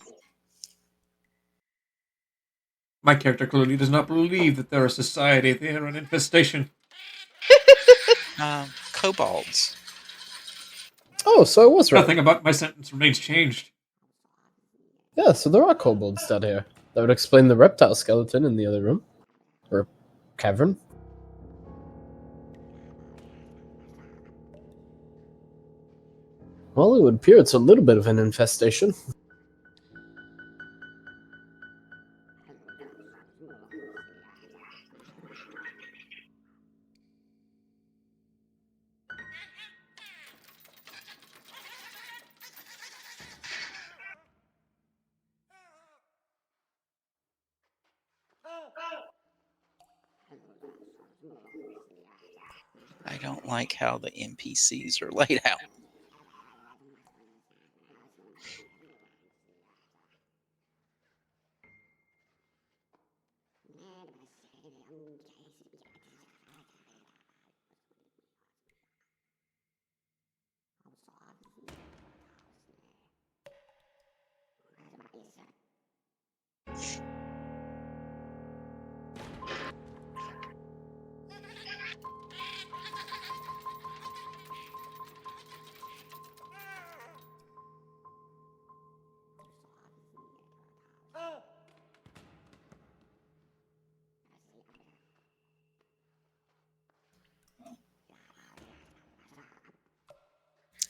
My character clearly does not believe that they're a society. They are an infestation. Kobolds. Oh, so I was right. Nothing about my sentence remains changed. Yeah, so there are kobolds down here. That would explain the reptile skeleton in the other room. Or cavern. Well, it would appear it's a little bit of an infestation. I don't like how the NPCs are laid out.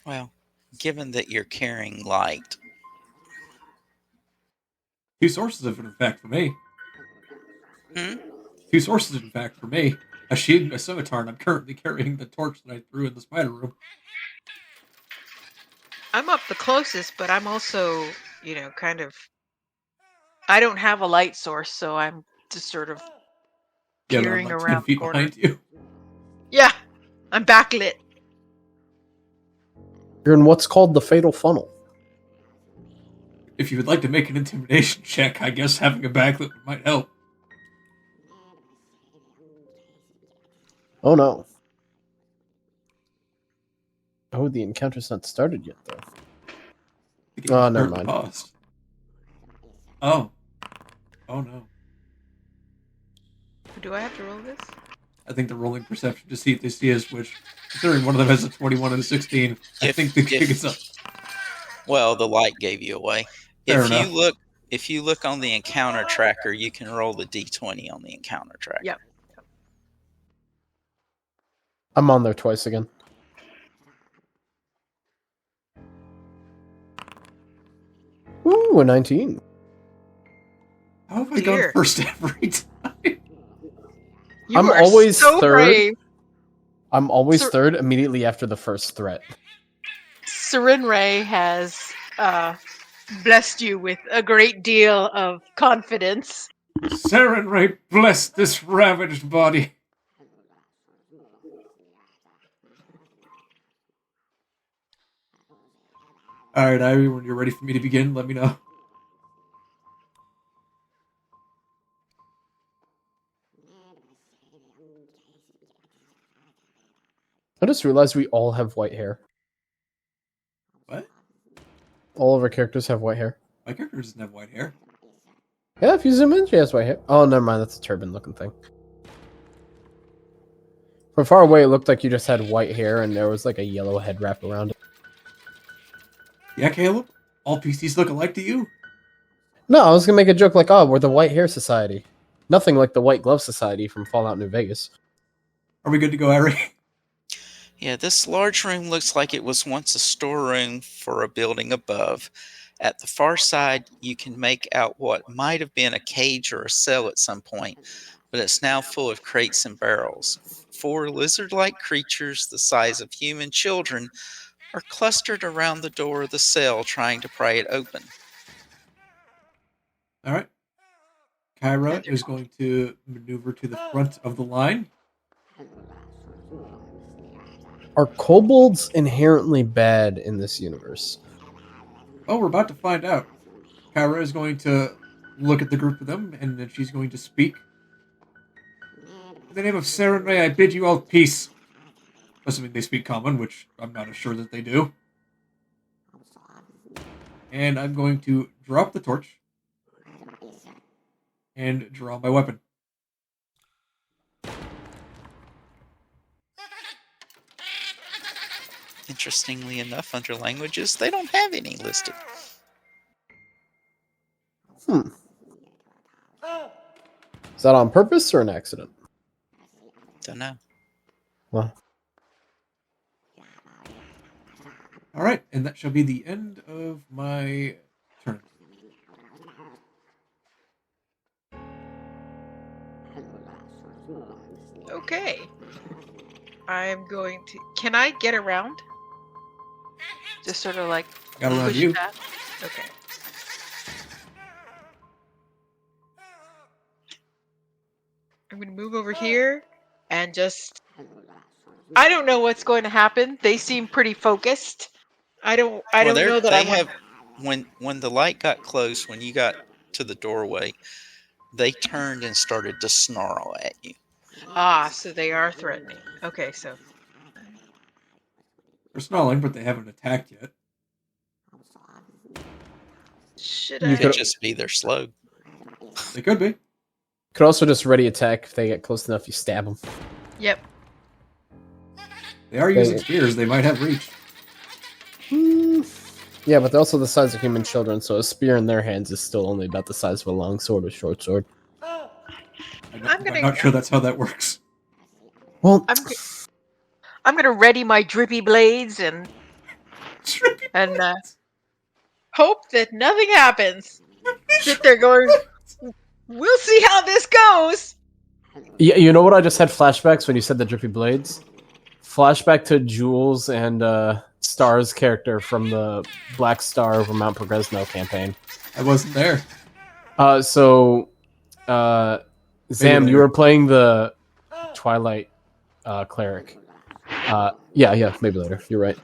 Well, given that you're carrying light, Two sources of it, in fact, for me. Hmm? Two sources, in fact, for me. A shield and a scimitar, and I'm currently carrying the torch that I threw in the spider room. I'm up the closest, but I'm also, kind of. I don't have a light source, so I'm just sort of Yeah, but I'm peering like 10 around feet corners. behind you. Yeah, I'm backlit. You're in what's called the fatal funnel. If you would like to make an intimidation check, I guess having a backlit might help. Oh no. Oh, the encounter's not started yet, though. The game Oh, is never currently mind. paused. Oh. Oh no. Do I have to roll this? I think the rolling perception to see if they see us, which, considering one of them has a 21 and a 16, I If- think the if- kick is up. well, the light gave you away. Fair If enough. you look on the encounter tracker, you can roll the D20 on the encounter tracker. Yep. I'm on there twice again. Ooh, a 19. How have I Dear. gone first every time? You I'm are always so third. brave. I'm always Sir- third immediately after the first threat. Seren Ray has blessed you with a great deal of confidence. Saren Ray, bless this ravaged body. Alright, Ivy, when you're ready for me to begin, let me know. I just realized we all have white hair. What? All of our characters have white hair. My character doesn't have white hair. Yeah, if you zoom in, she has white hair. Oh, never mind. That's a turban-looking thing. From far away, it looked like you just had white hair and there was like a yellow head wrap around it. Yeah, Caleb? All PCs look alike to you? No, I was gonna make a joke like, oh, we're the White Hair Society. Nothing like the White Glove Society from Fallout New Vegas. Are we good to go, Ari? Yeah, this large room looks like it was once a storeroom for a building above. At the far side, you can make out what might have been a cage or a cell at some point, but it's now full of crates and barrels. 4 lizard-like creatures the size of human children are clustered around the door of the cell trying to pry it open. Alright. Kyra is going to maneuver to the front of the line. Are kobolds inherently bad in this universe? Oh, we're about to find out. Kyra is going to look at the group of them, and then she's going to speak. In the name of Sarenrae, I bid you all peace. Assuming they speak common, which I'm not as sure that they do. And I'm going to drop the torch and draw my weapon. Interestingly enough, under languages, they don't have any listed. Is that on purpose or an accident? Don't know. Well, Alright, and that shall be the end of my turn. Okay. I'm going to. Can I get around? Just sort of like Got around push you. that? Okay. I'm going to move over here and just. I don't know what's going to happen. They seem pretty focused. I don't know that I want. When the light got close, when you got to the doorway, they turned and started to snarl at you. Ah, so they are threatening. Okay, so They're snarling, but they haven't attacked yet. should You I? Could just be they're slow. They could be. could also just ready attack if they get close enough. You stab them. Yep. They are using spears. They might have reach. Yeah, but they're also the size of human children, so a spear in their hands is still only about the size of a long sword or short sword. I'm not sure that's how that works. Well, I'm gonna ready my drippy blades and hope that nothing happens. Sit there going, we'll see how this goes. yeah, you know what? I just had flashbacks when you said the drippy blades. Flashback to Jules and Star's character from the Black Star over Mount Progresno campaign. I wasn't there. Zam, you were playing the Twilight cleric. Yeah, maybe later. You're right.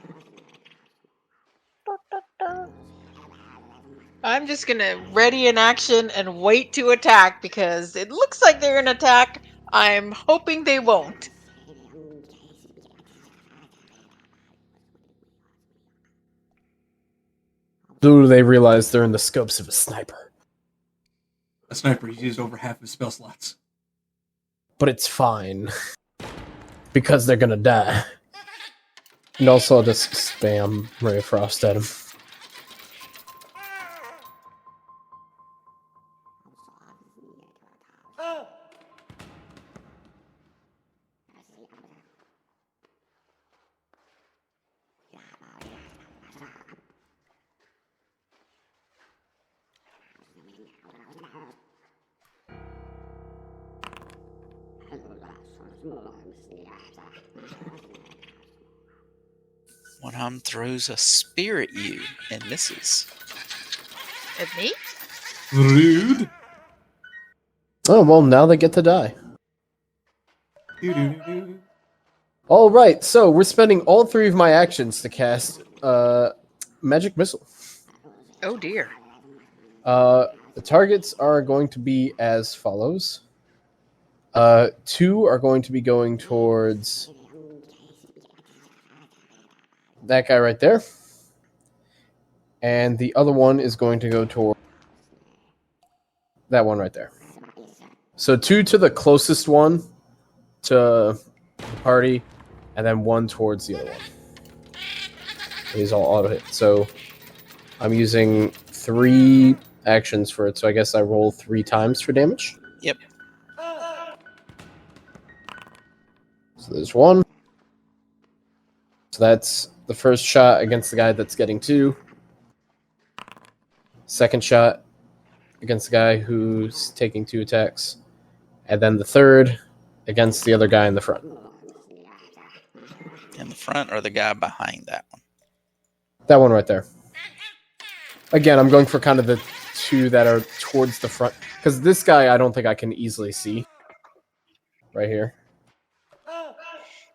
I'm just gonna ready an action and wait to attack because it looks like they're gonna attack. I'm hoping they won't. Do they realize they're in the scopes of a sniper? A sniper, he's used over half his spell slots. But it's fine. Because they're gonna die. And also I'll just spam Ray of Frost at him. One of them throws a spear at you and misses. At me? Rude. Oh, well, now they get to die. Doo-doo-doo-doo. Alright, so we're spending all 3 of my actions to cast Magic Missile. Oh dear. The targets are going to be as follows. 2 are going to be going towards that guy right there. And the other one is going to go toward that one right there. So 2 to the closest one to the party, and then 1 towards the other one. These all auto hit. So I'm using 3 actions for it, so I guess I roll 3 times for damage. Yep. So there's 1. So that's the first shot against the guy that's getting 2. Second shot against the guy who's taking 2 attacks. And then the third against the other guy in the front. In the front or the guy behind that one? That one right there. Again, I'm going for kind of the 2 that are towards the front. Because this guy I don't think I can easily see. Right here.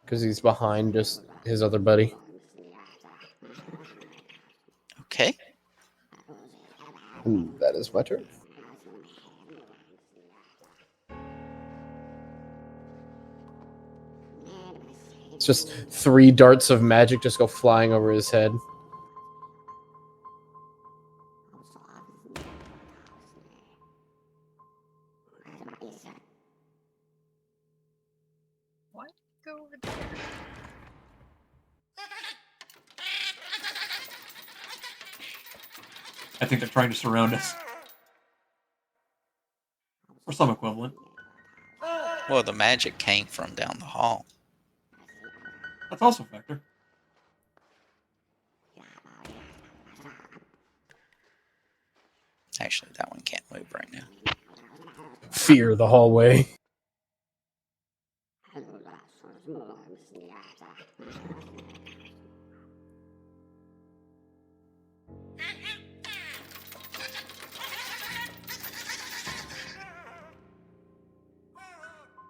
Because he's behind just his other buddy. Okay. And that is my turn. It's just 3 darts of magic just go flying over his head. What? Go over there. I think they're trying to surround us. Or some equivalent. Well, the magic came from down the hall. That's also a factor. Actually, that one can't move right now. Fear the hallway.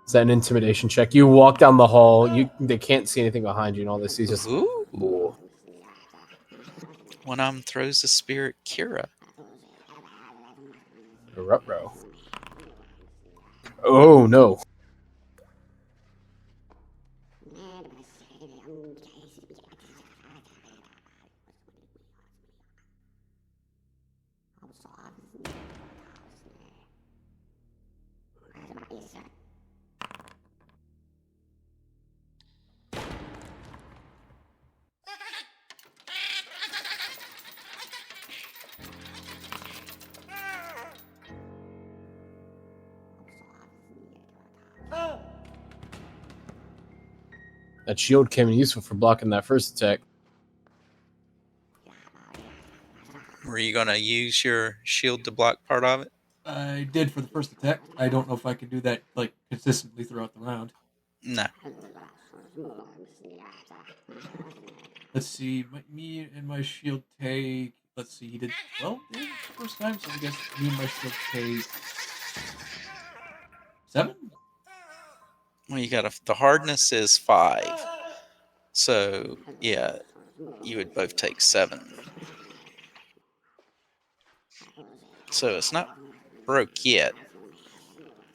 Is that an intimidation check? You walk down the hall. They can't see anything behind you and all this. He's just... Ooh. One of them throws a spirit Kira. Ruh-roh. Oh, no. That shield came in useful for blocking that first attack. Were you going to use your shield to block part of it? I did for the first attack. I don't know if I can do that like consistently throughout the round. No. Let's see. Me and my shield take... Let's see. He did 12 damage the first time, so I guess me and my shield take 7? Well, you got the hardness is 5. So, yeah, you would both take 7. So it's not broke yet.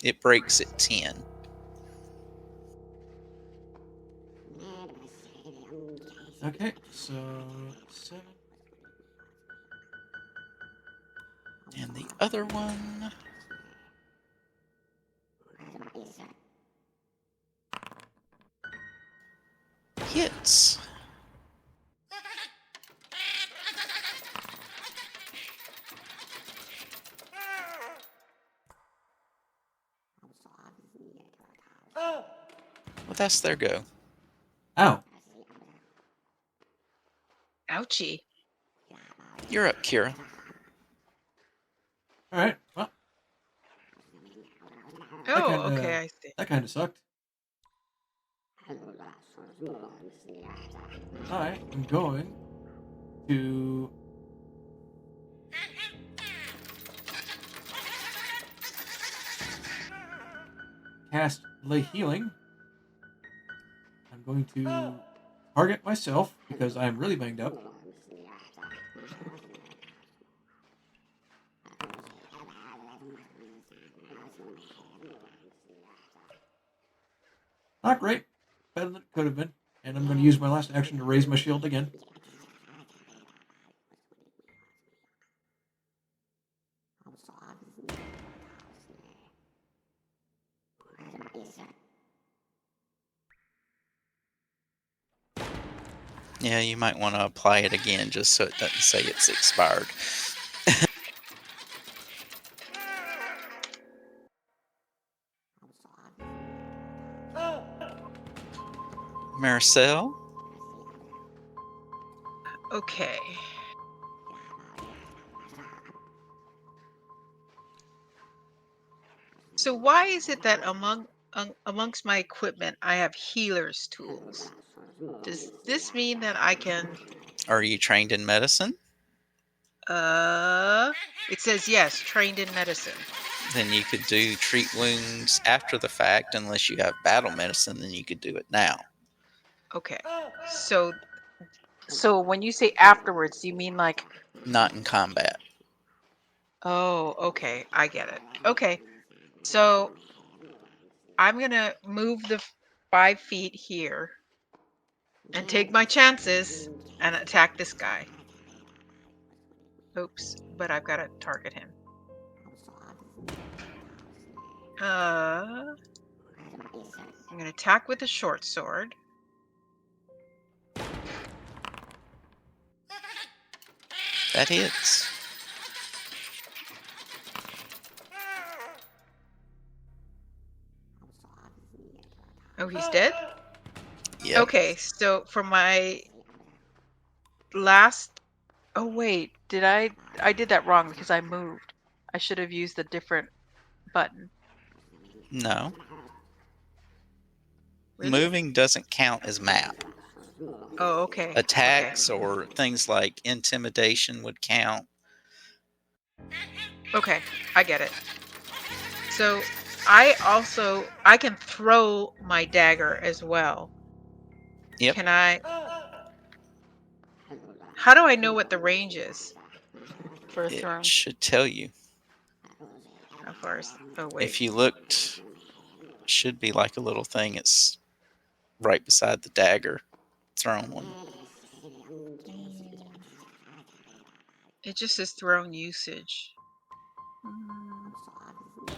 It breaks at 10. Okay, so 7. And the other one... hits. Well, that's their go. Ow. Ouchie. You're up, Kira. Alright, well, Oh, kinda- okay, I see. that kind of sucked. I am going to cast Lay Healing. I'm going to target myself because I am really banged up. Not great. Better than it could have been. And I'm going to use my last action to raise my shield again. Yeah, you might want to apply it again just so it doesn't say it's expired. Marcel? Okay. So why is it that amongst my equipment I have healer's tools? Does this mean that I can Are you trained in medicine? it says yes, trained in medicine. Then you could do treat wounds after the fact. Unless you have battle medicine, then you could do it now. Okay. So when you say afterwards, you mean like Not in combat. oh, okay, I get it. Okay. So I'm going to move the 5 feet here and take my chances and attack this guy. Oops, but I've got to target him. I'm going to attack with the short sword. That hits. Oh, he's dead? Yep. Okay, so for my last... Oh, wait. I did that wrong because I moved. I should have used a different button. No. Really? Moving doesn't count as map. Oh, okay. Attacks or things like intimidation would count. Okay, I get it. So I can throw my dagger as well. Yep. Can I? How do I know what the range is for a throw? It should tell you. How far is? Oh wait. If you looked, should be like a little thing. It's right beside the dagger thrown one. It just says thrown usage.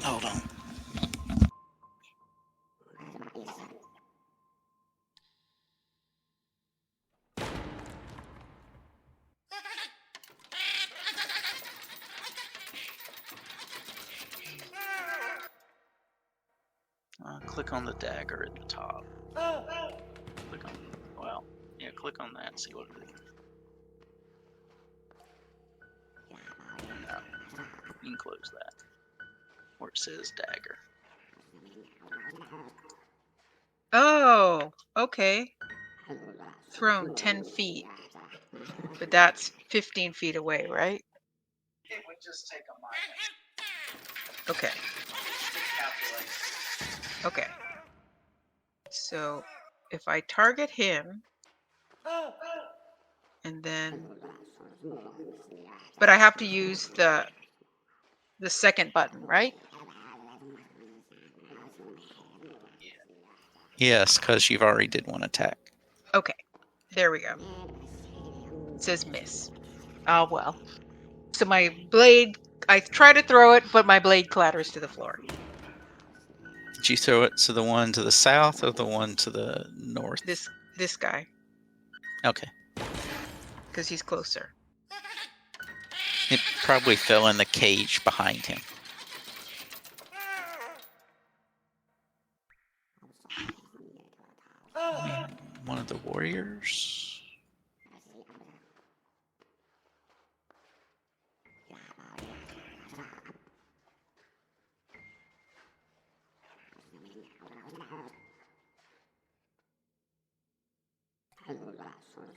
Hold on. Click on the dagger at the top. Click on, well, yeah, click on that and see what it is. No, you can close that. Where it says dagger. Oh, okay. Thrown 10 feet. But that's 15 feet away, right? It would just take a minus. Okay. Okay. So if I target him, and then, but I have to use the second button, right? Yes, because you've already did one attack. Okay. There we go. It says miss. Oh well. So my blade, I try to throw it, but my blade clatters to the floor. Did you throw it to the one to the south or the one to the north? This guy, Okay. because he's closer. It probably fell in the cage behind him. One of the warriors.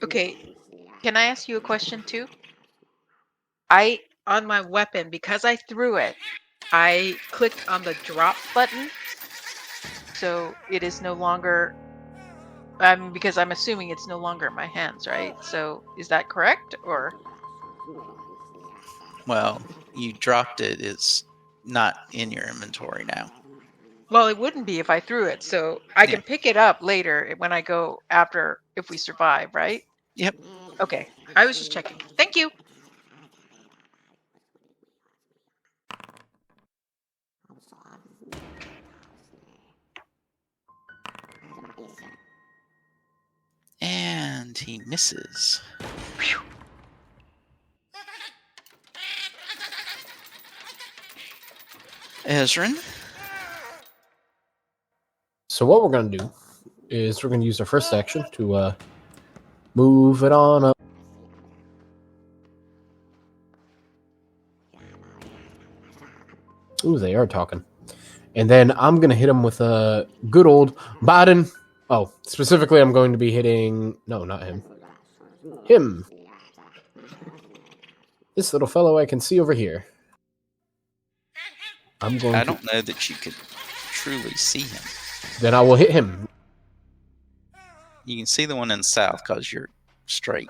Okay, can I ask you a question too? On my weapon, because I threw it, I clicked on the drop button, so it is no longer, because I'm assuming it's no longer in my hands, right? So is that correct, or? Well, you dropped it. It's not in your inventory now. Well, it wouldn't be if I threw it, so I can pick it up later when I go after, if we survive, right? Yep. Okay, I was just checking. Thank you. And he misses. Phew. Ezrin. So what we're going to do is we're going to use our first action to move it on up. Ooh, they are talking. And then I'm going to hit him with a good old Biden. Oh, specifically I'm going to be hitting... No, not him. Him. This little fellow I can see over here. I don't know that you could truly see him. Then I will hit him. You can see the one in the south because you're straight.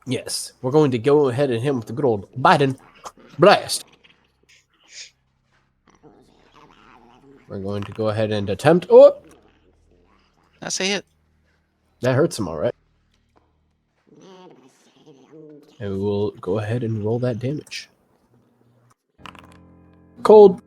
Yes. We're going to go ahead and hit him with the good old Biden blast. We're going to go ahead and attempt... Oh! That's a hit. That hurts him, all right. And we will go ahead and roll that damage. Cold.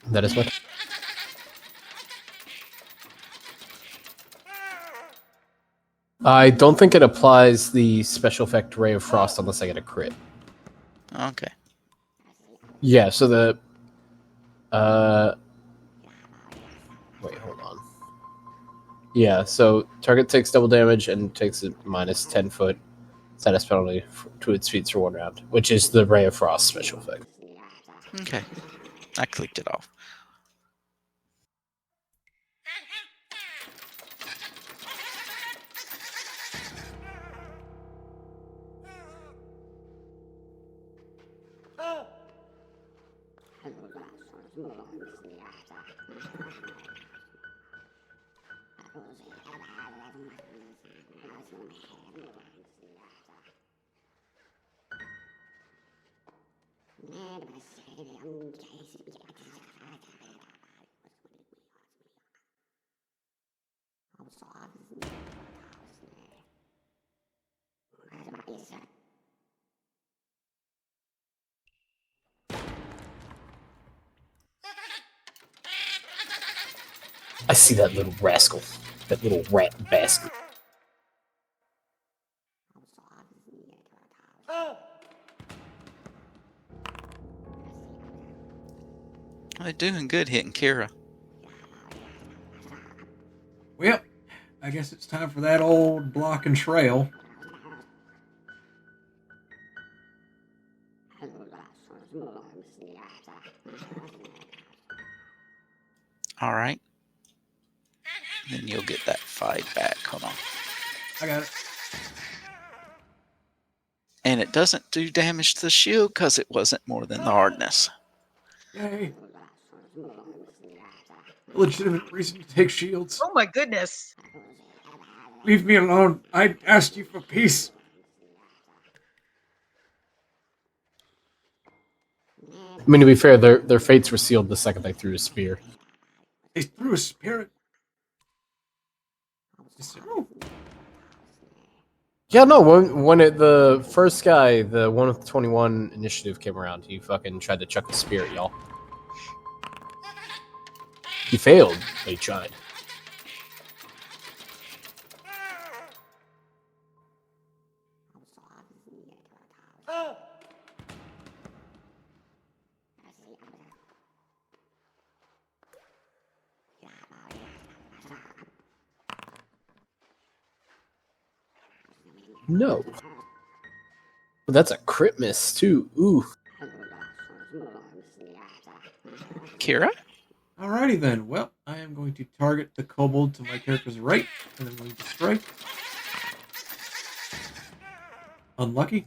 That is what. I don't think it applies the special effect Ray of Frost unless I get a crit. Okay. Yeah, so the... Wait, hold on. Yeah, so target takes double damage and takes a minus 10 foot status penalty to its feet for 1 round, which is the Ray of Frost special effect. Okay. I clicked it off. I see that little rascal. That little rat bastard. They're doing good hitting Kira. Well, I guess it's time for that old block and trail. All right. Then you'll get that 5 back. Hold on. I got it. And it doesn't do damage to the shield because it wasn't more than the hardness. Yay. A legitimate reason to take shields. Oh my goodness. Leave me alone. I asked you for peace. I mean, to be fair, their fates were sealed the second they threw a spear. They threw a spirit. Oh. Yeah, no, when the first guy, the one with 21 initiative came around, he fucking tried to chuck the spear at y'all. He failed, but he tried. No. But that's a crit miss, too. Ooh. Kira? Alrighty then. Well, I am going to target the kobold to my character's right, and I'm going to strike. Unlucky.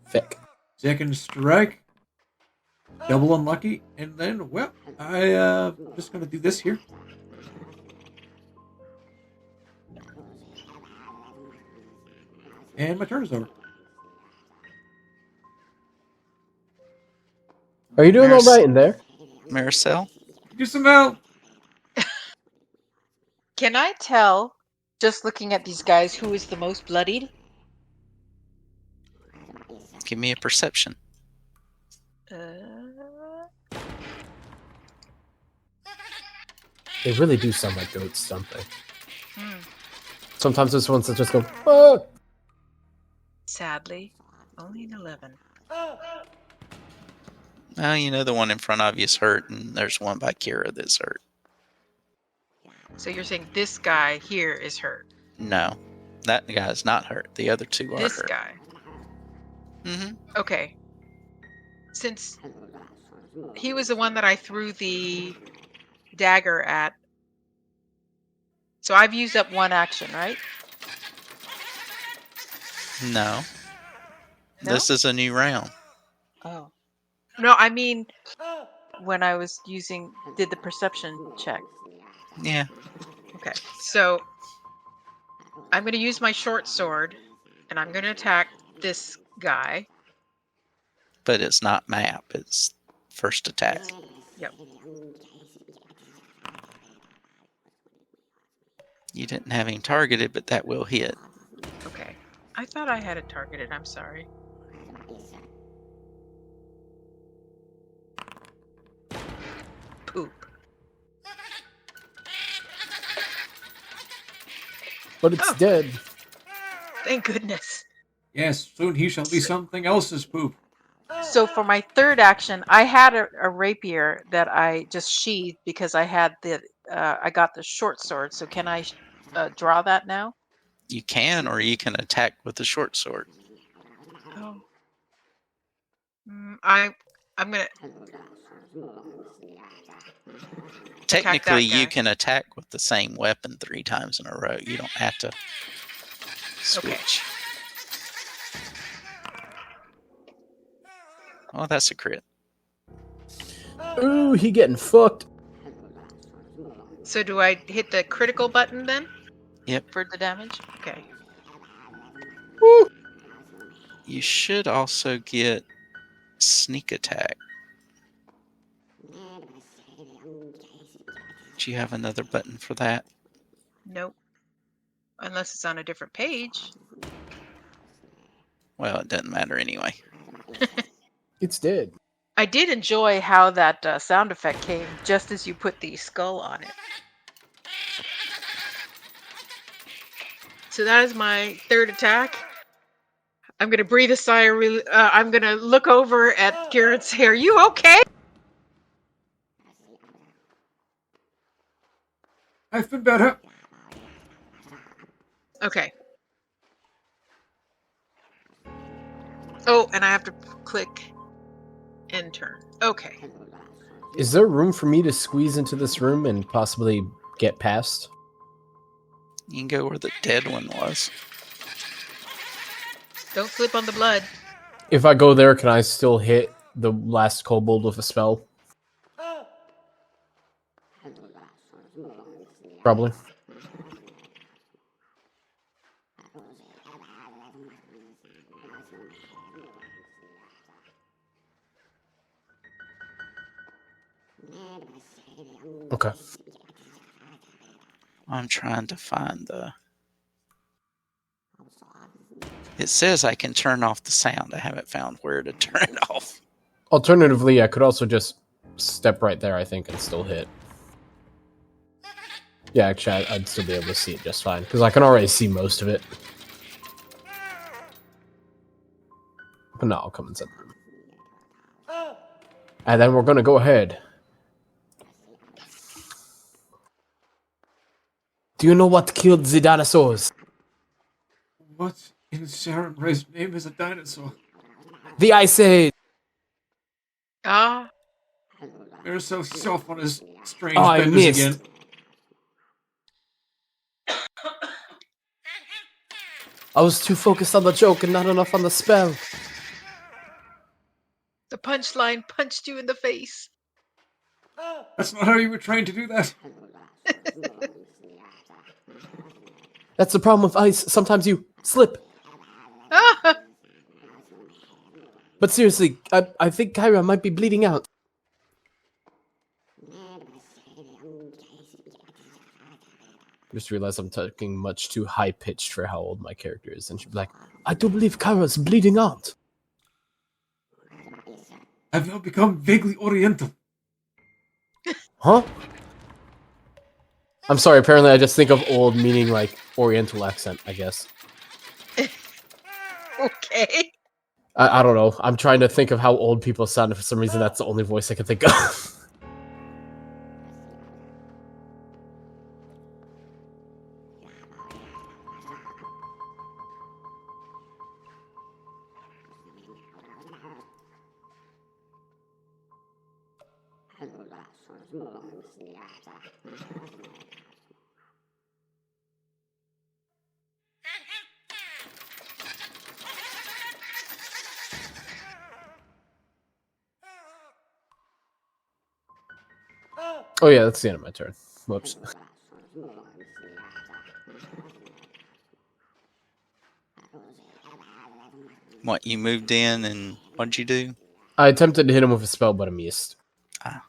Feck. Second strike. Double unlucky. And then, well, I'm just going to do this here. And my turn is over. Are you doing all right in there? Maricel? Do some help. Can I tell, just looking at these guys, who is the most bloodied? Give me a perception. They really do sound like goats, don't they? Hmm. Sometimes there's ones that just go, ah! Sadly, only an 11. Well, you know the one in front of you is hurt, and there's one by Kira that's hurt. So you're saying this guy here is hurt. No, that guy's not hurt. The other two are This hurt. guy. Mm-hmm. Okay. Since he was the one that I threw the dagger at. So I've used up one action, right? No. No? This is a new round. Oh. No, I mean when I was did the perception check. Yeah. Okay. So I'm going to use my short sword and I'm going to attack this guy. But it's not map, it's first attack. Yep. You didn't have him targeted, but that will hit. Okay. I thought I had it targeted. I'm sorry. Poop. But it's Oh. dead. Thank goodness. Yes, soon he shall be something else's poop. So for my third action, I had a rapier that I just sheathed because I had I got the short sword. So can I draw that now? You can, or you can attack with the short sword. Oh. I'm gonna Technically, guy. you can attack with the same weapon 3 times in a row. You don't have to switch. Oh, that's a crit. Ooh, he getting fucked. So do I hit the critical button then? Yep. For the damage? Okay. Woo. You should also get sneak attack. Do you have another button for that? Nope. Unless it's on a different page. Well, it doesn't matter anyway. It's dead. I did enjoy how that sound effect came just as you put the skull on it. So that is my third attack. I'm gonna breathe a sigh of relief. I'm gonna look over at Garrett and say, "Are you okay?" I've been better. Okay. Oh, and I have to click end turn. Okay. Is there room for me to squeeze into this room and possibly get past? You can go where the dead one was. Don't slip on the blood. If I go there, can I still hit the last kobold with a spell? Probably. Okay. I'm trying to find the... It says I can turn off the sound. I haven't found where to turn it off. Alternatively, I could also just step right there, I think, and still hit. Yeah, actually, I'd still be able to see it just fine, because I can already see most of it. But no, I'll come inside the room. And then we're going to go ahead. Do you know what killed the dinosaurs? What in Sharon's name is a dinosaur? The Ice Age! Ah. They're so soft on his strange Oh, I benders missed. again. I was too focused on the joke and not enough on the spell. The punchline punched you in the face. That's not how you were trained to do that. That's the problem with ice. Sometimes you slip. Ah. But seriously, I think Kyra might be bleeding out. Just realized I'm talking much too high-pitched for how old my character is. And she'd be like, I do believe Kyra's bleeding out. I've now become vaguely oriental. Huh? I'm sorry, apparently I just think of old meaning like oriental accent, I guess. Okay. I don't know. I'm trying to think of how old people sound, and for some reason that's the only voice I can think of. Oh yeah, that's the end of my turn. Whoops. What, you moved in and what'd you do? I attempted to hit him with a spell, but I missed. Ah.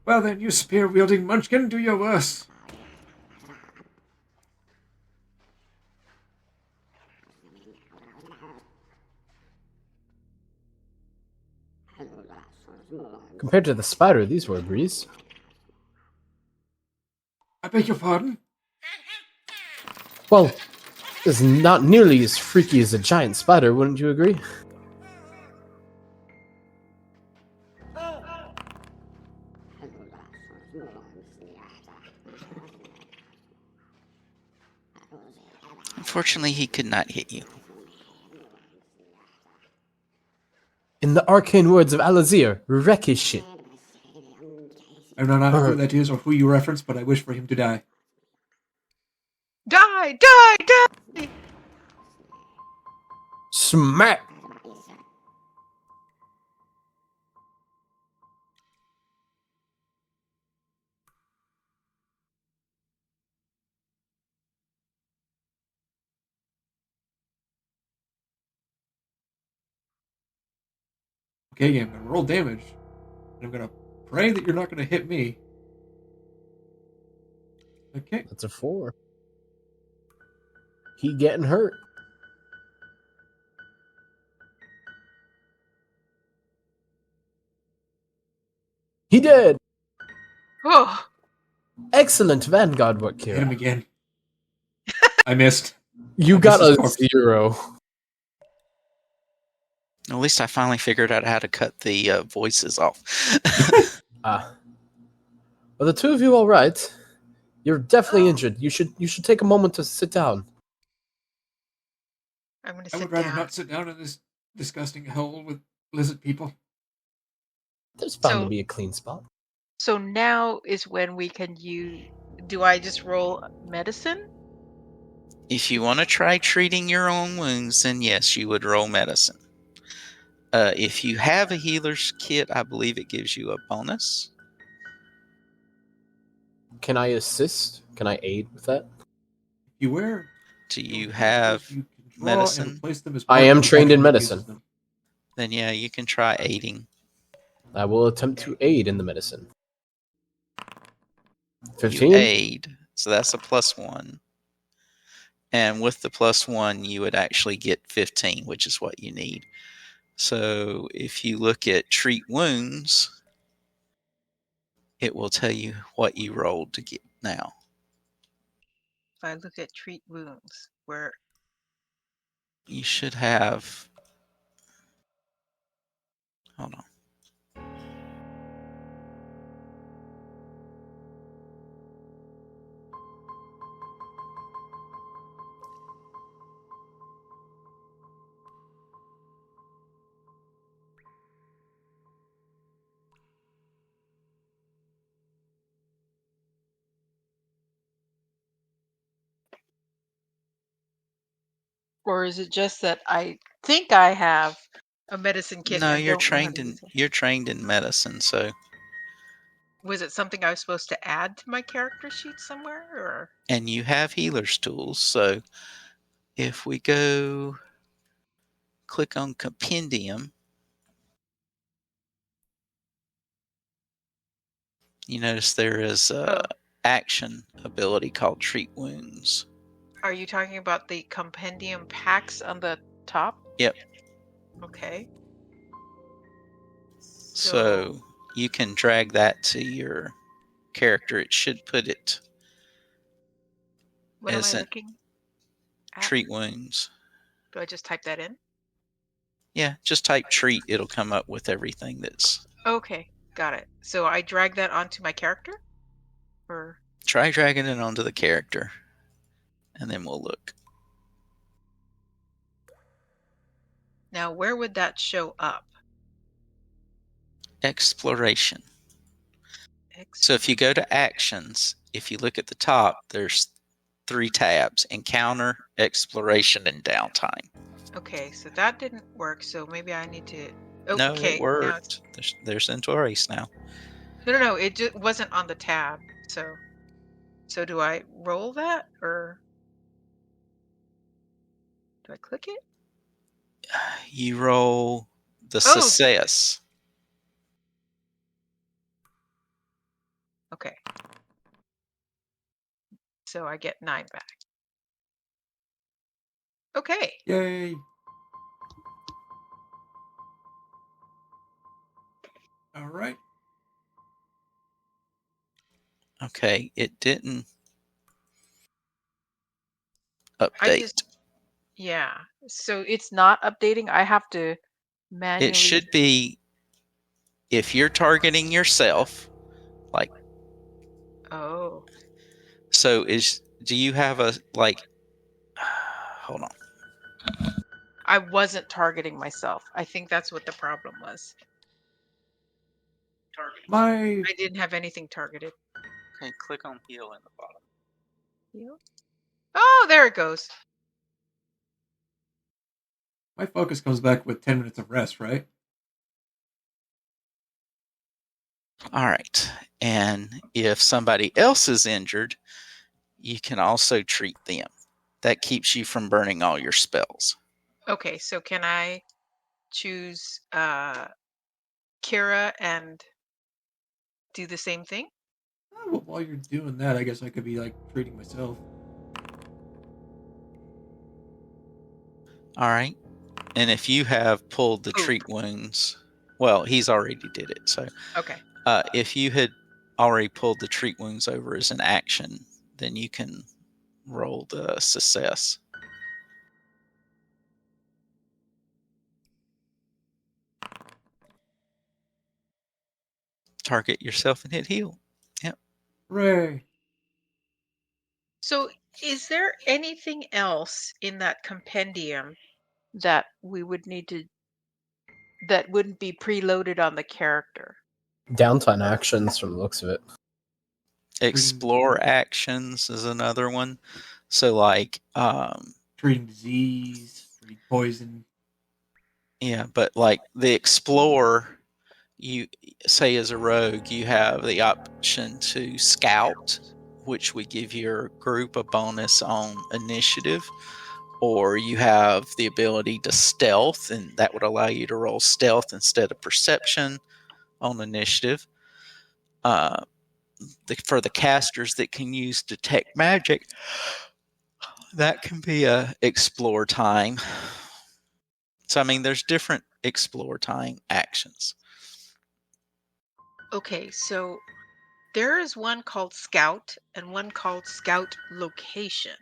Well then, you spear-wielding munchkin, do your worst. Compared to the spider, these were a breeze. I beg your pardon? Well, it's not nearly as freaky as a giant spider, wouldn't you agree? Unfortunately, he could not hit you. In the arcane words of Alazir, wreck his shit. I don't know who that is or who you reference, but I wish for him to die. Die! Die! Die! Smack! Okay, I'm gonna roll damage. And I'm gonna pray that you're not gonna hit me. Okay. That's a 4. He getting hurt. He did! Oh, Excellent Vanguard work, Hit him Kira. again. I missed. You got This is a corpse. 0. At least I finally figured out how to cut the voices off. Ah. Are the two of you alright? You're definitely injured. You should take a moment to sit down. I'm gonna I sit would rather down. not sit down in this disgusting hole with lizard people. There's bound to So- be a clean spot. So now is when we can use. Do I just roll medicine? If you want to try treating your own wounds, then yes, you would roll medicine. If you have a healer's kit, I believe it gives you a bonus. Can I assist? Can I aid with that? You wear. Do you have You can draw medicine? And place them as I part am of the trained in action that medicine. uses them. Then yeah, you can try aiding. I will attempt to aid in the medicine. You 15? aid, so that's a +1. And with the +1, you would actually get 15, which is what you need. So if you look at treat wounds, it will tell you what you rolled to get now. If I look at treat wounds, where You should have. Hold on. or is it just that I think I have a medicine kit? No, and you're don't know how to trained in use it? you're trained in medicine, so Was it something I was supposed to add to my character sheet somewhere, or and you have healer's tools. So if we go click on compendium, you notice there is a action ability called treat wounds. are you talking about the compendium packs on the top? Yep. Okay. So you can drag that to your character. It should put it What am as I a looking at? treat wounds. Do I just type that in? Yeah, just type treat. It'll come up with everything that's. Okay, got it. So I drag that onto my character? Or Try dragging it onto the character, and then we'll look. Now, where would that show up? Exploration. So if you go to actions, if you look at the top, there's 3 tabs: encounter, exploration, and downtime. Okay, so that didn't work, so maybe I need to... No, Okay, it now it's... worked. There's Entorace now. No, it just wasn't on the tab, so do I roll that, or do I click it? You roll the Oh! success. Okay. So I get 9 back. Okay. Yay! All right. Okay, it didn't update. Yeah. So it's not updating. I have to manually... It should be, if you're targeting yourself, like... Oh. So do you have a, like... Hold on. I wasn't targeting myself. I think that's what the problem was. My I didn't have anything targeted. Okay, click on heal in the bottom. Heal? Oh, there it goes. my focus comes back with 10 minutes of rest, right? All right. And if somebody else is injured, you can also treat them. That keeps you from burning all your spells. Okay, so can I choose Kira and do the same thing? Oh, well, while you're doing that, I guess I could be like treating myself. All right. And if you have pulled the treat wounds, well, he's already did it. So Okay. if you had already pulled the treat wounds over as an action, then you can roll the success. Target yourself and hit heal. Yep. Hooray! So is there anything else in that compendium that we would need to... that wouldn't be preloaded on the character? Downtime actions from the looks of it. Explore actions is another one. So like treating disease, treating poison. Yeah, but like the explore, you say as a rogue, you have the option to scout, which would give your group a bonus on initiative, or you have the ability to stealth, and that would allow you to roll stealth instead of perception on initiative. For the casters that can use detect magic, that can be a explore time. So I mean, there's different explore time actions. Okay, so there is one called Scout and one called Scout Location.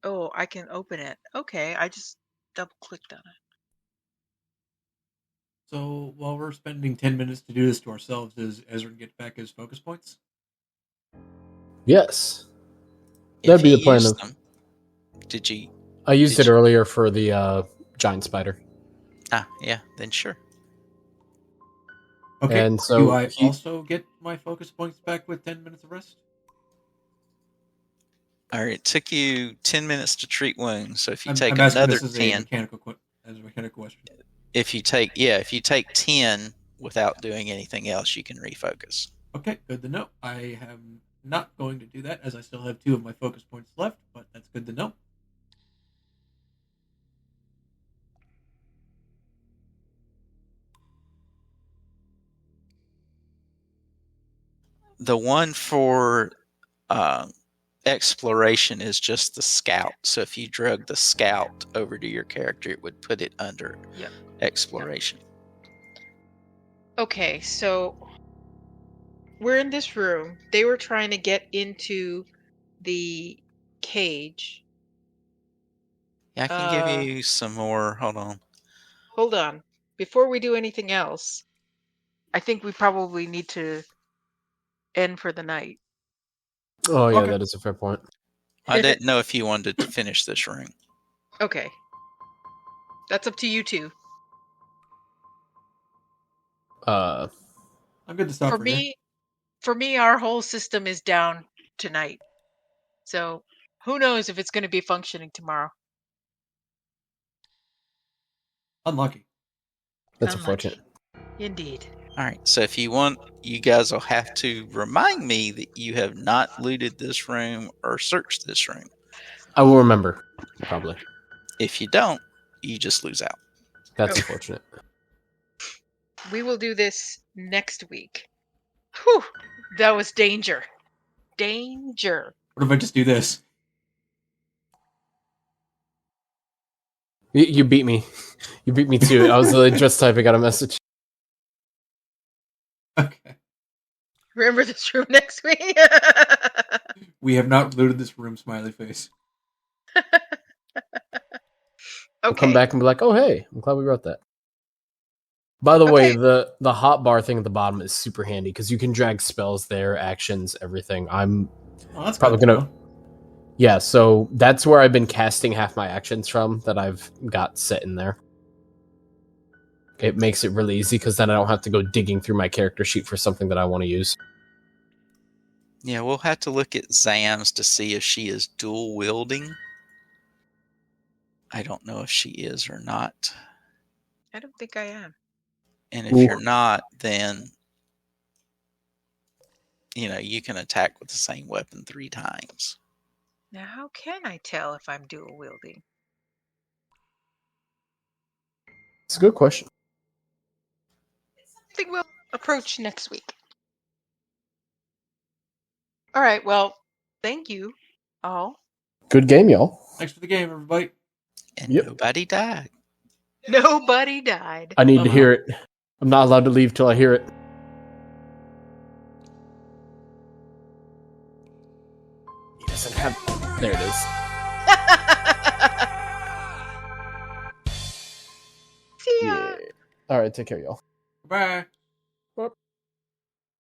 Oh, I can open it. Okay, I just double clicked on it. So while we're spending 10 minutes to do this to ourselves, does Ezra get back his focus points? Yes. That'd be the plan. Them, did you? I used it earlier for the giant spider. Ah, yeah, then sure. Okay, and so do I also get my focus points back with 10 minutes of rest? All right, it took you 10 minutes to treat wounds, so if you I'm take asking another this as 10... a mechanical question. If you take 10 without doing anything else, you can refocus. Okay, good to know. I am not going to do that, as I still have 2 of my focus points left, but that's good to know. The one for exploration is just the scout. So if you drug the scout over to your character, it would put it under exploration. Okay, so we're in this room. They were trying to get into the cage. Yeah, I can give you some more. Hold on. Hold on. Before we do anything else, I think we probably need to end for the night. Oh, yeah, that is a fair point. I didn't know if you wanted to finish this room. Okay. That's up to you two. I'm good to stop For for here. me, our whole system is down tonight. So who knows if it's going to be functioning tomorrow. Unlucky. That's Unlucky. unfortunate. Indeed. All right, so if you want, you guys will have to remind me that you have not looted this room or searched this room. I will remember, probably. If you don't, you just lose out. That's Okay. unfortunate. We will do this next week. Whew, that was danger. Danger. What if I just do this? You beat me. You beat me too. I was just typing out a message. Okay. Remember this room next week? We have not looted this room, smiley face. We'll come Okay. back and be like, oh, hey, I'm glad we wrote that. By the way, Okay. the hot bar thing at the bottom is super handy because you can drag spells there, actions, everything. I'm Oh, that's probably good to gonna. know. Yeah, so that's where I've been casting half my actions from that I've got set in there. It makes it really easy because then I don't have to go digging through my character sheet for something that I want to use. Yeah, we'll have to look at Zam's to see if she is dual wielding. I don't know if she is or not. I don't think I am. And if Ooh. you're not, then you can attack with the same weapon 3 times. Now, how can I tell if I'm dual wielding? It's a good question. I think we'll approach next week. All right. Well, thank you all. Good game, y'all. Thanks for the game, everybody. And Yep. nobody died. Nobody died. I need to Somehow. hear it. I'm not allowed to leave till I hear it. He doesn't have. There it is. See ya. Yeah. All right, take care, y'all. Bye.